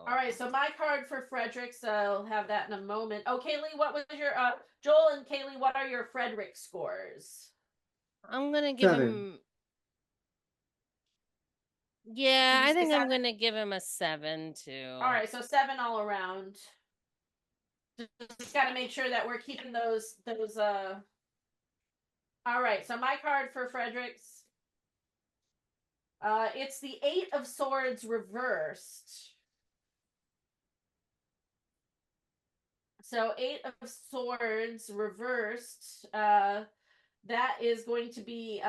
All right, so my card for Frederick, so I'll have that in a moment. Oh, Kaylee, what was your Joel and Kaylee, what are your Frederick scores? I'm gonna give 7. him. Yeah, Did you I say think I'm 7? gonna give him a 7 too. All right, so 7 all around. Just got to make sure that we're keeping those. All right, so my card for Frederick's. It's the 8 of Swords reversed. So 8 of Swords reversed. That is going to be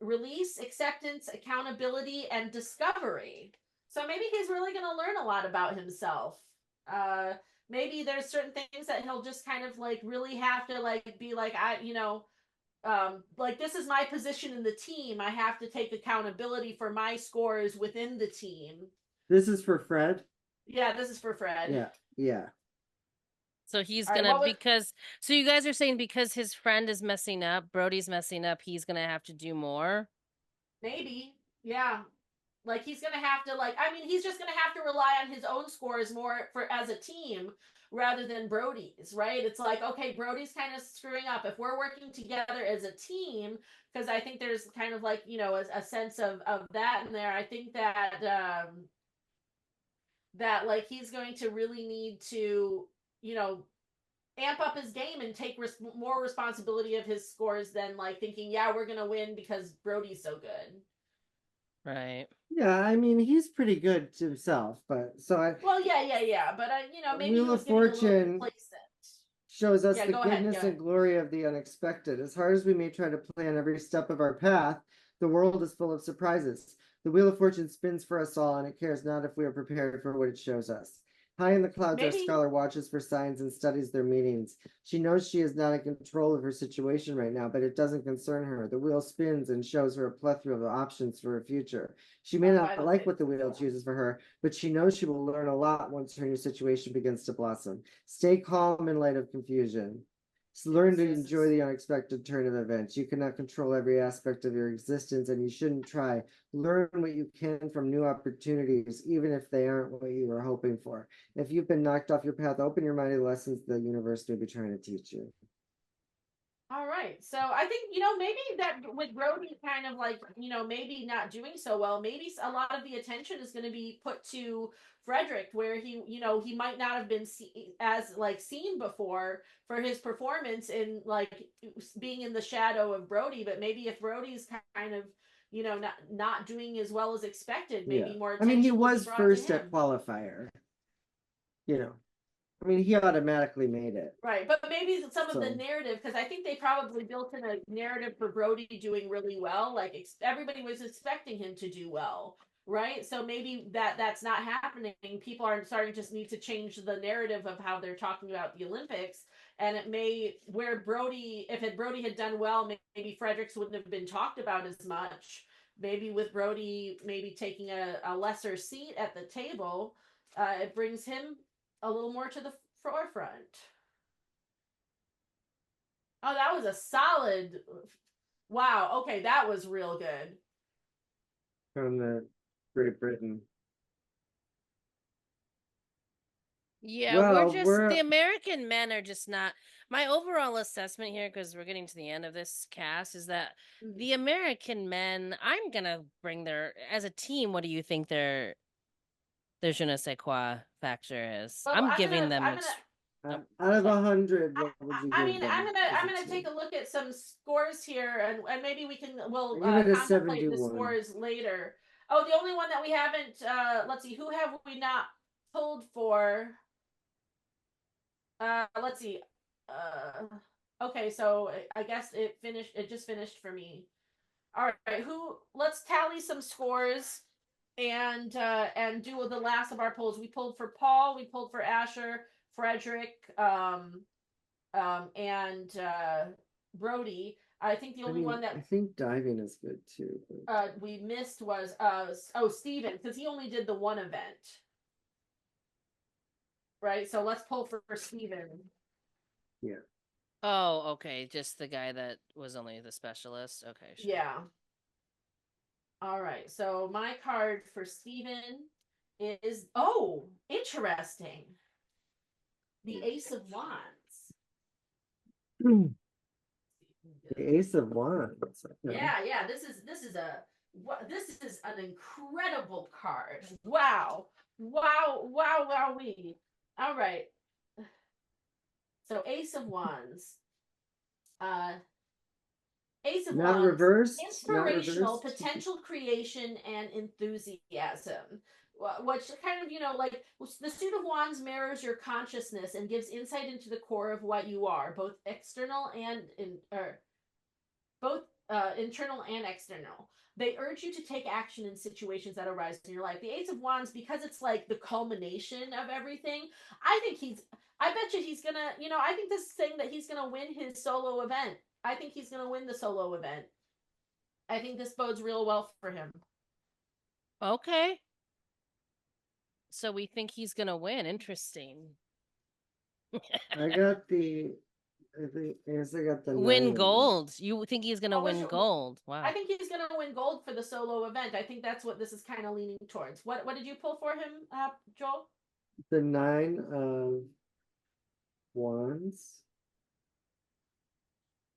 release, acceptance, accountability, and discovery. So maybe he's really going to learn a lot about himself. Maybe there's certain things that he'll just kind of like really have to like be like, like this is my position in the team. I have to take accountability for my scores within the team. This is for Fred? Yeah, this is for Fred. Yeah, yeah. So he's All right, gonna because so you guys are saying because his friend is messing up, Brody's messing up, he's gonna have to do more. Maybe, yeah. Like he's gonna have to like. I mean, he's just gonna have to rely on his own scores more for as a team rather than Brody's, right? It's like, okay, Brody's kind of screwing up. If we're working together as a team, because I think there's kind of like a sense of that in there. I think that that like he's going to really need to amp up his game and take more responsibility of his scores than like thinking, yeah, we're gonna win because Brody's so good. Right. Yeah, I mean he's pretty good to himself, but Well, yeah, but maybe he Wheel was of getting a little Fortune complacent. shows us Yeah, the go ahead. goodness and glory of the unexpected. As hard as we may try to plan every step of our path, the world is full of surprises. The Wheel of Fortune spins for us all, and it cares not if we are prepared for what it shows us. High in the clouds, our Maybe scholar watches for signs and studies their meanings. She knows she is not in control of her situation right now, but it doesn't concern her. The wheel spins and shows her a plethora of options for her future. She may not like what the wheel chooses for her, but she knows she will learn a lot once her new situation begins to blossom. Stay calm in light of confusion. Learn to enjoy the unexpected turn of events. You cannot control every aspect of your existence, and you shouldn't try. Learn what you can from new opportunities, even if they aren't what you were hoping for. If you've been knocked off your path, open your mind to the lessons the universe may be trying to teach you. All right. So I think, maybe that with Brody kind of like, maybe not doing so well, maybe a lot of the attention is going to be put to Frederick, where he might not have been as like seen before for his performance in like being in the shadow of Brody. But maybe if Brody's kind of, not doing as well as expected, maybe more I mean, he attention will be was brought to first at him. qualifier. I mean, he automatically made it. Right, but maybe some of the narrative, because I think they probably built in a narrative for Brody doing really well. Like everybody was expecting him to do well, right? So maybe that's not happening. People are starting to need to change the narrative of how they're talking about the Olympics, and it may where Brody, if Brody had done well, maybe Fredericks wouldn't have been talked about as much. Maybe with Brody, maybe taking a lesser seat at the table, it brings him a little more to the forefront. Oh, that was a solid. Wow. Okay, that was real good. From the Great Britain. Yeah, well, the American men are just not. My overall assessment here, because we're getting to the end of this cast, is that the American men, I'm gonna bring as a team. What do you think their je ne sais quoi factor is? Well, I'm giving them. out of 100, what would you I give mean, them I'm gonna take a look at some scores here, and maybe we'll give it a contemplate the 7-1. scores later. Oh, the only one that we haven't. Let's see, who have we not pulled for? Let's see. Okay, so I guess it finished. It just finished for me. All right, let's tally some scores and do the last of our polls. We pulled for Paul, we pulled for Asher, Frederick, and Brody. I think the I only mean, one I that think diving is good too. But... we missed was Steven, because he only did the one event. Right? So let's pull for Steven. Yeah. Oh, okay. Just the guy that was only the specialist. Okay, sure. Yeah. All right. So my card for Steven is interesting. The Ace of Wands. The Ace of Wands. Okay. Yeah. This is an incredible card. Wow. Wowee. All right. So Ace of Wands. Ace of Not Wands. reversed. Not Inspirational, reversed. potential creation, and enthusiasm. Which kind of, like the suit of wands mirrors your consciousness and gives insight into the core of what you are, both external and both internal and external. They urge you to take action in situations that arise in your life. The Ace of Wands, because it's like the culmination of everything, I bet you he's gonna, I think this is saying that he's gonna win his solo event. I think he's gonna win the solo event. I think this bodes real well for him. Okay. So we think he's gonna win. Interesting. I got the. I guess I got the Win 9 of gold. You think he's gonna Oh, win gold? Wow. I think he's gonna win gold for the solo event. I think that's what this is kind of leaning towards. What did you pull for him, Joel? the 9 of Wands.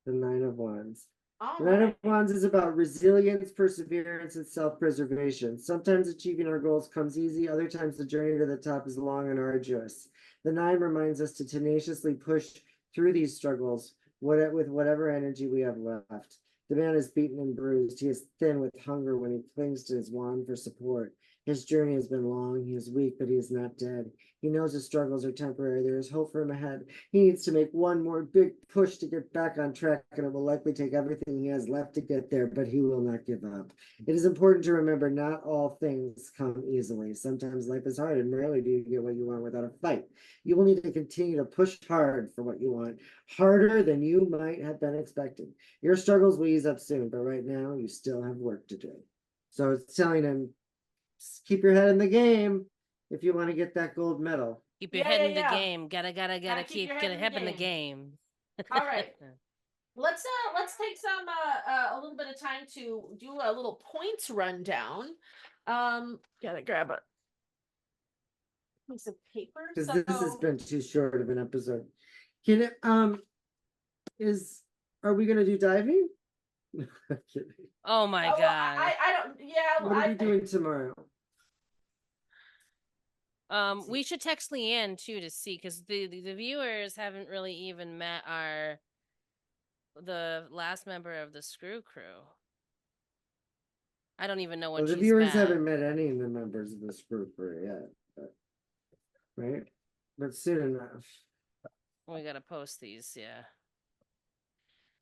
The 9 of Wands. All The Nine of right. Wands is about resilience, perseverance, and self-preservation. Sometimes achieving our goals comes easy, other times the journey to the top is long and arduous. The 9 reminds us to tenaciously push through these struggles with whatever energy we have left. The man is beaten and bruised. He is thin with hunger when he clings to his wand for support. His journey has been long. He is weak, but he is not dead. He knows his struggles are temporary. There is hope for him ahead. He needs to make one more big push to get back on track, and it will likely take everything he has left to get there, but he will not give up. It is important to remember not all things come easily. Sometimes life is hard, and rarely do you get what you want without a fight. You will need to continue to push hard for what you want, harder than you might have been expecting. Your struggles will ease up soon, but right now you still have work to do. So it's telling him, keep your head in the game if you want to get that gold medal. Keep your head in the game. Gotta keep your get head a head in the game. All right. Let's take some a little bit of time to do a little points rundown. Gotta grab a piece of paper. Because this has been too short of an episode. Can it are we gonna do diving? Oh my god. I don't. Yeah. What are we doing tomorrow? We should text Leanne too to see, because the viewers haven't really even met the last member of the Screw Crew. I don't even know when Well, the she's viewers back. haven't met any of the members of this group yet, right? But soon enough. We gotta post these, yeah.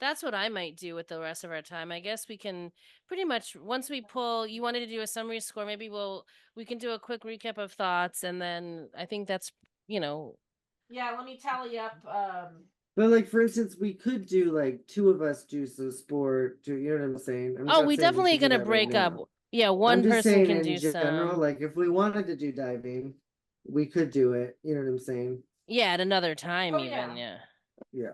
That's what I might do with the rest of our time. I guess we can pretty much, once we pull, you wanted to do a summary score, maybe we can do a quick recap of thoughts, and then I think that's, Yeah, let me tally up. But like, for instance, we could do like 2 of us do some sport, you know what I'm saying? I'm oh, not we saying definitely should do gonna that right break up. now. Yeah, I'm one just person saying can in do general, some. like if we wanted to do diving, we could do it. You know what I'm saying? Yeah, at another time, Oh, even, yeah. Yeah.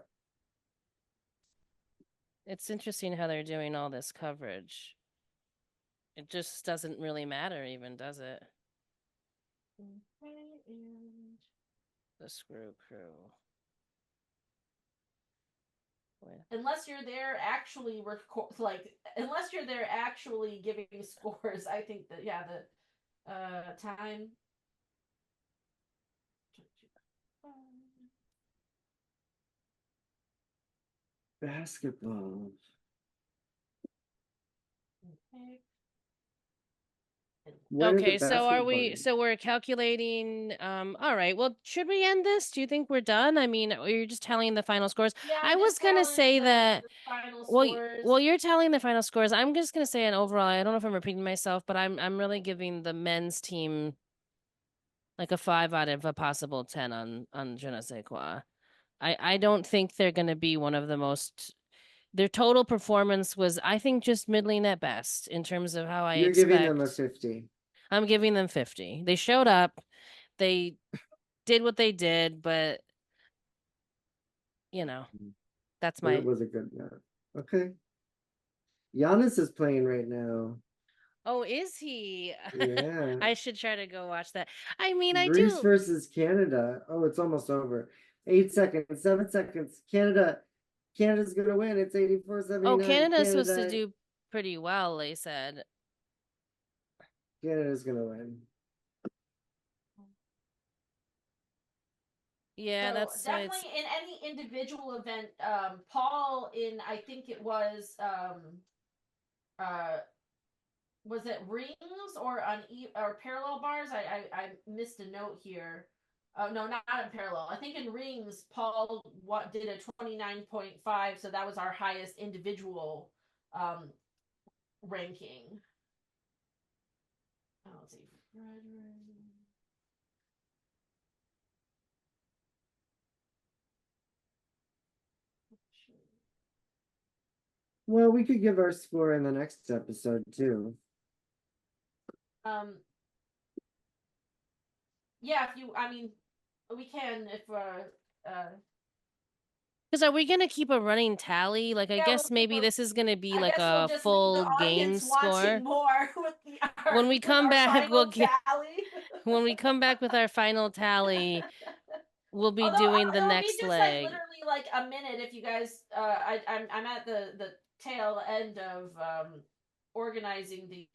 It's interesting how they're doing all this coverage. It just doesn't really matter, even, does it? The Screw Crew. Unless you're there actually unless you're there actually giving scores, I think that the time. Basketball. Okay. Okay, so we're calculating, all right, well, should we end this? Do you think we're done? I mean, or you're just telling the final scores? Yeah, I was gonna say that, well, scores. you're telling the final scores. I'm just gonna say an overall, I don't know if I'm repeating myself, but I'm really giving the men's team like a 5 out of a possible 10 on Je ne sais quoi. I don't think they're gonna be one of the most Their total performance was, I think, just middling at best in terms of how I You're expect. giving them a 50. I'm giving them 50. They showed up, they did what they did, but that's But my. it was a good note. Okay. Giannis is playing right now. Oh, is he? Yeah. I should try to go watch that. I mean, I Greece do. versus Canada. Oh, it's almost over. 8 seconds, 7 seconds. Canada's gonna win. It's 84-79. Oh, Canada's supposed to do pretty well, they said. Canada's gonna win. Yeah, So that's why it's. definitely in any individual event, Paul in I think it was it rings or on or parallel bars? I missed a note here. No, not in parallel. I think in rings, Paul did a 29.5, so that was our highest individual ranking. Oh, let's see. Well, we could give our score in the next episode too. Yeah, I mean, we can if Because are we gonna keep a running tally? Like, I yeah, guess maybe this is gonna be I like guess we'll a just leave full the game audience score. watching more with When we come back, final tally. When we come back with our final tally, we'll be Although doing the it'll next be just leg. like literally like a minute if you guys. I'm at the tail end of organizing the.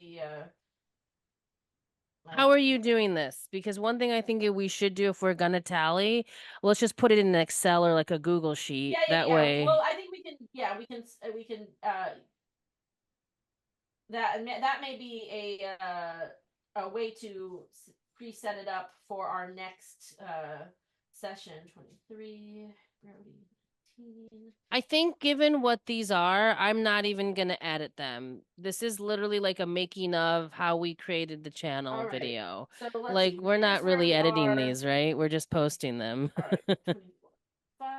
How are you doing this? Because one thing I think we should do if we're gonna tally, let's just put it in an Excel or like a Google sheet. That way. Well, I think we can. Yeah, we can. That may be a way to preset it up for our next session. 23 Brody. I think given what these are, I'm not even gonna edit them. This is literally like a making of how we created the channel All right. video. So let's Like see. we're not Here's where really we editing are. these, right? We're just posting them. All right. 24. 5.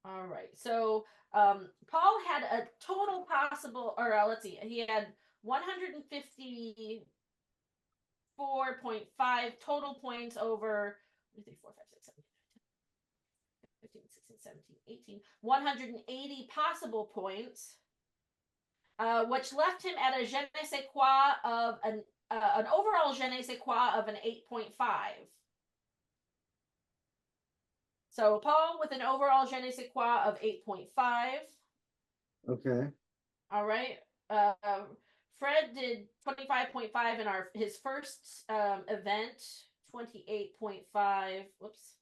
All right. So Paul had a total possible, or let's see, he had 154.5 total points over 3, 4, 5, 6, 7, 15, 16, 17, 18, 180 possible points, which left him at a je ne sais quoi of an overall je ne sais quoi of an 8.5. So Paul with an overall je ne sais quoi of 8.5. Okay. All right. Fred did 25.5 in his first event, 28.5. Whoops.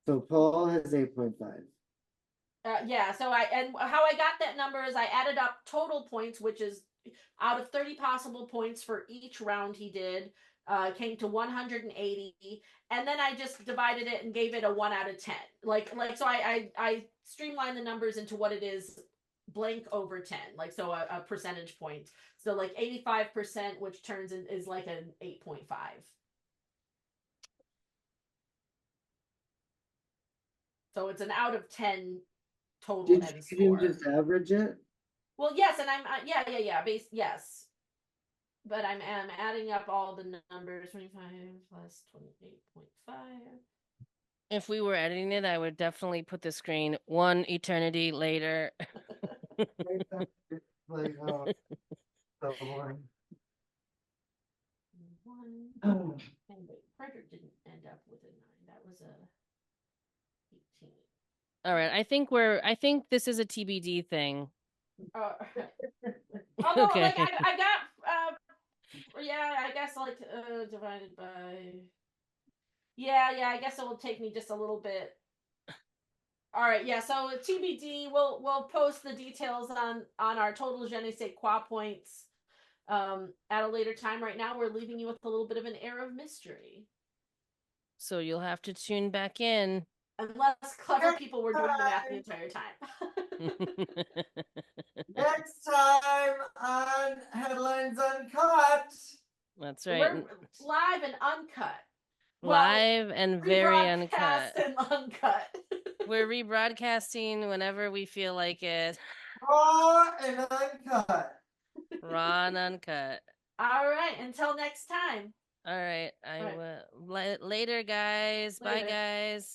So Paul has 8.5. Yeah, so how I got that number is I added up total points, which is out of 30 possible points for each round he did, came to 180, and then I just divided it and gave it a 1 out of 10. So I streamlined the numbers into what it is blank over 10, like so a percentage point. So like 85%, which turns in is like an 8.5. So it's an out of 10 total Did end you score. just average it? Well, yes, and I'm yes, but I'm adding up all the numbers. 25 plus 28.5. If we were editing it, I would definitely put the screen one eternity later. Like, oh, so boring. And wait, Frederick didn't end up with a 9. That was a 18. All right, I think this is a TBD thing. Although, Okay. like, I got, yeah, I guess, like, divided by, yeah, I guess it will take me just a little bit. All right, yeah, so TBD, we'll post the details on our total je ne sais quoi points at a later time. Right now, we're leaving you with a little bit of an air of mystery. So you'll have to tune back in. Unless clever people were doing the math the entire time. Next time on Headlines Uncut. That's right. We're live and uncut. Live and very Rebroadcast uncut. and uncut. We're rebroadcasting whenever we feel like it. Raw and uncut. Raw and uncut. All right. Until next time. All right. I All right. will. Later, guys. Bye, Later. guys.